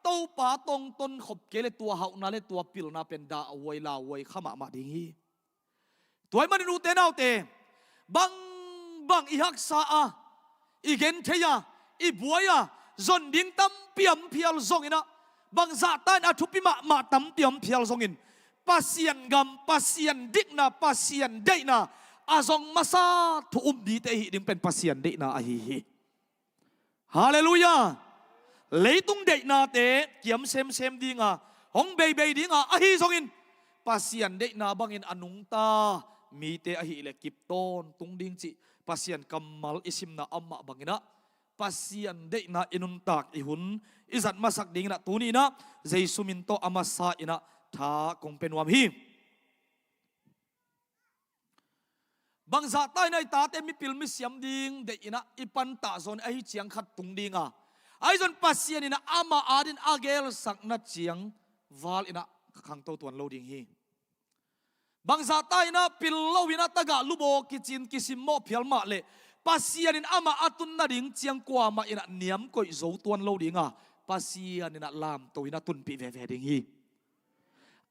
S6: เต้าป่าตรงต้นขบเกลตัวเฮานาเลตัวปิลนาเป็นดาอวยลาอวยขมาดิฮีตัวมันดูเตนเอาเตบังอีฮักษาอีเกนเทียอีบัวยาจนดิ้งตั้มเปียมเพียลซงอินะบางซาตานอาทุปิมาตั้มเปียมเพียลซงอินปัสยันกำปัสยันดิกนาปัสยันเดนาอาซงมาซาทุมดีเตหิดิ้งเป็นปัสยันเดนาอาฮีฮาเลลูยาเลยตุงเดนาเตเกี่ยมเซมดิ้งอ่ะหงเบย์ดิ้งอ่ะอาฮีซงอินปัสยันเดนาบางอินอนุงตามีเตอาฮีเลกิปต้นตุงดิ้งจิปัสยันกัมมัลอิสิมนาอัมมาบางอินะpasien de na inun tak ihun izat masak ding na tuni na Jesu minto amasa ina tha kong penwam hi bangza tai nai ta te mi pil mi siam ding de ina ipan ta zon ai chiang khat tung dinga ai zon pasien ina ama adin agel sak na chiang wal ina khang to tuan lo ding hi bangza tai na pil lo ina taga lubo kichin kisim mo phial ma le pasianin ama atun na ding chiang kwa ma ina niam koi zo tuan lo dinga pasianin na lam to ina tun pi ve ding hi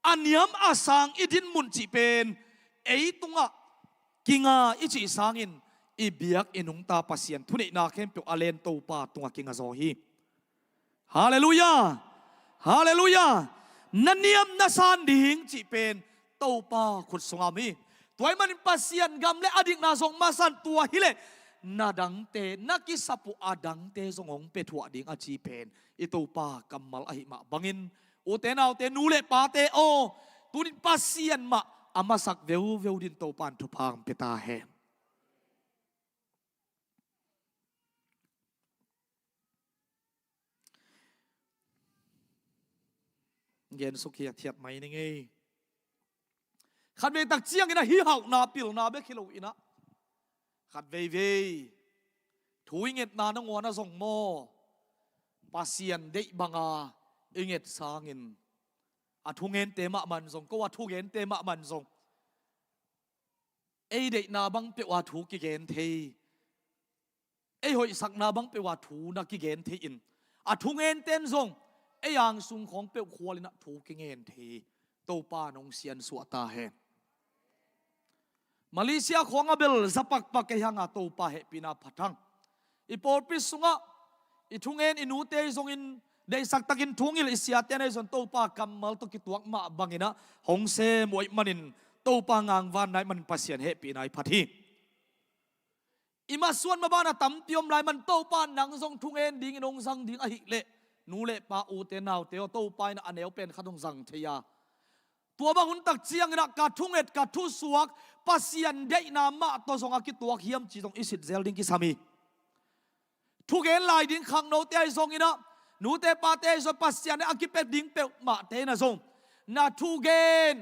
S6: aniam asang idin mun chi pen ei tunga kinga ichi sangin ibiak inung ta pasian thuni na kem pe alen to pa tunga kinga zo hi hallelujah naniam na san ding chi pen to pa khut sungami toy manin pasian gam le adik na zong masan tua hile nadang te nakisapu adang te zongong pe thua ding achi pen ito pa kamal ahi ma bangin uten au te nule pa te o ตุนิปัสเซียนมาอามาสักเววเววดินโตปานทุพังเปตาเฮเย็นสุขีเทียบไหมนี่ไงขัดเวตักเจียงกินะฮิฮาวนาปิลนาเบคิโลอินะขัดเวถุยเงินนานงวนะส่งโมปัสเซียนเดบังอาเงินสางินอาทุเงินเตมะมันส่งก็ว่าทุเงินเตมะมันส่งเด็กนาบังเปว่าถูกิเกนเทหอยสักนาบังเปว่าถูนักกิเกนเทอินอาทุเงินเต้นส่งอย่างสุงของเปขวลินะถูกิเกนเทโตป้านงเซียนสวตาเฮมาเลเซียของอาเบลสปักปักยังอาโตป้าเฮปินาพัทังอีปอร์ปิสุงะอีทุเงินอินูเตส่งอินได้สักตะกินทุงอิลอิสยาเตนในส่วนโตป้ากำมัลตุกิตวกมาบังอินะหงเซมวยมันินโตปางางวันไหนมันปัสเซียนเฮปีไหนพัทีอิมาส่วนมาบ้านตั้มเตียมไหลมันโตปานนังทรงทุงเอ็นดิ่งนงสังดิ่งอหิเละนูเละปาอูเตนาวเตียวโตปายนะอันเอวเป็นขนงสังเทียตัวบางหุ่นตักเจียงนะกาทุงเอ็ดกาทุสวกปัสเซียนเดนามาตัวทรงอากิตัวเขียมจีตรงอิสิตเซลดิ่งกิสามีทุงเอ็นไหลดิ่งขังโนเตยทรงอินะนูเตปาเตยส่วนปัสเซียนเนี่ยอากิเป็ดดิ่งเปลมาเตนะทรงนาทุงเอ็น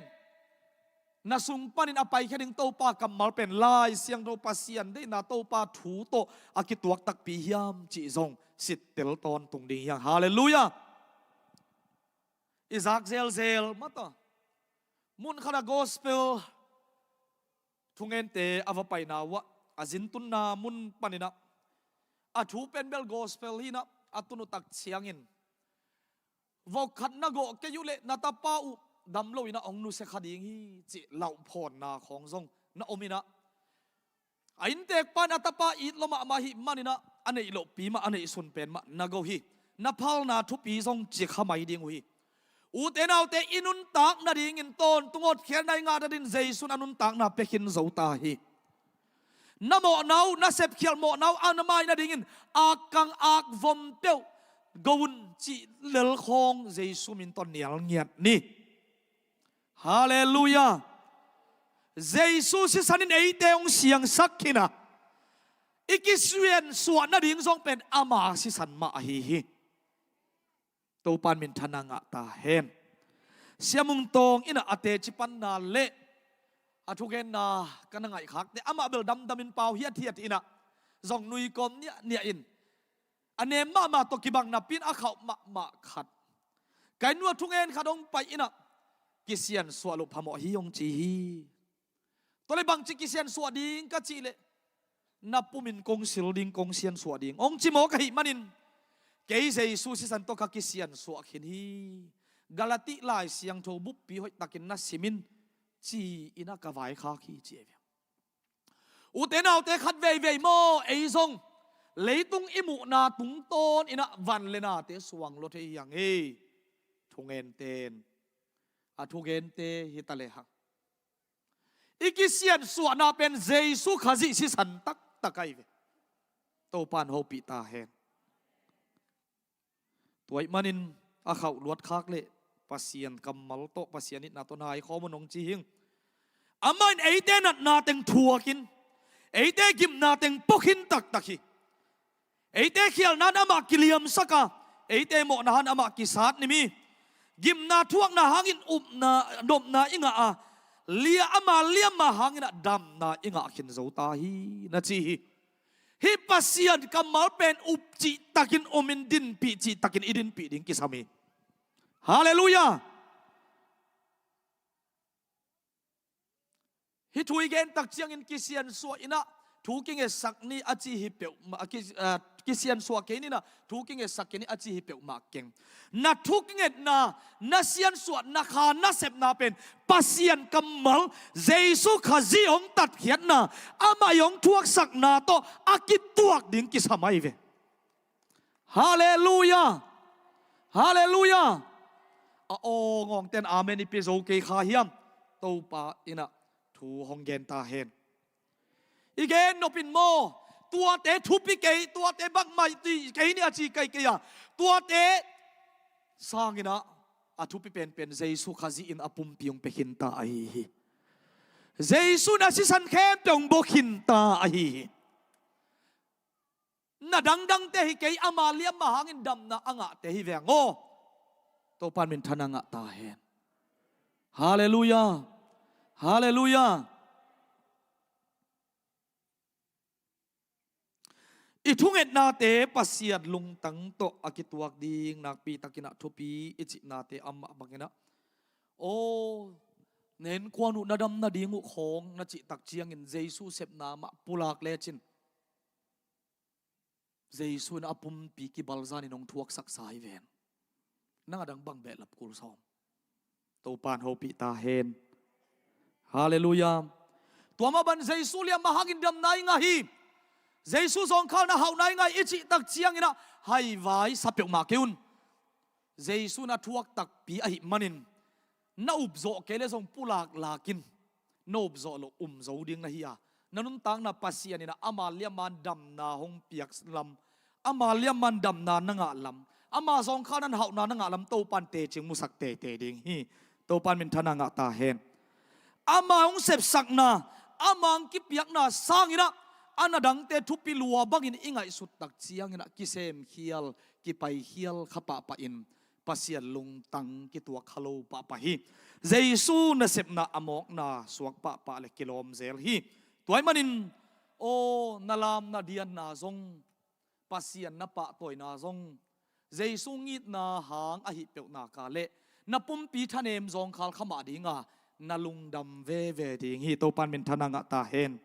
S6: นาสุงปานินอภัยแค่ดึงโตปากำมัลเป็นลายเสียงโตปาเซียนได้นาโตปาถูโตอากิตวกตักปียามจีซงสิทธิ์เตลตอนตรงนี้อย่างฮาเลลูยาอิซักเซลมาต่อมุนขณะกอสเปลทุงเงินเตอวไปนาวะอาจินตุนนามุนปานินะอาถูเป็นเบลกอสเปลฮีนะอาตุนุตักเสียงินวอกขัดนาโกเกยุเลนาตาปาอุดำโลยนะองนุเสขดิ่งฮีจิเหล่าพรนาของทรงนะอมินะอินเตกปานอัตปาอิดลมาหิมานินะอันนี้โลปีมาอันนี้สุนเป็นมานาโกฮีนาพัลนาทุปีทรงจิขมาดิ่งฮีอูเตนเอาเตอินุนตักนาดิ่งอินต้นตุงอดเขียนในงาดินเจสุนอนุนตักนาเปกินเจ้าตาฮีนาโมนาวนาเซบเขียลโมนาวอันไม่นาดิ่งอินอากังอากวมเปียวกวนจิเลลคงเจสุมินต้นเนียลเงียดนี่ฮาเลลูยาเจสุสิสันินเอเตองเสียงสักขินะอีกิสเวียนส่วนนาดิ่งทรงเป็นอามาสิสันมาฮีโตปานมินทนังอัตาเฮนเสียมุงตองอินะอเตจิปันนาเละอาทุเกนนากันนังไงคักเดอามาเบลดำมินเปาเฮียเทียดอินะจงนุยกอมเนี่ยอินอันเนมมาตกิบังนับปินอาเขามาขัดไกนัวทุเกนขดงไปอินะกิเซียนสวลุพมอฮิยงจีฮีตัวเลยบางจิกิเซียนสวดิงกัจจิเลนับปุมินกงสิลดิงกงเซียนสวดิงองจิโมกหิมันินเกยเจสุสิสันโตกกิเซียนสวขินฮีกาลาติลายเสียงโทบุปปีหอยตักินนัสซิมินจีอินักวายคาคีเจียอุเตนเอาเตขัดเวโมเอซงเลยตุงอิมุนาตุงต้นอินะวันเลนาเตสวงโลเทียงเอทุงเอนเตนอาทุเกนเตฮิตาเลหักอีกิเซียนส่วนนาเป็นเจสุขจิสิสันตักตะไกเวโตปานโฮปิตาเฮนตัวมันินอาเขาลวดคักเลปัสเซียนกำมัลโตปัสเซียนิดนาตัวนายข้อมันองจีหิงอามันเอเตนัดนาเต็งทัวกินเอเตกิมนาเต็งปุกินตักตะคีเอเตเขียลนาอามากิลิยมสักะเอเตโมนาฮันอามากิสัตนิมีกิมนาทวงนาหางินอุบนาดมนาอิงะเลียอามาเลียมาหางินดำนาอิงะขินโซตาฮีนาจีฮิปัสเซียนกำมัลเป็นอุบจิตักินอมินดินปีจิตักินอิดินปีดิงกิสามีฮาเลลูยาฮิทุยเกนตักเจียงอินกิเซียนสวอินะถูกิงเอสักนี่อาจีฮิเปียวกิเซียนสวเกนี่นะถูกิงเอสักนี่อาจีฮิเปียวมากเก่งนัดถูกิงเอนาเซียนสวนาคานาเซบนาเป็นปัสเซียนกำมัลเจสุขจีองตัดเขียนนาอามายองทวกสักนาโตอากิตวกดิ่งกิสามัยเวฮาเลลูยาฮาเลลูยาโอ้งงเต้นอาเมนิปิโซเกคาเฮียมโตปาอินะทูฮองเกนตาเฮนอีเกนนปินโมตัวเตะทุบปีเกยตัวเตะบักไม่ตีเกยนี่อาจีเกยเกยตัวเตะสร้างกินะ atu pi pen Jesu khazi in apum piong pekin ta ai Jesu na si san khem tong bokin ta ai na dang te hi kei amalia mahangin dam na anga te hi vengo to pan min thananga ta hen hallelujah hallelujah Itunget na te pasiat lung tang to akituak ding nakpi takina thopi ichi na te amma bangena o nen kwanu nadam na dingu khong na chi tak chiang in Jesu sep na ma pulak le chin Jesu na apum pi ki balzani nong thuak sak sai ven nang adang bang be lap kul som to pan ho pi ta hen hallelujah tuama ban Jesu lia mahangin dam nai nga hi Jesu zong khao na hau nai ngai ichi tak chiang ina hai vai sapyok ma keun Jesu na thuak tak pi a hi manin na upzo kele zong pulak lakin no upzo lo zo ding na hiya nanun tang na pasian ina amalia man dam na hong piak lam amalia man dam na nga lam ama zong khao nan hau na nga lam to pan te ching musak te ding hi to pan min thana nga ta hen ama hong sep sak na amang ki piak na sang ina anadang te thupi lua bangin ingai sut tak chiang ina kisem hial ki pai hial khapa pa in pasian lung tang ki tua khalo pa pa hi Jesu na sep na amok na suak pa le kilom zel hi toy manin o nalam na dian na zong pasian na pa toy na zong Jesu ngit na hang a hi pe na ka le na pumpi thanem zong khal khama dinga na lung dam ve ding hi to pan min thananga ta hen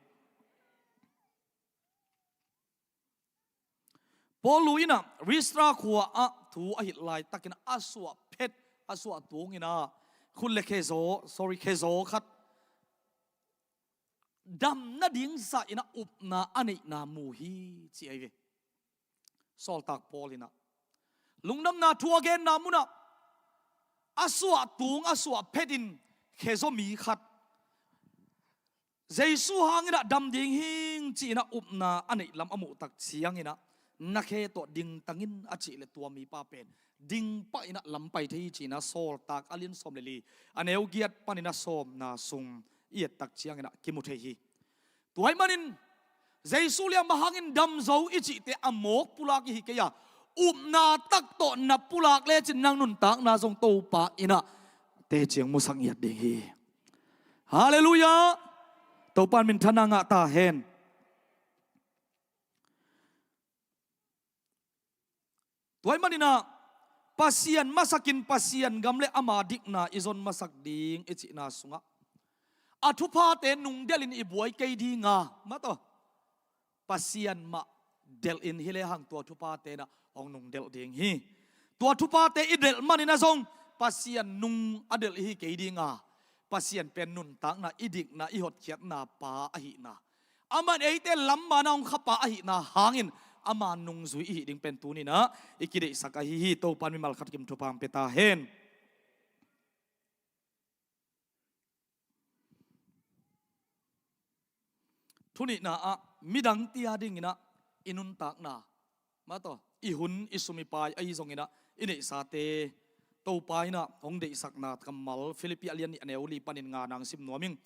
S6: Poluina ristra khuwa a thu a hit lai takina aswa phet aswa tungina khun le khezo sorry khezo khat dam na ding sa ina upna ani na mu hi chi ai ve sol tak polina lungnam na thu again na muna aswa tung aswa phetin khezo mi khat Jesu hangina dam ding hing chi na upna ani lam amu tak chiangina nakhe to ding tangin achi le tua mi pa pen ding pa ina lampai thei china sol tak alin som le li aneu giat panina som na sung iet tak chiang ina kimu thei hi tuai manin Jesu lia mahangin dam zo ichi te amok pulak hi ke ya na tak to na pulak le chin nang nun tak na zong to pa ina te chiang mu sang iat ding hi hallelujah to pan min thana nga ta hen Tuai manina pasian masakin pasian gamle amadik na izon masak ding ichi na sunga athupa te nung delin ibuai kei di nga mato pasian ma del in hile hang tua thupa te na ong nung del ding hi tua thupa te idel manina zong pasian nung adel hi kei di nga pasian pen nun tang na idik na ihot khiat na pa ahi na aman eite lamma na ong khapa ahi na hangin ama nung zui hi ding pen tu ni na ikide sakahi hi to pan mi mal khat kim thupam peta hen thuni na a midang tia ding ina inun tak na ma to ihun isumi pai ai zong ina ine sate to pai na hong de sak na kamal philippi alian ni aneuli panin nga nang sim noming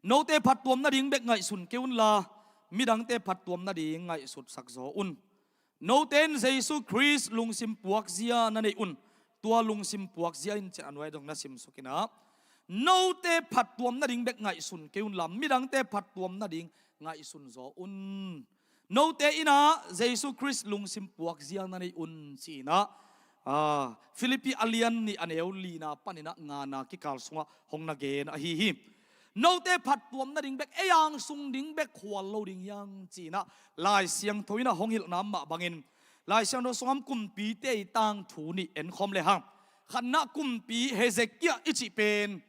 S6: no te phat tuam na ding bek ngai sun keun la midang te phat tuam na ding ngai sut sak zo un no ten Jesu Christ lung sim puak zia na nei un tua lung sim puak zia in che anwai dong na sim sukina no te phat tuam na ding bek ngai sun keun lam midang te phat tuam na ding ngai sun zo un no te ina Jesu Christ lung sim puak zia na nei un chi na Philippi alian ni aneuli na panina nga na ki kal sunga hong na gen a hi no te phat tuam na ding bek eyang sung ding bek khwal lo ding yang china lai siang thoina hong hil nam ma bangin lai siang no songam kumpi te tang thu ni en khom le hang khanna kumpi Hezekiah ichi pen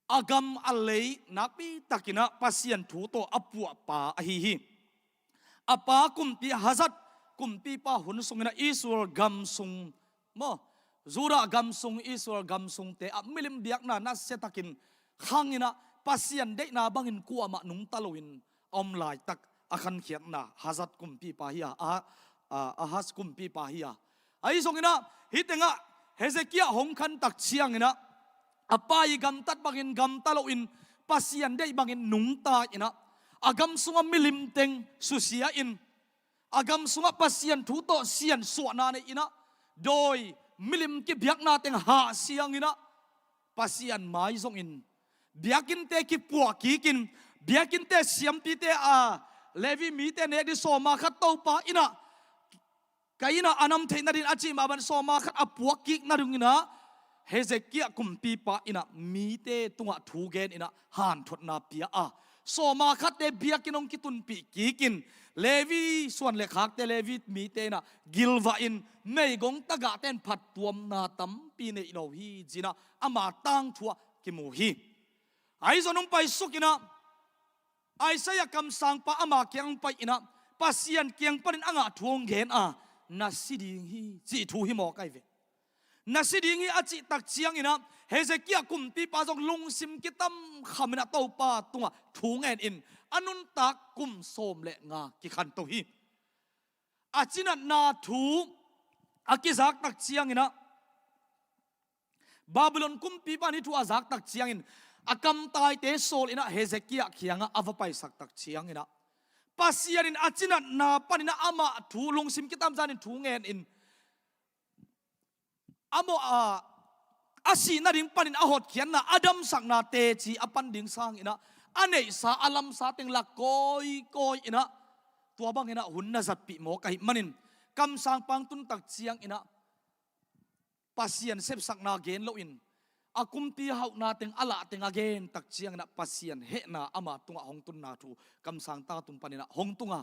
S6: agam alei napi takina pasian thu to apua pa a hi apa kumpi hazat kumpi pa hun sungina Israel gam sung mo zura gam sung Israel gam sung te milim biak na setakin khangina pasian de na bangin ku ama nung talowin om lai tak akhan khiat na hazat kumpi pa hiya ahas kumpi pa hiya ai songina hitenga เฮเซเกียหงคันตักเชียงนะอปายกำตัดบังอินกำตะโลอินปัสยันได้บังอินหนุงตาอินะอากำสุงมิลิมเต็งสุเสียอินอากำสุงปัสยันทุโตเสียนสวนาในอินะโดยมิลิมกิบยักนาเต็งหาเสียงอินะปัสยันไม้ทรงอินเบียกินเตกิปัวกีกินเบียกินเตเสียมปีเตเลวีมีเตเนดิโซมาขัดเต้าปาอินะกายนะอันนำเทนดินอาจิมาบันโซมาขัดอปัวกิกนาดุงอินะเฮเซเกียกุมปีปาอินะมีเตตุงะทูเกนอินะหันทดนาเปียโซมาขัดเตเบียกินองกิตุนปีกีกินเลวีส่วนเลขาเตเลวีมีเตนะกิลวาอินไม่กงตะกะเต้นผัดตัวมนาตัมปีเนอิโนฮีจีนะอามาตังทัวกิมูฮีไอซอนงไปสุกินะไอเสียคำสั่งปะอามาเกียงไปอินะปัสยันเกียงปนินอ่างทวงเห็นนัสดิงฮีจีทูฮิมอไกเวนัสดิงฮีอาจิตักเชียงอินะเฮเซเกียกุมปีปาจงลุงซิมกิตัมขมินะโตปาตุงะทูงเอ็นอินอนุนตักกุมโสมเลงากิขันโตฮีอาจินันนาทูอากิซักตักเชียงอินะบาบิลอนกุมปีปานิทูอาซักตักเชียงอินอากำตายเตโซลอินะเฮเซเกียเขียงอาวไปสักตักเชียงอินะปัสยานินอาจินันนาปานินะอามาทูลุงซิมกิตัมจานินทูงเอ็นอินอโมอาศีนาดิงปันินอาหดเขียนนะอดัมสักนาเตจีอปันดิงสังอินะอันไหนสาอัลัมสาเต็งลักกอยอินะตัวบางอินะหุ่นน่าจัดปีโมกไอมันินคำสั่งปังตุนตักเชียงอินะปัสยันเซฟสักนาเกนโลอินอากุมปีหาวนาเต็งอลาเต็งอาเกนตักเชียงนะปัสยันเฮนาอามาตุงะหงตุนนาทูคำสั่งตาตุนปันินะหงตุงะ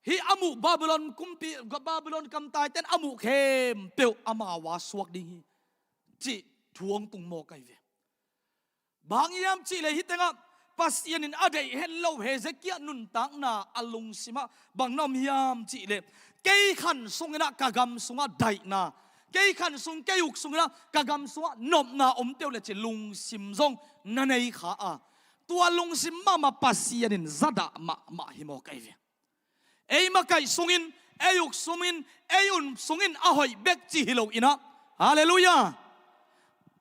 S6: ฮีอามุบาบิลอนกุมปีบาบิลอนคำตายเต็นอามุเข้มเปียวอามาวาสวกดิฮีจีทวงตุงโมไกเวบางยามจีเลยฮิตงะปัสยันินอดีเฮลโลเฮเซเกียนุนตังนาอลุงสิมาบางน้อมยามจีเลยเกยขันสุงนะกากำสุงะไดนาเกยขันสุงเกยุกสุงนะกากำสุงะนบนาอมเตียวเลยจีลุงสิมซงนันเอขาตัวลุงสิมมาปัสยันินซาดามาฮิโมไกเวเอ้มาไกสุงินเอยุกสุงินเอยุนสุงินอหอยเบกจีฮิโลอินะฮาเลลูยา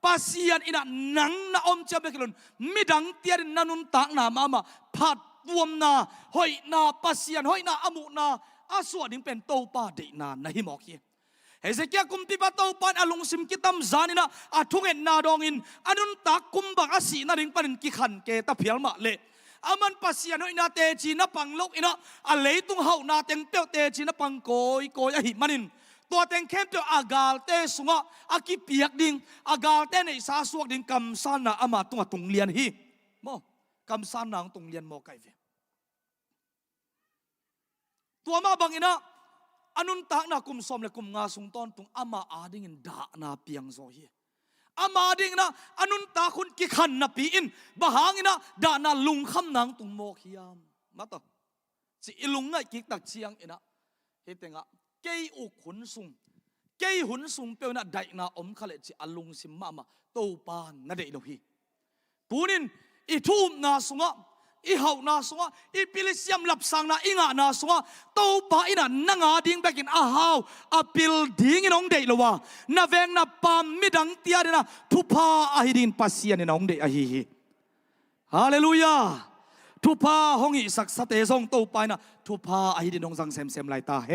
S6: ปัสยันอินะนังนาอมเจ้าเบกลุนมิดังเตียนนันุนตังนามาผัดรวมนาหอยนาปัสยันหอยนาอมุนาอาสวดิงเป็นโตปาเดนานะฮิมอกเยเฮเซเกียกุมปีปะโตปานอลุงซิมกิตัมจานินะอาทุงเอ็นนาดองอินอนุนตักกุมบักอาศีนาดิงปันกิขันเกตะเพียลมาเลอามันปัสยันหอยนาเตจีนะปังลกอินะอาเลตุงเฮานาเต็งเปียวเตจีนะปังโกยอหิมันินตัวเต็งเข้มเปียวอากาลเตสุงะอากิเปียกดิงอากาลเตในสาสวกดิงกำสันนะอามาตุงตุงเลียนฮีโมกำสันนางตุงเลียนโมไกเวตัวมาบังอินะอนุนตักนากุมสมเลกุมงาสุงตอนตุงอามาอาดิงินดานาเปียงโซฮีอามาดิงนะอนุนตาคุณกิขันนาปีอินบะหางอินะดานาลุงคำนางตุงโมขียามมาต่อสิลุงไงกิกตักเชียงอินะเฮเตงะเกยอุกหุนสุงเกยหุนสุงเปียวนะไดนาอมขเลจิอลุงสิมมาโตปานนาเดโลฮีปูนินอิทูมนาสุงะอีเฮานาสงะอีพิลิเซียมลับสังนาอิงานาสงะโตปาอินะนังอาดิงเบกินอาฮาวอาพิลดิงอินองเดลวะนาเวงนาปามมิดังเตียดนะทุพาอาฮิดินปัสยานินองเดอาฮิฮิฮาเลลูยาทุพาหงอิสักสเตซงโตปาอินะทุพาอาฮิดินองสังเซมไลตาเฮ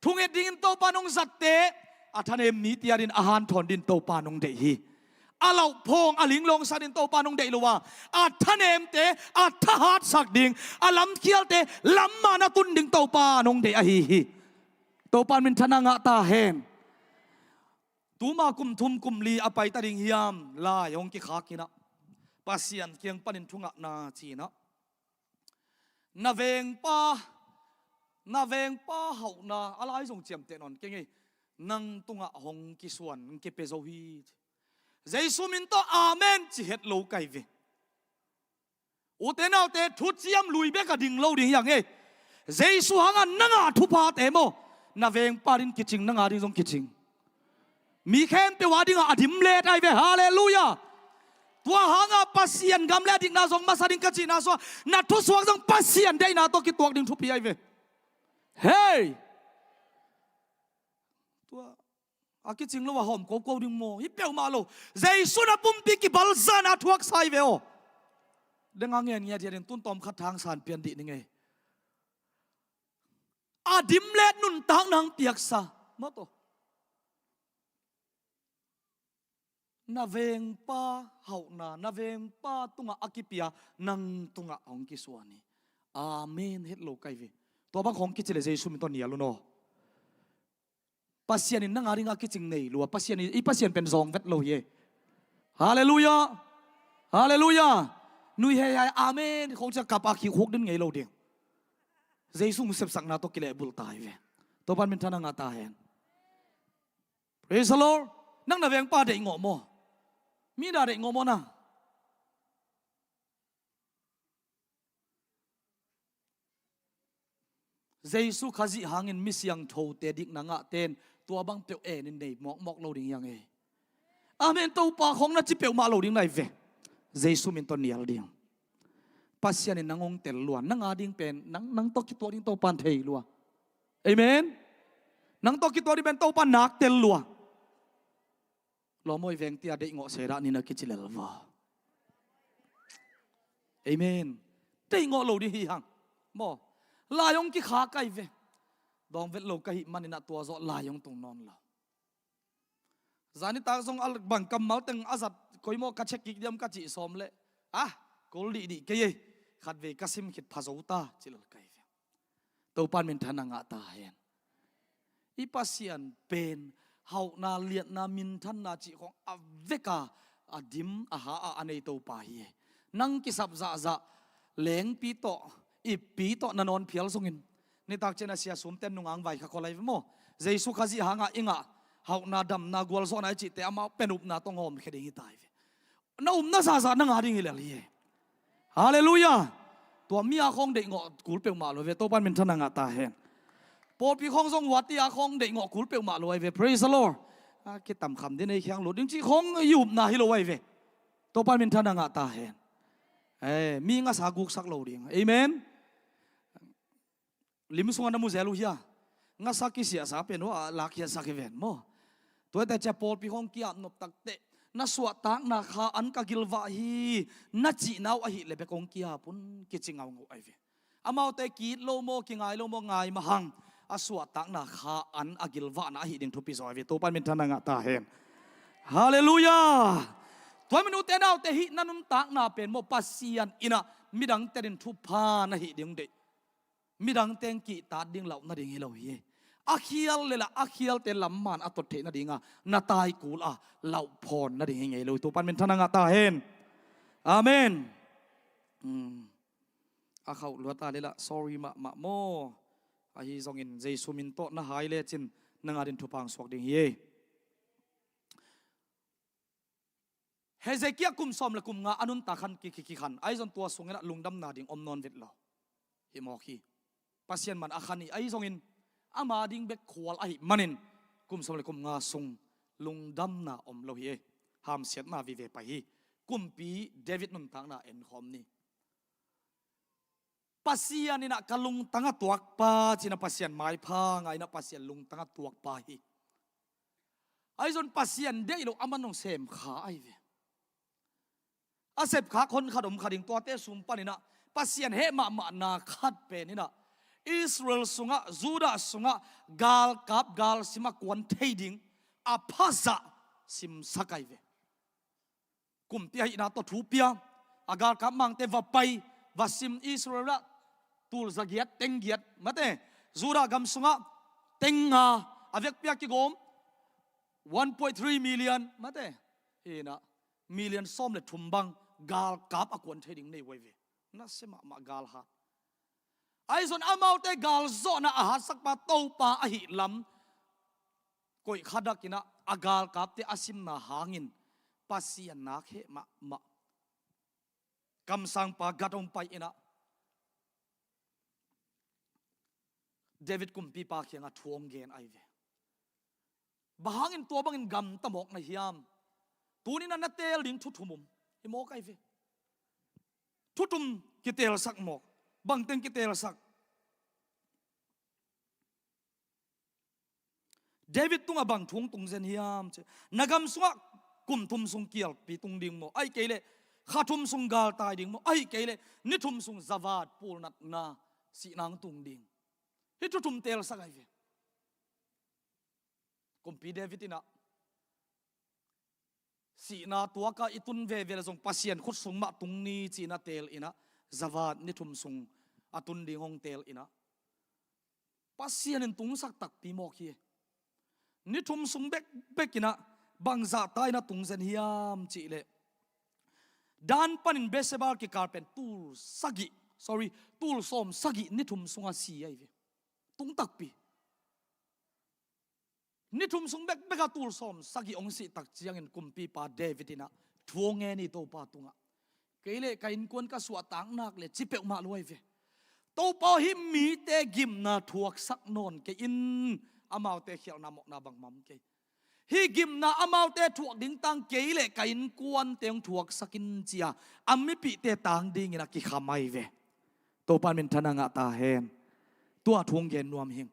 S6: ทุงเอดิงโตปานองสัตเตอาทานเอมีเตียดินอาหารทอนดินโตปานองเดฮีอาเหล่าพงอาลิงลงสัดินโตปานงเดลว่าอาทะเนมเตอาทหารสักดิงอาลำเคียวเตลำมานาตุนดิงโตปานงเดอฮีฮีโตปานมินทนางะตาเฮมตูมากุมทุมกุมลีอไปตาดิงฮิยามลายองกิขากินะปัสยันเคียงปนินทุงะนาจีนะนาเวงป้าเฮานาอะไรส่งเจียมเตนอนเก่งไงนังตุงะหงกิส่วนกิเปโซฮีเจสุมินโตอาเมนจิเฮ็ดโลไกเวอุเตนาเตทุจิยมลุยเบกดิ่งโลดิ่งอย่างเอเจสุหังอันนังอาทุพาเตโมนาเวงปารินกิจิงนังอาดิงทรงกิจิงมีแค่เปวาดิ่งอาดิมเลดไอเวฮาเลลูยาตัวหังอาปัสยันกำเลดิ่งนาทรงมาสดิ่งกิจินาสวนาทุสวงทรงปัสยันได้นาโตกิตัวดิ่งทุพีไอเวเฮ้ตัว aki ching lo wa hom ko ding mo hi pe ma lo jaisu na pum pi ki bal zana thuak sai ve o deng ang ngen dia den tun tom khat thang san pian di ni nge adim let nun tang nang piak sa mo to na veng pa hau na veng pa tunga akipia nang tunga ong ki suani amen het lo kai ve to bang hong ki chile jaisu mi to nia lo no pasien in nang aring akiching nei lo pasien i pasien pen zong vet lo ye hallelujah hallelujah nui he amen khong cha kapa khi khok din ngei lo ding jaisu mu sep sak na to kile bul tai ve to ban min thana nga ta hen praise the lord nang na veng pa de ngo mo mi da de ngo mo na jaisu khazi hangin misyang tho te dik na nga ten tua bang pe e nin nei mok lo ding yang e amen to pa khong na chi pe ma lo ding nai ve jaisu min to nial ding pasian in nangong tel luan nang ading pen nang to ki to ding to pan thei lua amen nang to ki to di ben to pan nak tel lua lo moi veng tia de ngo se ra ni na ki chilel wa amen te ngo lo di hi hang mo la yong ki kha kai ve dong vet lo kai manina tua zo la yong tung non la zani ta song al bang kam mal teng azat koi mo ka chek ki diam ka chi som le kol di ke ye khat ve kasim khit phazo ta chilal kai ve to pan min thana nga ta hen ipasian pen hau na liat na min than na chi khong aveka adim aha anei to pa hi nang ki sap za za leng pi to ipi to nanon phial sungin ni tak chena sia sum ten nungang vai kha kholai mo jaisu khazi hanga inga hau na dam na gwal so na chi te ama penup na tong hom kheding hi tai na na sa sa na nga ding hi le hi hallelujah to mia khong de ngo kul pe ma lo ve to pan min thana nga ta hen por pi khong song wat ya khong de ngo kul pe ma lo ve praise the lord ki tam kham de nei khyang lo ding chi khong yup na hi lo vai ve to pan min thana nga ta hen mi nga sa guk sak lo ding amen lim sunga na mu zelu hia nga saki sia sa pe no la khia sak ven mo to ta cha por pi khong kia nop tak te na suwa tak na kha an ka gilwa hi na chi naw a hi le be kong kia pun ki chingaw ngo ai ve amau te ki lo mo ki ngai lo mo ngai ma hang aswa tak na kha an agilwa na hi ding thupi zo ve to pan min thana nga ta hen hallelujah toy minu te naw te hi nanum tak na pen mo pasian ina midang terin thu pha na hi ding de midang teng ki ta ding lau na ding hi lo hi akhial lela akhial te lamman atot the na dinga na tai kul lau phon na ding ngei lo to pan min thana nga ta hen amen khau lo ta lela sorry ma mo hi zong in jaisu min to na hai le chin nanga din thupang swak ding hi Hezekiah kum som la kum nga anun ta khan ki khan ai zon tua sungena lungdam na ding om non vet lo hi mo khi pasien man akhani ai zong in ama ding bek khwal ai manin kum som la kum nga sung lungdam na om lo hi ham siat na vi ve pa hi kum pi David nun tang na en khom ni pasian ina kalung tanga tuak pa china pasian mai pha ngai na pasian lung tanga tuak pa hi ai zon pasian de lo amanong sem kha ai ve asep kha khon khadom khading to te sum panina pasian he ma na khat pe ni na Israel sunga Juda sunga gal kap gal sima kwan thading aphaza sim sakai ve kum pi ina to thu pia agar kap mang te va pai vasim Israel la tul zagiat tengiat mate Juda gam sunga tenga avek pia ki gom 1.3 million mate ina million som le thumbang gal kap akon thading nei wai ve na sema ma gal ha ai zon amau te gal zo na a sak pa to pa a hi lam koi khadakina agal kap te asim na hangin pasian na khe ma kam sang pa gatom pai ina David kumpi pa khianga thuam gen ai ve bahangin to bangin gam tamok na hiam tunina na tel ding thuthumum imo kai ve thutum kitel sak mok bang teng kitel sak เดวิดตุงบังทวงตุงเซนฮิยามนากำสุงกุมทุมสุงเกียลปีตุงดิ่งโมไอเกเลข้าทุมสุงกาลตายดิ่งโมไอเกเลนิทุมสุงซาวาดปูนัดนาสีนางตุงดิ่งฮิตุทุมเตลสักไอเวกุมปีเดวิดนะสีนาตัวก็อิตุนเวลซงปัสยันขุดสุงมาตุงนี้จีนาเตลอินะซาวาดนิทุมสุงอตุนดิ่งฮงเตลอินะปัสยันตุงสักตักปีโมกีนิทุมสุงเบกินะบังซาตายนะตุงเซนฮิยามจีเลดานปันินเบสบาลกิการเป็นตูลสกิตูลสอมสกินิทุมสุงอาศีไอเวตุงตักปีนิทุมสุงเบกตูลสอมสกิองสิตักจียงอินกุมปีปาเดวิดินะทวงเงนี่โตปาตุงะเกเลกอินกวนกสวตังนักเลจิเปกมาลวยเวโตปาหิมีเตกิมนาทวกสักนนเกอินอามาวเตเขียวนามอกนาบังมัมเกฮิกิมนาอามาวเตทวกดิ้งตังเกเลกอินกวนเตงทวกสักินเจียอามิปิเตตังดิ้งนักกิขามายเวโตปานเป็นทนางะตาเฮนตัวทวงเย็นนวมหิง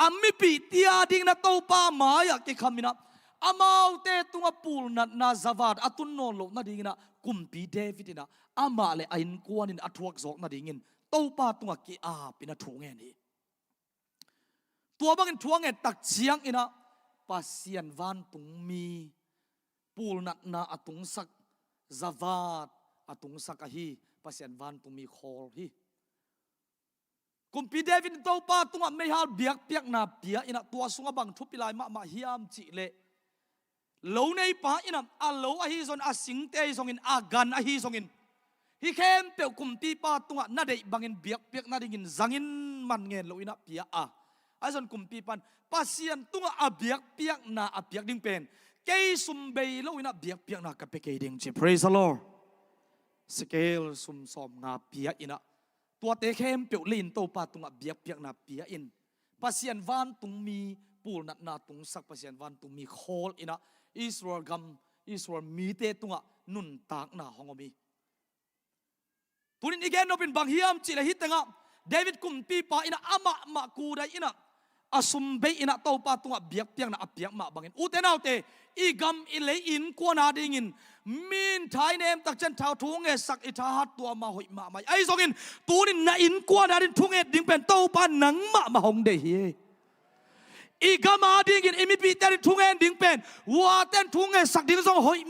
S6: อามิปิเตียดิ้งนาโตปามาอยากกิขามินะอามาวเตตุงปูลนัดนาซาวาดอตุนโนโลนาดิ้งนะกุมปีเดวิดนะอามาเลอินกวนินอทวกจอกนาดิ้งินโตปาตุงกิอาปินะทวงเงนี่ตัวบางคนทวงเงตักเชียงอินะปัสยันวันตุงมีปูลนัดนาอตุงสักซาวาดอตุงสักฮีปัสยันวันตุงมีคอลฮีกุมพีเดวินโตปาตุงไม่ฮาลเบียกเปียกนาเปียอินะตัวสุงบังทุปิลายมาฮิยามจิเลโลในป่าอินะอาโลอฮีซอนอาสิงเตยซองอินอากันอฮีซองอินฮิเข้มเปียกุมปีปาตุงนาเดบังอินเบียกเปียกนาดิงินจังอินมันเงินโลอินะเปียอาไอ้ส่วนกุมปีปันปัสยันตุงอาเบียกเปียกนาอาเบียกดิ้งเป็นเกยสุมเบยโลอินะเบียกเปียกนากับเปเกยดิ้งเจ praise the Lord สเกลสุมสอมงาเปียอินะตัวเตเข้มเปียวลินโตปาตุงเบียกเปียกนาเปียอินปัสยันวันตุงมีปูนัดนาตุงสักปัสยันวันตุงมีโคลอินะอิสราเอลกัมอิสราเอลมีเตตุงนุนตากนาฮองมีตุนินอีกแกนโนเป็นบางฮิยามจิเลฮิตงะเดวิดกุมปีปาอินะอามากูได้อินะอาสุมเบอินะโตปาตุงเบียกเปียกนาเปียกมาบางอินอุเตนเอาเตอีกัมอิเลอินกวนาดิงินมินไทยเนมตักจันท้าวทุ่งเอสักอิทาหัดตัวมาหอยมาไอซองอินตูนินนาอินกวนาดินทุ่งเอดิ้งเป็นโตปาหนังมาหงเดฮีอีกามาดิ้งอินอิมิปีเตนทุ่งเอดิ้งเป็นว่าเต้นทุ่งเอสักดิ้งซองหอย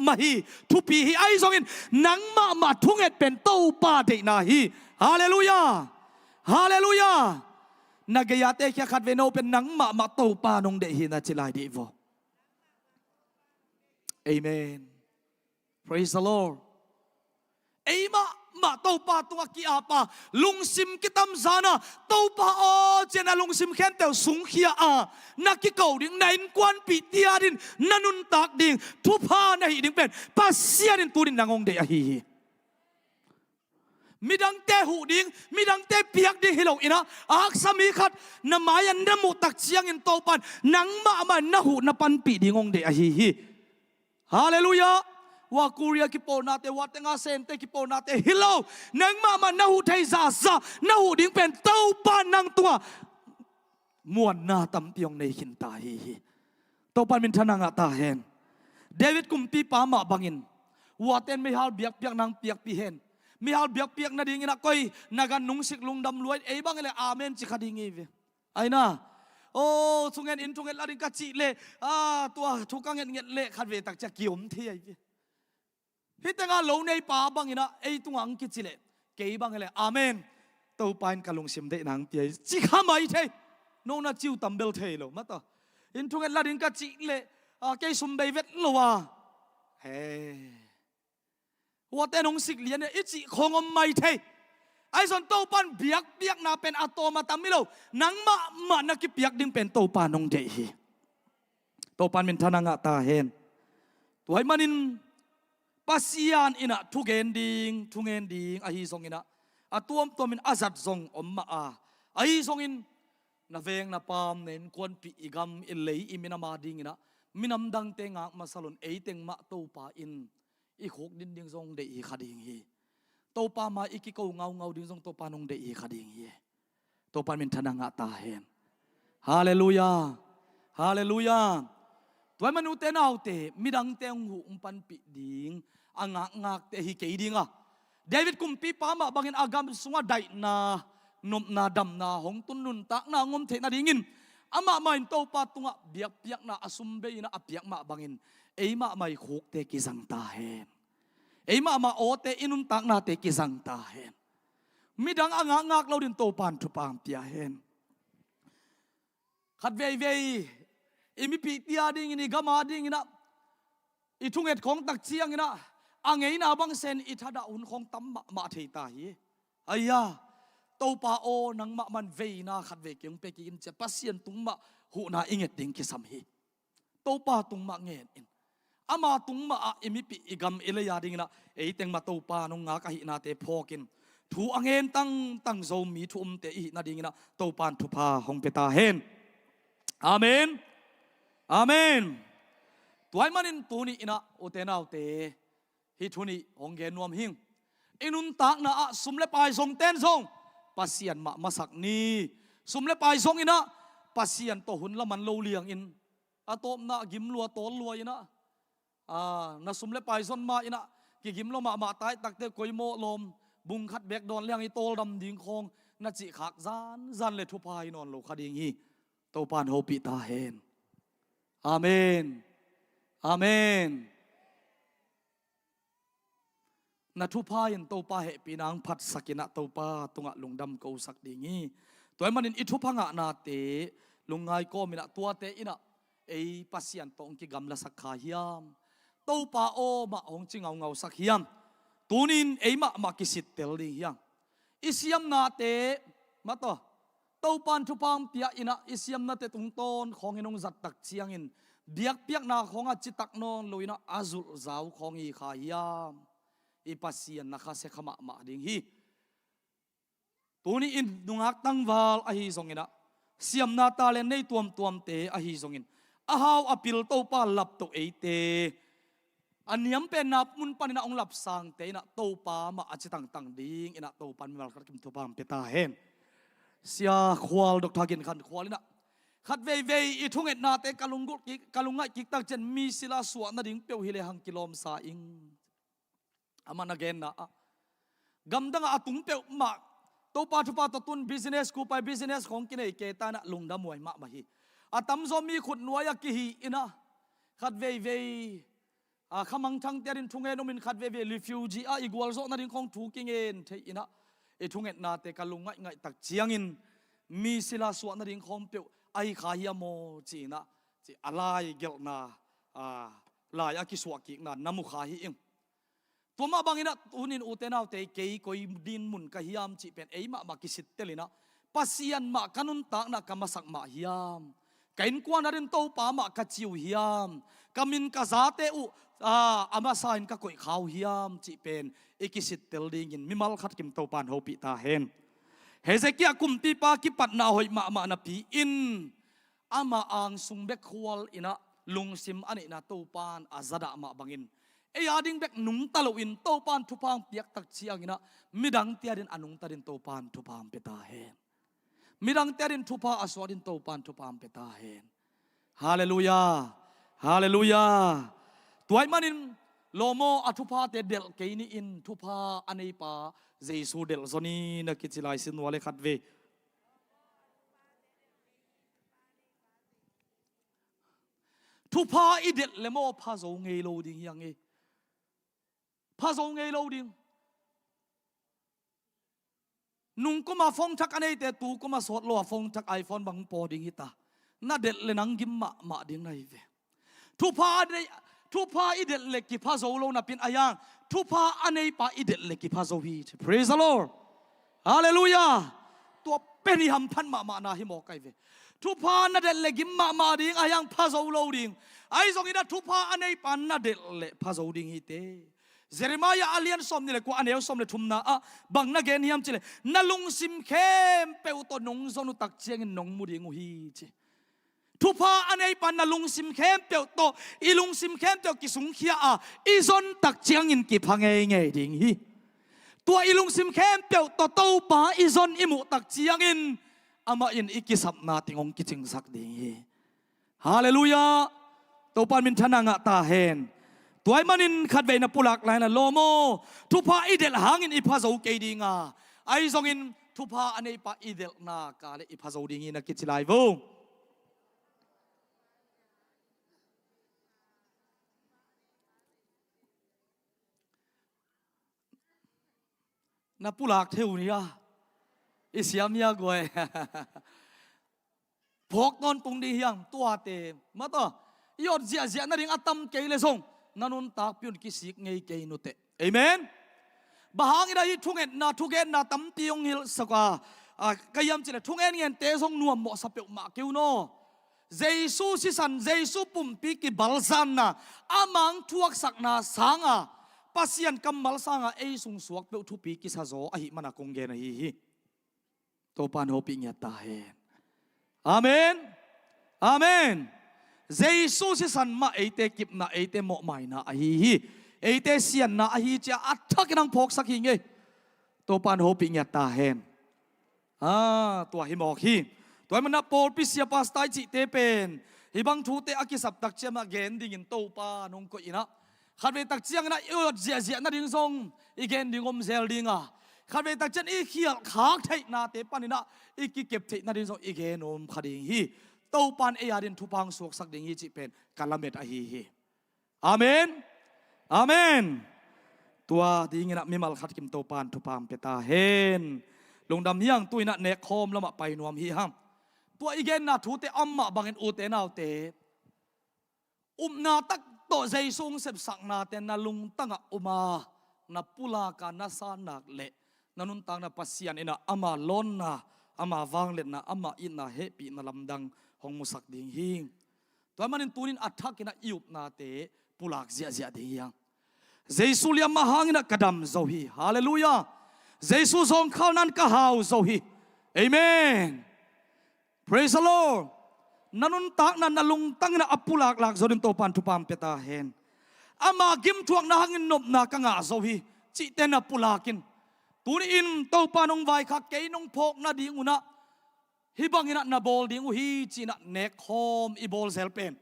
S6: มาฮีทุปีฮีไอซองอินหนังมาทุ่งเอเป็นโตปาเดนาฮีฮาเลลูยาฮาเลลูยานักยาเตะแค่ขัดเวโนเป็นหนังมาโตปานงเดฮีนาจิลายดีโวAmen. Praise the Lord. ไอ้มาโตปาตัวกี่อาปาลุงซิมกิตามซานะโตปาอ๋อเจนะลุงซิมแค่เตวสุงเขียนักกิเก่าดิ่งในกวนปีเตียดินนันุนตักดิ่งทุพาในดิ่งเป็นปัสเซียดินตูดินนางองเดียฮีมีดังเตหูดิ่งมีดังเตเปียกดิ่งฮิโลอินะอักษมีขัดนมายันนมุตักเชียงอินโตปันนังมานะหูนปันปีดิ่งองเดียฮีฮาเลลูยาว่ากูเรียกิโปนาเตวัดเตงาเซนเตกิโปนาเตฮิโลนังมานะหูไทยซานะหูดิ่งเป็นเต้าปานนังตัวมวนนาตำเตียงในหินตาฮีเต้าปานมินทนางตาเฮนเดวิดกุมปีปามาบังอินว่าเต้นไม่ฮาลเบียกเปียกนางเปียกปีเฮนไม่ฮาลเบียกเปียกนาดิ่งนะก้อยนากันนุงสิกลุงดำรวยไอ้บังเลยอาเมนจิคดีงี้เวไอ้น่ะโอ้ทุงเงินอินทุงเงินลาดิกัจจิเล่ตัวทุกเงินเงินเล่ขัดเวตักจะเกี่ยวมเทียฮิตงาโลในป่าบังอินะไอ้ตุงอังกิจเล่เกี่ยบังเล่อาเมนเต้าปานกะลงเสียมได้นางเปียจิข้าไม่เทโนน่าจิวตัมเบลเทโลมาต่ออินทุงเงินลาดิกัจจิเล่เกี่ยสุมเบเวตโลวาเฮ้ว่าแต่นงสิกเลียนเนี่ยอิจิคงอมไม่เทไอ้ส่วนโตปันเบียกนาเป็นอาโตมาตามมิโลนังมานักกิเบียกดิ้งเป็นโตปานงเดฮีโตปันเป็นทนางตาเฮนตัวไอ้มันินปัสยานอินะทุเกนดิงอาฮีซงอินะอาตัวมันอาจัดซงอมมาอาฮีซงอินนาเวงนาปามเน้นควนปีอิกามอิเลยอิมินามาดิงอินะมินำดังเตงมาสลุนเอเตงมาโตปาอินอีหกดินดิงซงเดฮีคดิงฮีโตปามาอีกิโกเงาดิ้งซงโตปานงเดอีคดิงเยโตปานมินทนางตาเฮนฮาเลลูยา ฮาเลลูยาตัวมันอุเตนเอาเตมิดังเตงหูปันปิดิงอ่างงากเตฮิเกดิงอ่ะเดวิดกุมปีปามาบางอินอากามสุงาไดนานมนาดำนาหงตุนนุนตักนางมเทนาดิงินอามาไม่โตปาตุงะเบียกเปียกนาอสุมเบยนาอเปียกมาบางอินเอมาไม่คุกเตกิสังตาเฮนเอมาโอเตอินุนตักนาเตกิสังตาเฮนมิดังอ่างงากเราดินโตปานทุปามเปียเฮนขัดเวอิมิปีเตียดิงินิกามาดิงินะอิทุงเอ็ดของตักเชียงงินะอังเงินาบังเซนอิทัดาอุนของตั้มมาเทตาฮีอายาโตปาโอนังมามันเวนาขัดเวกิงเปกินเจปัสเซียนตุงมาหูนาอิงเอ็ดดิงกิสัมฮีโตปาตุงมาเงินอินอามาตุงมาอิมิปีอิกามเอเลยาดิงินะเอเต็งมาโตปานงงากะหินาเตพอกินทูอังเงินตั้งโซมีทุมเตอินาดิงินะโตปานทุพาหงเปตาเฮนอาเมนอาเมนตัวมันอินตัวนี้นะโอเตนาโอเตฮิทุนีองเกนวมหิงอินุนตักนะสุมเลปายทรงเต้นทรงปัสเซียนมาสักนี้สุมเลปายทรงอินะปัสเซียนโตหุนละมันโลเลียงอินอะโตมนะกิมลัวโตลัวอินะนะสุมเลปายซอนมาอินะกิกิมลมาตายตักเตกอยโมลมบุงคัดเบกดอนเลียงอิโตลดำดิงคงนัจิขากซานเลทุพายนอนโลคดีงี้โตปานโฮปิตาเฮนอาเมนอาเมนนัทุพายันโตปาเหปีนางพัดสักินะโตปาตุงะลุงดำกูสักดีงี้ตัวมันอิทุพังะนาเตลุงไงก็มินะตัวเตอินะเอปัสยันตองกิกำละสักขาฮิยามโตปาโอมาองจิงเอาเงาสักฮิยามตูนินเอมากิสิตเตลดีฮิยามอิสยามนาเตมาต่อโตปานทุพามเปียอินะอิสยามนาเตตุงต้นของเฮนงจัดตักเชียงอินเบียกเปียกนาของจิตักนอนลุยนะอาซุลซาวของอีขาฮิยามอีปัสยันนักเสกมาดิ่งฮีตัวนี้อินดุงักตั้งวาลอหิซงอินะเสียมนาตาเลนในตัวมเตอหิซงอินอาฮาวอปิลโตปาลับโตเอเตอันยำเป็นนับมุนปันนะองหลับสังเตนะโตปามาอาจจะตั้งดิ่งอินะโตปันมีวัลกัดกิมตัวปามเปตาเฮนเสียควาลดอกทากินขันควาลินะขัดเวอีทุ่งเอ็ดนาเตกะลุงไงกิกตักเจนมีศิลาสวนาดิ่งเปียวฮิเลหังกิโลมซาอิงอามันagain na gamdang atung pe ma to pa thu pa to tun business ku pa business khong kinai ke ta na lungda moi ma ma hi atam zo mi khut nuaya ki hi ina khat ve khamang thang terin thunge no min khat ve refugee a igual zo na ring khong thu kingen the ina e thunget na te kalunga ngai tak chiangin mi sila su na ring khong pe ai kha hi mo chi na chi alai gel na lai aki su ki na namu kha hi ingตัวมาบางอินะอุนินอุเตนเอาเตเกยกอยดินมุนกะฮิยามจิเป็นเอมากิสิตเตลินะปัสยันมากันุนตักนะกามาสักมาฮิยามกินกวนนั้นโตปามากะจิวฮิยามกามินกะซาเตอุอามาซาอินกะกอยขาวฮิยามจิเป็นเอกิสิตเตลดิงินมิมัลขัดกิมโตปานโฮปิตาเฮนเฮเซกิยกุมตีปากิปัดนาหอยมานะปีอินอามาอังซุงเบกควอลอินะลุงซิมอันนี้นะโตปานอาซาดะมาบังอินเอียดิ้งเบกนุ่งตะลุอินโตปานทุพามเปียกตักเชียงอินะมิดังเตียดินอนุงตะดินโตปานทุพามเปตาเฮนมิดังเตียดินทุพาอสวดินโตปานทุพามเปตาเฮนฮาเลลูยาฮาเลลูยาตัวมันอินโลโมอทุพาเตเดลเกนี่อินทุพาอันนี้ปาเจสูเดลโซนีนักกิจไลสินวาเลขัดเวทุพาอิเดลเลโมพาโซเงโลดิงยังเงพาโซเงโลดิงนุ่งก็มาฟงทักอันนี้แต่ตูก็มาสดโลฟงทักไอโฟนบังปอดิงฮิตาน่าเด็ดเลยนังกิมมาดิงไหนเวทุพาอิเดลเล็กกิพาโซโลนับเป็นอายังทุพาอันนี้ปาอิเดลเล็กกิพาโซฮี Praise the Lord Hallelujah ตัวเป็นหิมพันมานาฮิโมไกเวทุพาน่าเด็ดเล็กกิมมาดิงอายังพาโซโลดิงไอซงอินะทุพาอันนี้ปาน่าเด็ดเล็กพาโซดิงฮิเตเจเรมายาอาลียนสมนี่แหละกูอันเดียวสมเลยทุ่มนาบังนักเกณฑ์ฮิมจิเลยนั่ลุงซิมเข้มเปวตัวนงซนุตักเชียงนงมุดิงฮีจิทุพาอันนี้ปันนั่ลุงซิมเข้มเปวโตอีลุงซิมเข้มเปวกิสุงเขียอีซนตักเชียงอินกิพังเงยดิงฮีตัวอีลุงซิมเข้มเปวโตโตป้าอีซนอิมุตักเชียงอินอามาอินอิกิสับนาติงองกิจิงสักดิงฮี ฮาเลลูยาตัวปันมินทนางะตาเฮนตัวไอ้มันินขัดเวนะปุลักไลนะโลโมทุพาอิเดลหางินอิพาโซเกดีงาไอซองอินทุพาอันนี้ปะอิเดลนากาเลอิพาโซดีงินนักกิจไลโวนับปุลักเทวนียอิสยามยากวยพกนอนตุงดียังตัวเตมาต่อยอดเสียเสียนั่นเองอัตมเกยเลยส่งนันุนตากพินกิสิกไงเกยนุเตเอเมนบางอย่างนี้ทุกเอ็นนาตั้มตีองหิลสกากายามจิเลทุกเอ็นเงินเตะส่งนัวหมอสับเปมาเกี่ยวโนเจสุสิสันเจสุปุ่มปีกิบัลซันนะอามังทุกสักนาสังอาปัสยันกัมบัลสังอาเอสุงสวกเปทุปีกิสะโซอหิมันากงเกนะฮิโตปานโฮปิงยาตาเฮนอาเมนอาเมนเจสุสิสันมาเอเตกิบนาเอเตโมไมนาอหิเอเตเซียนนาอหิจะอัตทักนังพกสักหิงเอโตปานโฮปิงยาตาเฮนตัวหิมอกฮีตัวมันนับโปลปิเสียปาสไตจิเตเป็นฮิบังทูเตอากิสับตักเจียมาเกนดิ่งโตปานงก็อินะขัดเวตักเจียงนะเจียเจียนั่นดิ่งทรงอีเกนดิ่งอมเซลดิ่งขัดเวตักเจียนอีเขียขากไทยนาเตปานินะอีกิเก็บไทยนั่นดิ่งทรงอีเกนอมขัดดิ่งฮีโตปานเอียดินทุพังสวกสักดิ่งฮีจิเป็นกาลเมตอฮีอาเมนอาเมนตัวดิ่งนะมิมัลขัดกิมโตปานทุพังเปตาเฮนลงดำยังตุยนะเนคอมละมาไปนวมฮีฮัมตัวอีเกนนะทูเตอัมมาบังเอินอูเตนาวเตนาตักโตใจซุงเสบสักนาเตนนาลุงตั้งอุมานาปุลากานาสานักเละนานุนตังนาปัสยานเอนะอามาล้นนะอามาวังเล็ดนะอามาอินนะเฮปีนาลำดังหงมุสักดิ่งหิงตัวมันนินตูนินอัฐกินะอิวนาเตปุลากเสียเสียดิ่งยังเจสุเลียมาหังนะกระดำโซฮีฮาเลลูยาเจสุทรงเข้านั้นก็หาวโซฮีเอเมน praise the Lord นันุนตักนันนลุงตั้งนะอัปปุลักลักโซดินโตปันทุปามเปตาเฮนอามากิมทวงนะหังินนบนากังอาโซฮีจิเตนะปุลักินตูนอินโตปานงไวคักเกยนงพกนะดิงอุนะฮิบังอินะนะบอลดิงอุฮีจีนะเนคโฮมอีบอลเซลเป็น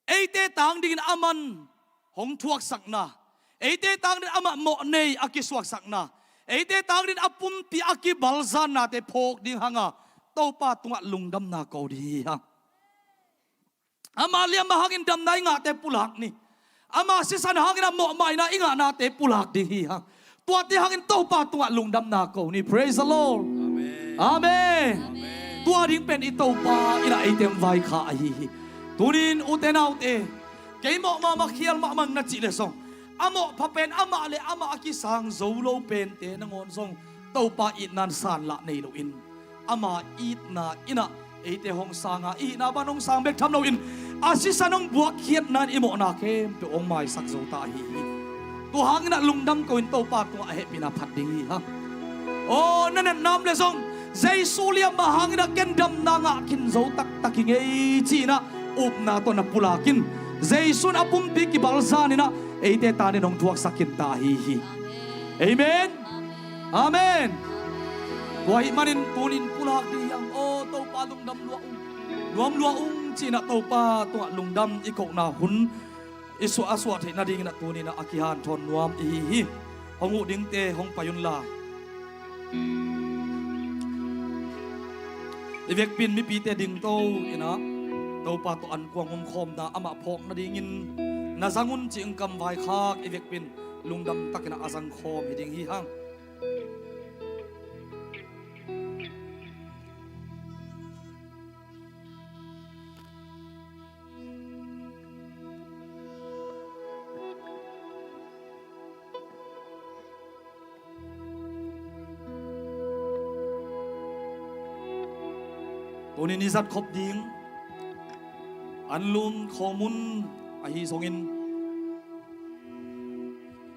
S6: เอเตตังดิงอามันหงทวกสักนะเอเตตังดินอามาโมเนยอากิสวกสักนะเอเตตังดินอาปุ่มปีอากิบัลซานนาเตพกดิงหังาโตปาตุงะลุงดำนาเกาดีฮะอามาเลียมหากินดำนาอิงาเตปุลักนี่อามาสิสันหากินโมไม่นาอิงานาเตปุลักดีฮะตัวที่หากินโตปาตุงะลุงดำนาเกานี่ praise the Lord อาเมนตัวดิ้งเป็นอิโตปาอินาไอเต็มไวขาอีตัวนี้อุเตนาอุเตเกยโมมาเขียลมามังนัจิเลสงอาโมพะเป็นอามาเลอามาอากิสังโซโลเป็นเตนงอนทรงโตปาอินันสานละในโลอินอามาอีนาอินะเอเตหงสางาอีนาบานงสางเบกทำโลอินอาศิสานงบวกเขียนนันอิโมนาเข้มเปองไม้สักโซตาฮีตัวหางนะลุงดำก็อินโตปาตัวเฮปินาพัดดิงฮะโอ้นั่นน้ำเลสงเจสุเลียมาหางนะเกนดำนางะกินโซตักตักกิงเอจีนะอุบนาตัวนับปุลากินเจสุนอปุมปิกิบัลซานินะเอเตตาเนนงทวกสักกินตาฮีเอเมนอาเมนตัวหิมันินปูนินปุลากดียังโอโตปาลุงดำลัวอุงจีนะโตปาตัวลุงดำอีกนาหุนอิสุอาสวะเทนาดิงนะตัวนี้นะอากิฮานทอนนวมอีฮีหงอุดิงเตหงปายุนลาเวกปินมีปีเตดิงโตอีนะโตปาตัวอันกวางงคอมนะอามาพอกนาดิงินนาสังุนจิงกำไวคากเวกปินลุงดำตักนะอาสังคอมฮิดิงฮีฮังตัวนี้นิสัตคบดิงอันลุนข้อมุนอาฮีสงิน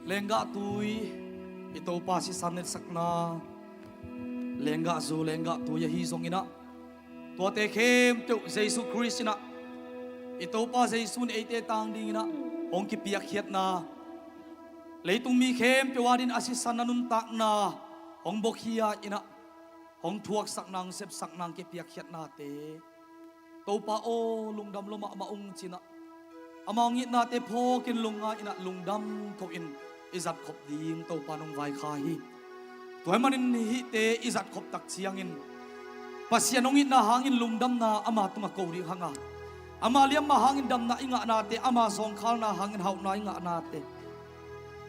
S6: เลงกะตุยอิโตปาสิสันเนสักนาเลงกะซูเลงกะตุยฮีสงินะตัวเตเข้มเจ้าเยซูคริสต์นะอิโตปาเยซูนเอเตตังดิงนะองค์กิปิยเขียดนาเลยตุงมีเข้มเจ้าวาดินอาสิสันนันุนตักนาองบกฮียอินะหงทวกสักนางเสพสักนางเก็บเปียกเขียดนาเต tàu pa o lung dam lo ma ung china among it na te pho kin lunga ina lung dam ko in izat khop ding tàu pa nong vai kha hi toy manin hi te izat khop tak chiang in pasianong it na hangin lung dam na ama tuma ko ri hanga ama liam ma hangin dam na inga na te ama song khal na hangin hau na inga na te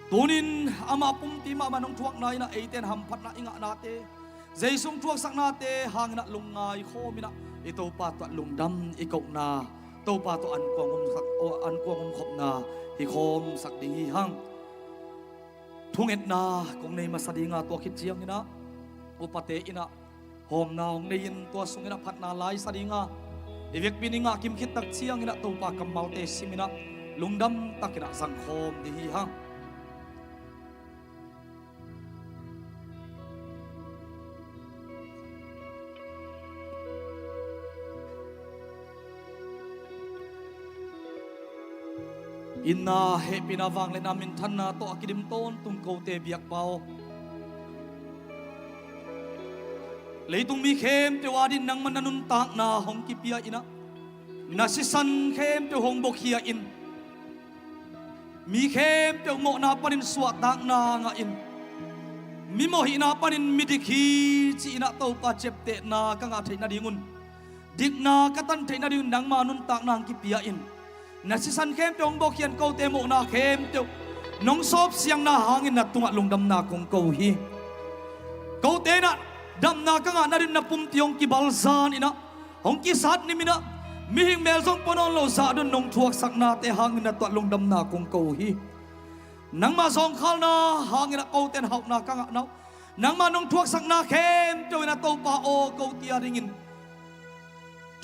S6: tunin ama pum ti ma manong thuak na ina eiten ham phat na inga na te jaisung thuak sak na te hangina lungai khomina ito pa to lung dam ikaw na to pa to an kwangom khop na hi khom sak ding hi hang thunget na kong nei masadi nga to khit chiang ina upate ina hom na ong nein to sungina phat na lai sadi nga ivek bini nga kim khit tak chiang ina to pa kamau te simina lungdam takina sang khom di hi hang inna he pinawang le namin than na to akidim ton tung ko te biak pao leitung mi khem te wadin nang mananun tak na hong ki pia ina nasisan khem te hong bok hia in mi khem te mo na panin suat tak na nga in mi mo hi na panin midikhi chi ina to pa chep te na ka nga theina dingun dik na katan theina ding nang manun tak na ki pia in nasisan khem te hong bok hian ko te mo na khem te nong sop siang na hangin na tunga lungdam na kong ko hi ko te na dam na ka nga na rin na pum tiong ki balzan ina hong ki sat ni mina mihing mel zong ponon lo sa dun nong thuak sak na te hangin na to lungdam na kong ko hi nang ma zong khal na hangin na ko ten hau na ka nga naw nang ma nong thuak sak na khem te na to pa o ko tia ringin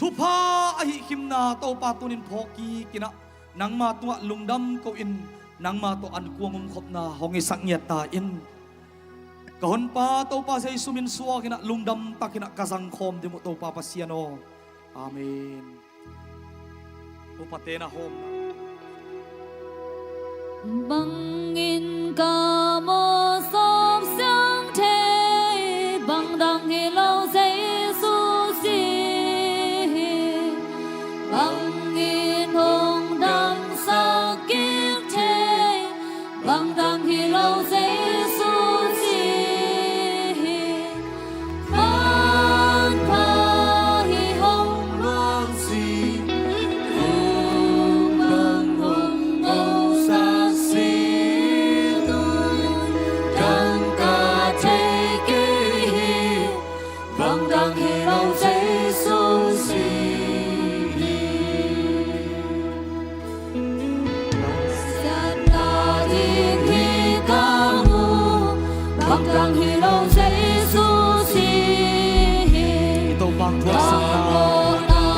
S6: thupa ahi kim na to pa tunin phoki kina nang ma tua lungdam ko in nang ma to an kuangum khop na hong isak nyat ta in kahon pa to pa say sumin suwa kina lungdam takina kasang khom demo to pa pasiano amen upate na hom
S3: bangin ca mô sop sang thế bang dang hi lâu giấy su si bangin hong dam sa kiếp thế bang dang hi lâu giấy su si ban pa hi hong luang si bang hong ngô sa si đăng ca thế kê bang dang hi lâu giấy su si bang dang hi lâu giấy su si
S6: ito bang thuak sak na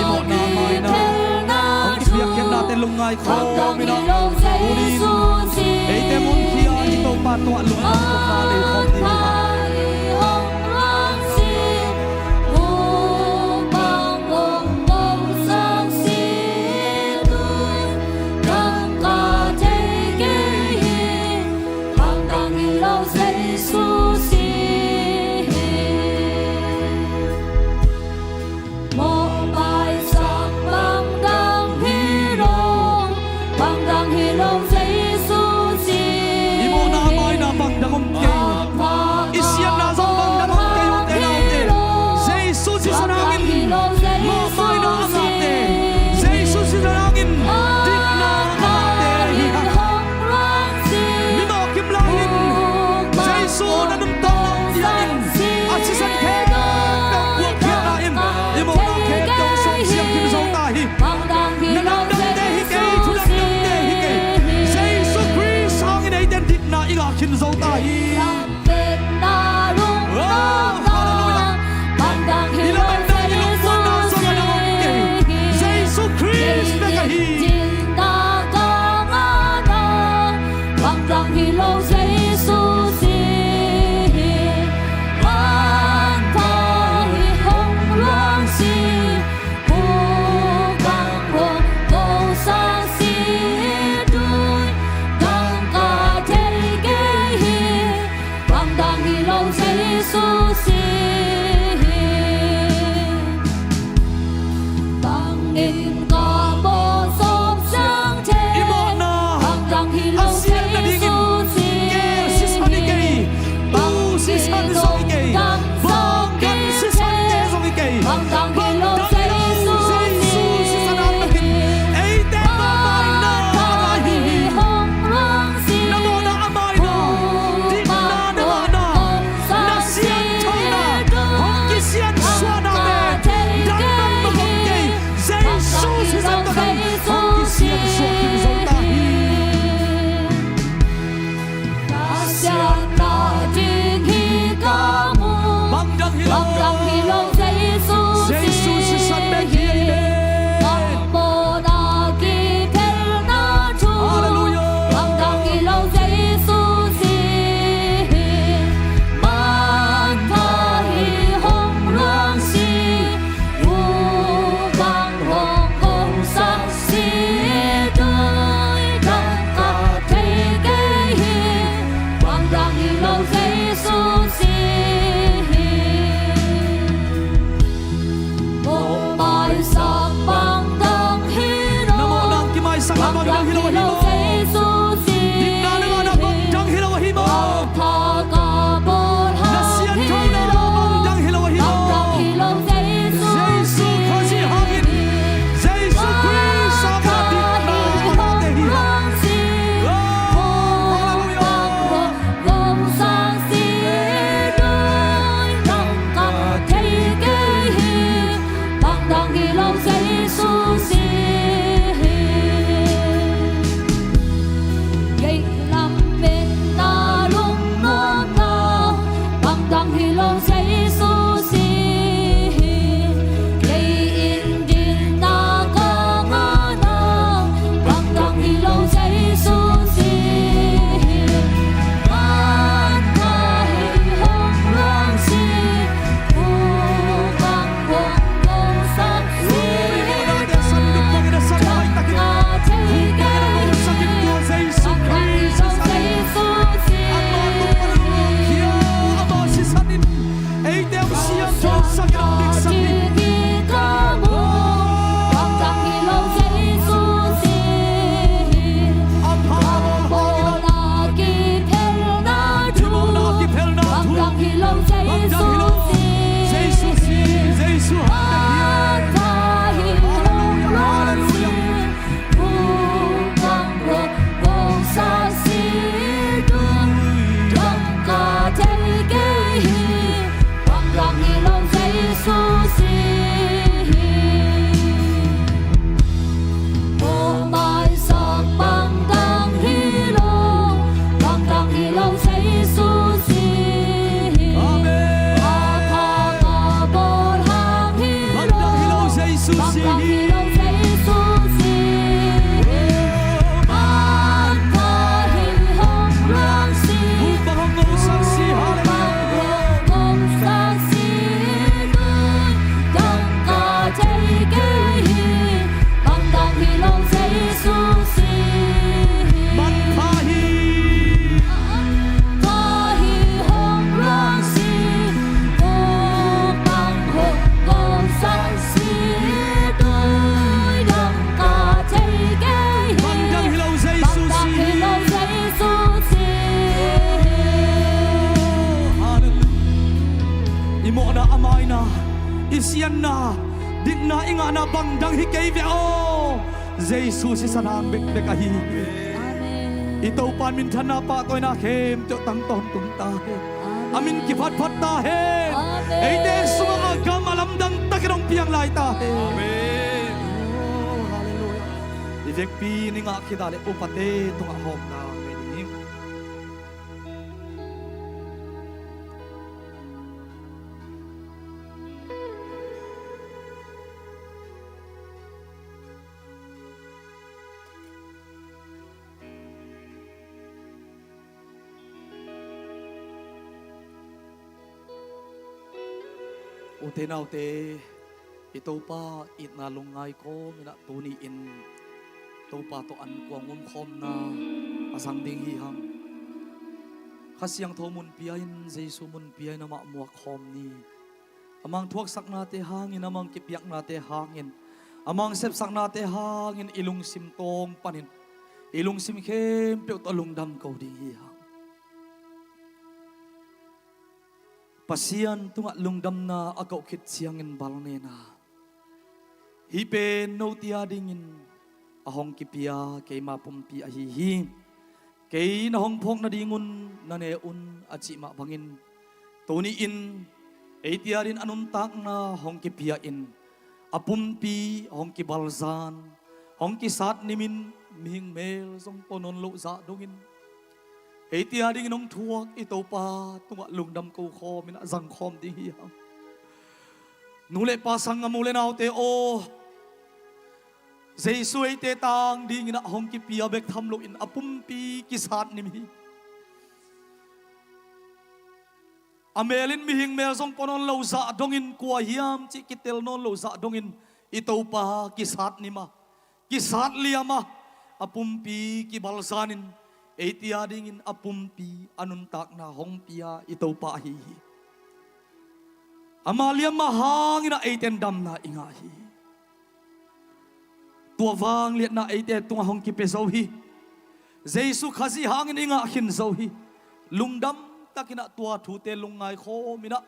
S6: imo na mai na hong ki biak ken na te lungai khom ina unin ei te mon khia ito pa to lungdam ko na le khom di ha kin zo ta hi
S3: Việt Nam rung động bang dang hi lâu giấy su si
S6: Jesus Christ na ka hi
S3: Jin ta ca nga na bang dang hi lâu giấy su si ban pa hi hong luang si hu bang hong ngô sa si đuôi bang ca thế siang na ding hi ca mu
S6: Bang dang hi
S3: bang dang hi lo Giêsu
S6: Giêsu si san be hi
S3: Mo na ki pel na chu
S6: Hallelujah.
S3: bang dang hi lo Giêsu man tha hi hong luang si u bang hong kong sang si đôi đăng ca thế kế hi bang dang hi lo Giêsu một bài sáng bang dang hi lo
S6: Namo nang kimay sa
S3: bang
S6: kamang
S3: dang
S6: ng hilaw
S3: hi lo
S6: himo
S3: Giêsu
S6: Digna na nga na bang dang hilaw himo
S3: tha ca bol ha
S6: Nasiyan
S3: hi
S6: kau na
S3: lo
S6: bang dang hilaw himo
S3: bang dang hi lo Giêsu
S6: Giêsu kasi hangin Giêsu Christ ang ating na
S3: loang si gồm sang si đôi đăng ca thế kế hi bang dang hi lo Giêsu gây làm bên ta lung nôn ta bang dang hi lo Giêsu gây in din na ca nga na bang dang hi lo Giêsu man ta hi hong luang si u bang hong kong sang si ca thế kế một bài sáng bang dang hi lo bang dang hi lo Giêsu tha ca bol hang hi lo bang dang hi lo Giêsu man tha hi hong luang si bang hong sang si đôi đăng ca thế kế hi bang dang hi lo Giêsu tha hi hong luang si u bang hong kong sang si đôi đăng ca thế kế hi bang dang hi lo Giêsu
S6: Imo na amay na Isiyan na Dik na inga na bang dang hikay veo Giêsu si sanang bek ahi Ito pan min thana pa toy na khem Tiyo tang ton tung ta Amin kiphat phat ta he Eite sumang agam alam dang takirong piang lai ta he Amen Hallelujah Ivek pi ni nga kidale upate tunga hom na Medinim Ute na ute, ito pa it na lungay ko, mina tuni in, ito pa to an ko ang umkom na asang ding hihang. Kasi ang to mun piyain, Jesu mun piyay na maamuak hom ni. Amang tuwag sak nate hangin, amang kipyak nate hangin. Amang sepsak nate hangin, ilong simtong panin. Ilong simkem, piyo talong dam ko ding hihang. Pasian tunga lungdam na agaw kit siyangin balnena. Hipen no tiadingin ahong kipia kay mapumpi ahihi. Kay nahong pong na dingun na neun at si mabangin. Tuniin ay tiyarin anuntak na hong kipiain. Apumpi hong kibalzan. Hong kisat nimin mihing mel song ponon lo za dungin. tia ding nong thuak ito pa tunga lungdam ko kho mina zang khom di hi nule pa sang amule nau te o Jesu te tang ding na hong ki pia bek tham lo in apum pi ki sat nim hi amelin mi hing mel song ponon lo za dongin kwa hiam chi kitel non lo za dongin ito pa ki sat nima ki sat liama apum pi ki balsanin etia dingin apum pi anun tak na hong pia ito pa hi amalia mahangina eiten dam na inga hi tua wang liat na eite tunga hong ki pe zo hi Jesu khazi hangin inga hin zo hi lungdam takina tua thu te lungai kho mina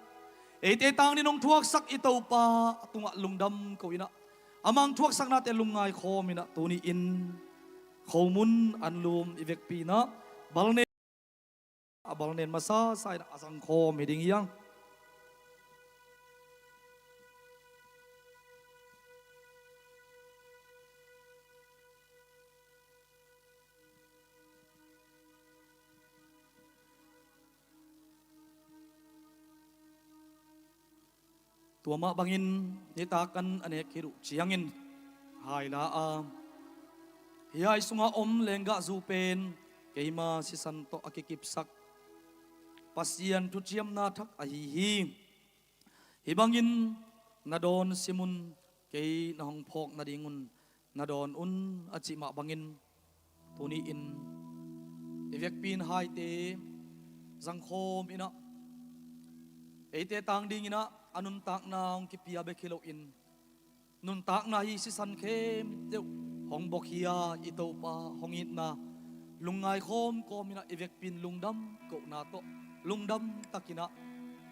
S6: eite tang ni nong thuak sak ito pa tunga lungdam ko ina amang thuak sak na te lungai kho mina tuni in khomun anlum ivek pi na balnen masa sai na asang kho miding yang tua ma bangin nitakan ane kiru chiangin hai la a hiai sunga om lenga zupen keima si santo akikip sak pasian tu chiam na thak a hi hibangin nadon simun kei na hong phok na dingun nadon un achi ma bangin tuni in evek pin hai te zangkhom ina eite tang ding ina anun tak na ong kipia be kilo in nun tak na hi si san khem deu hong bok hia ito pa hongit na lungai khom ko mina evek pin lungdam ko na to lungdam takina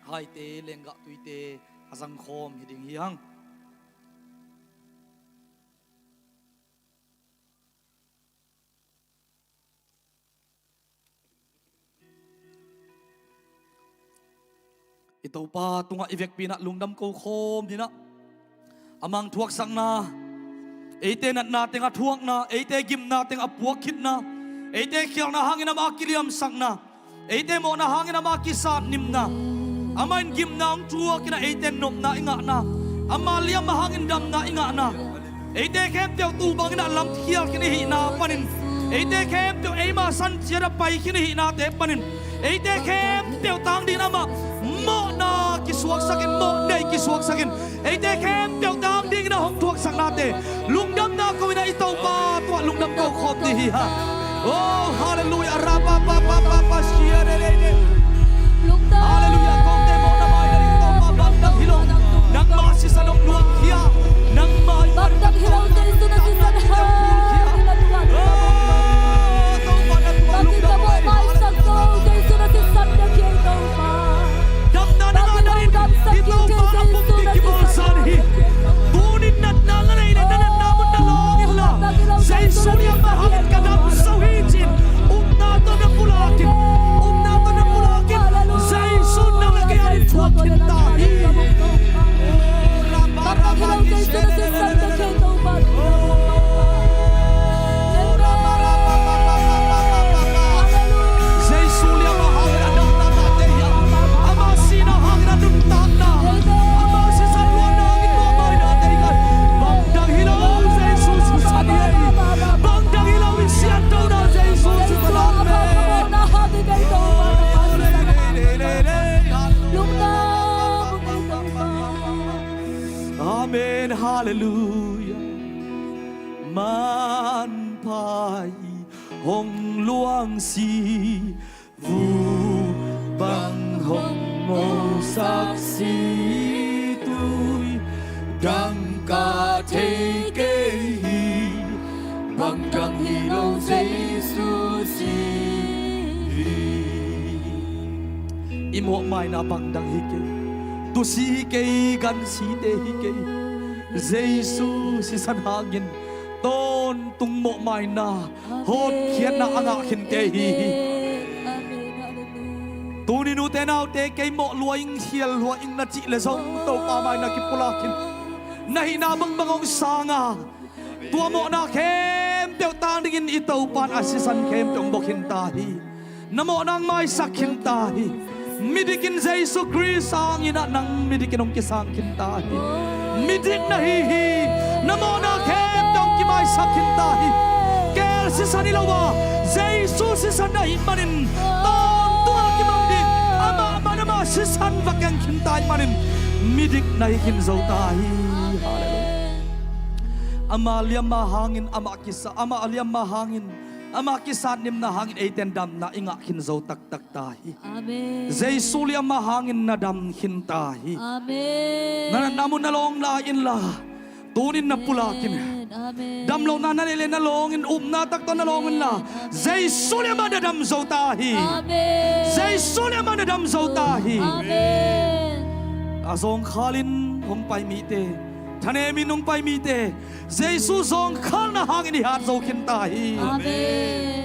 S6: hai te lenga tuite azang khom hiding hiang ito pa tunga ivek pina lungdam ko khom dina amang thuak sang na eite nat na tenga thuak na eite gim na tenga puak khit na eite khial na hangin ama kiliam sang na eite mo na hangin ama kisat nim na amain gim na ang thuak kina eite nom na inga na ama liam hangin dam na inga na eite kem teu tu bang na lam khial kini hi na panin eite kem teu ema san chira pai kini hi na te panin eite kem teu tang din ama mo na kisuak sakin mo nei kisuak sakin eite kem teu tang ding na hong thuak sak na te lungdam na ko ina ito pa tua lungdam ko khop di hi ha oh hallelujah rapa pa pa pa pa shia de de hallelujah kong te mo na mai dari to pa bang dang hilong nang ma si sanok luak hia nang mai
S3: Bagdak hilaw Jesu na sisan ha Bakit ka mo may sakto Jesu na sisan na kito pa
S6: ito pa apong tikibalsan hi tunit na nanganay na nananamun na langit la sa isurya mahangit ka na sa hijin nato na pulakin sa isun na nagyanin fuakin tahi
S3: Bagdak hilaw Jesu na sisan na kito pa
S6: sa isurya mahangit na nananateya ama sinahangit na nuntak na ama si salwa na ginwamay natin ka bagdang hilaw sa isus sa niyay bagdang hilaw isyan daw na sa isus sa talame Amen, hallelujah. Man pai hong luang si vu bang hong mo sak si tui dang ka te ke hi bang dang hi lo Jesu si imo mai na bang dang hi ke tu si ke gan si te hi ke Jesu si san hagin ton tung mo mai na hot khian na anga khin te hi tu ni nu te nau te ke mo luaing hial luaing na chi le zong to pa mai na ki pulakin na hina bang bangong sanga tua mo na kem teu tang dingin ito pan asisan kem tong bokhin ta hi namo nang mai sakhin tahi midikin Jesu Christ ang ina nang midikin ong kisang kintahi midik na hihi namo na kem dong kimai sakhin tahi kel si sanilawa Jesu si sanahin manin ton tual kimang di ama nama si san vakang kintai manin midik na hikin zau tahi ama liam mahangin ama kisa ama liam mahangin ama kisat nim na hangin eiten dam na inga kin zau tak tak tahi
S3: Amen.
S6: Jesu liam mahangin na dam kin tahi
S3: Amen.
S6: na namun nalong lain la tunin na pulakin
S3: Amen.
S6: dam lo na nalile na longin na takto na longin la Jesu liam na dam zau tahi
S3: Amen.
S6: Jesu liam na dam zau tahi
S3: Amen.
S6: azong khalin hong pai mite Thanemin nung pai mite Jesu zong khal na hangin ihat zo kin tahi
S3: Amen.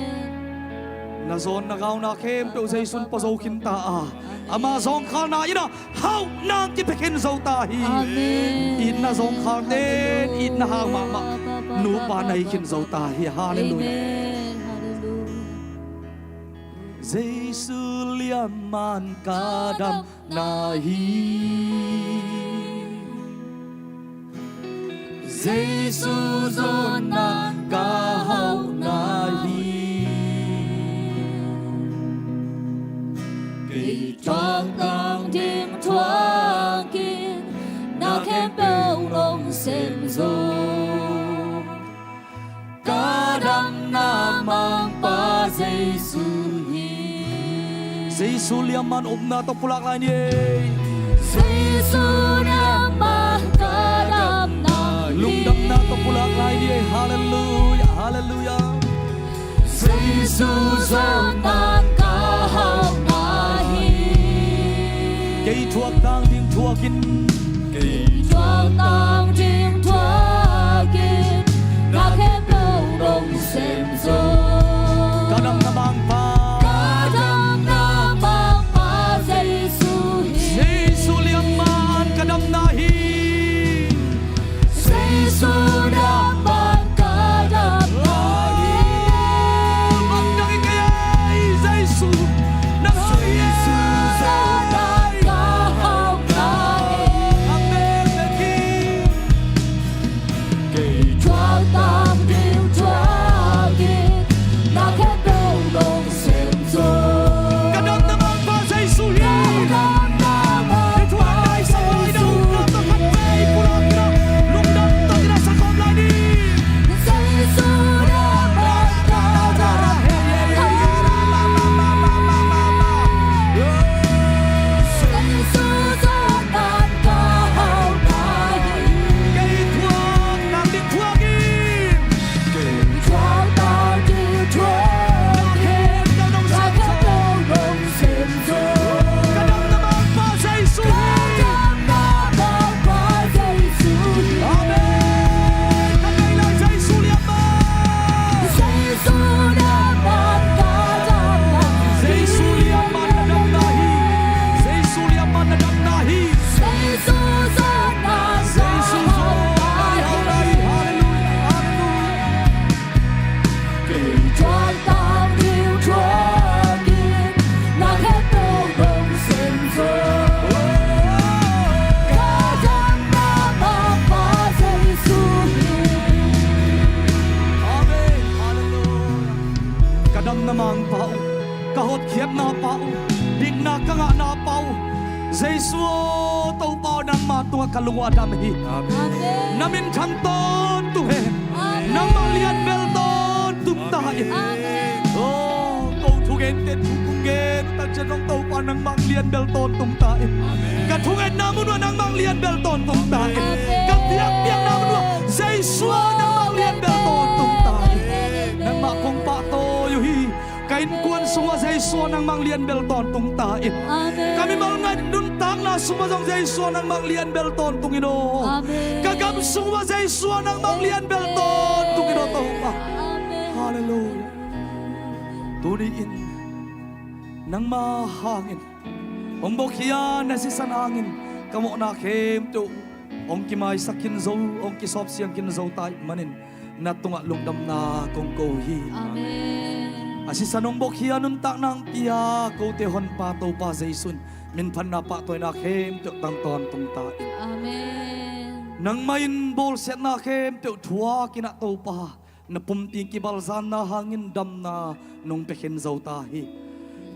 S6: na zon na gaw na kem pe Jesu pa zo kin ta ama zong khal na ina how nang ki pekin zo tahi
S3: Amen.
S6: in na zong khal den in na hang ma nu pa nai kin zo tahi hallelujah
S3: Amen. Hallelujah.
S6: Jesu liaman kadam nahi Jesu zon na kahau nahi
S3: Kỳ trong tăng thiên thoáng kiến na khem bao lòng xem dù
S6: cả đam na mang pa Jesu hi Jesu liaman na to pulak lain ye
S3: Giêsu na mang cả đam na
S6: lungdam na to pulak lain ye hallelujah hallelujah
S3: Giêsu zon mang cả hậu nahi
S6: cây thuốc tang tiếng thuốc in
S3: trong tăng thiên thoáng kiến na khem bao lòng xem dù
S6: cả đam na mang pa
S3: cả đam na mang pa Giêsu hi
S6: Jesu liaman kadam nahi
S3: Giêsu na mang cả đam nahi
S6: Magdang ikayay Jesu nang
S3: Giêsu zon mang cả hậu nahi
S6: Amen King
S3: trong tăng thiên thoáng kiến na khem bao lòng xem dù
S6: kadam na mang pa Jesu hi
S3: đam na mang
S6: Tuhan dai sa way daw na to katay pulang na lungdam to kina sa komlay ni
S3: Giêsu na mang cả đam Giêsu zon mang cả hậu nahi
S6: kay thuốc nang di thuốc in
S3: trong tăng thiên thoáng kiến
S6: daw nang
S3: na
S6: sa
S3: khem bao lòng xem dù
S6: kadam na mang pa Jesu hi
S3: đam na mang pa Giêsu hi
S6: Amen Kagay lang Jesu liaman
S3: Giêsu na mang cả đam nahi
S6: Jesu liaman na dam nahi Jesu liaman na dam nahi
S3: Giêsu zon mang cả
S6: Jesu
S3: hậu
S6: zon
S3: nahi
S6: hallelujah hallelujah
S3: trong tăng thiên thoáng kiến na khem bao lòng xem dù cả đam na mang pa Giêsu hi
S6: Amen. Hallelujah. Kadam namang pao, kahot khiat na pao, dig na kanga na pao. Jesu tau pao nang matua kalungo adam hi.
S3: Amen.
S6: Namin kanton tuhe, nang malian belton tumtahe.
S3: Amen.
S6: Oh, kau tugen te tukungen, tatsa nong tau pa nang manglian belton tumtahe. Katungen namun wa nang manglian belton tumtahe. Kapiak-piak namun wa Jesu nang manglian belton tumtahe. Nang makong pato yuhi kain kuan semua Jesu nang manglian belton tung tain
S3: Amen.
S6: kami malngan duntang na semua Jesu nang manglian belton tung ino
S3: Amen.
S6: kagam semua Jesu nang manglian belton tung ino pa
S3: Amen.
S6: hallelujah tuniin nang mahangin ong bokhian na si sanangin kamo na kem tu ong kimay sa kinzo ong kisop siyang kinzo tay manin natunga lungdam na kong kohi
S3: Amen.
S6: asi sanong bok hianun tak nang pia ko te hon pa to pa jaisun min phan na pa toy na khem tok tang ton tung ta in
S2: Amen.
S6: nang main bol set na khem tok thua kina to pa na pum ti ki bal zan na hangin dam na nong pekhen zau ta hi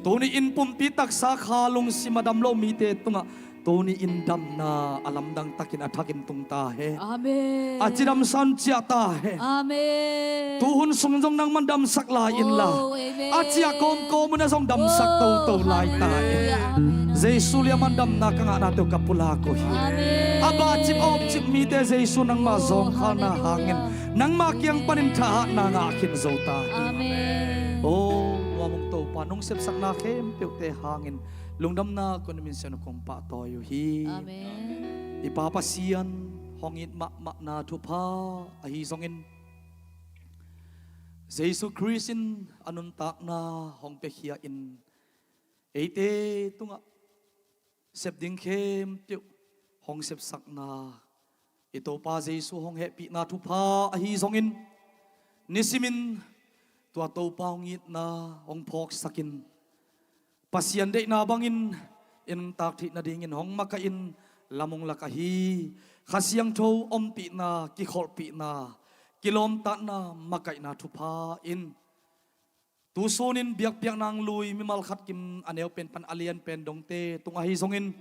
S6: Tony in pumpi tak sa khalong si Madam Lo mite tunga Tony in dam na alam dang takin atakin tung tahe
S2: Amen.
S6: Achiram san chia tahe
S2: Amen.
S6: Tuhun sungjong nang mandam sak lain la
S2: Oh, amen.
S6: Achia kom kom na song dam sak to lai tahe
S2: Hallelujah. Amen.
S6: Jesu liya mandam na kanga nato kapula ko
S2: Amen.
S6: Aba chip op chip mite Jesu nang mazong khana
S2: hallelujah.
S6: hangin nang makiang paninta na nga akin zota
S2: Amen.
S6: Oh, wamong to panong sepsak na kem te hangin. Lungdam na ko namin siya kong patoyo hi.
S2: Amen.
S6: Ipapasiyan hongit ma na tupa ahisongin. Jesu Christin anun tak na hong pehia in. Ete tunga sepding kem te hong sepsak na. Ito pa Jesu hong happy na tupa ahisongin. Nisimin tua tau paungit na ong pok sakin pasian de na bangin in takti na dingin hong makain lamong lakahi khasiang tho ompi na ki khorpi na kilom ta na makai na thupa in tu sonin biak biak nang lui mi mal khat kim aneu pen pan alian pen dong te tung ahi songin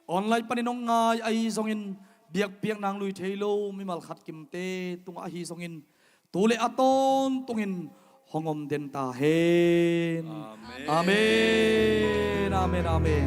S6: online paninong ngai ai songin biak biak nang lui thailo mi mal khat kim te tung ahi songin tule aton tungin hongom den ta hen amen amen amen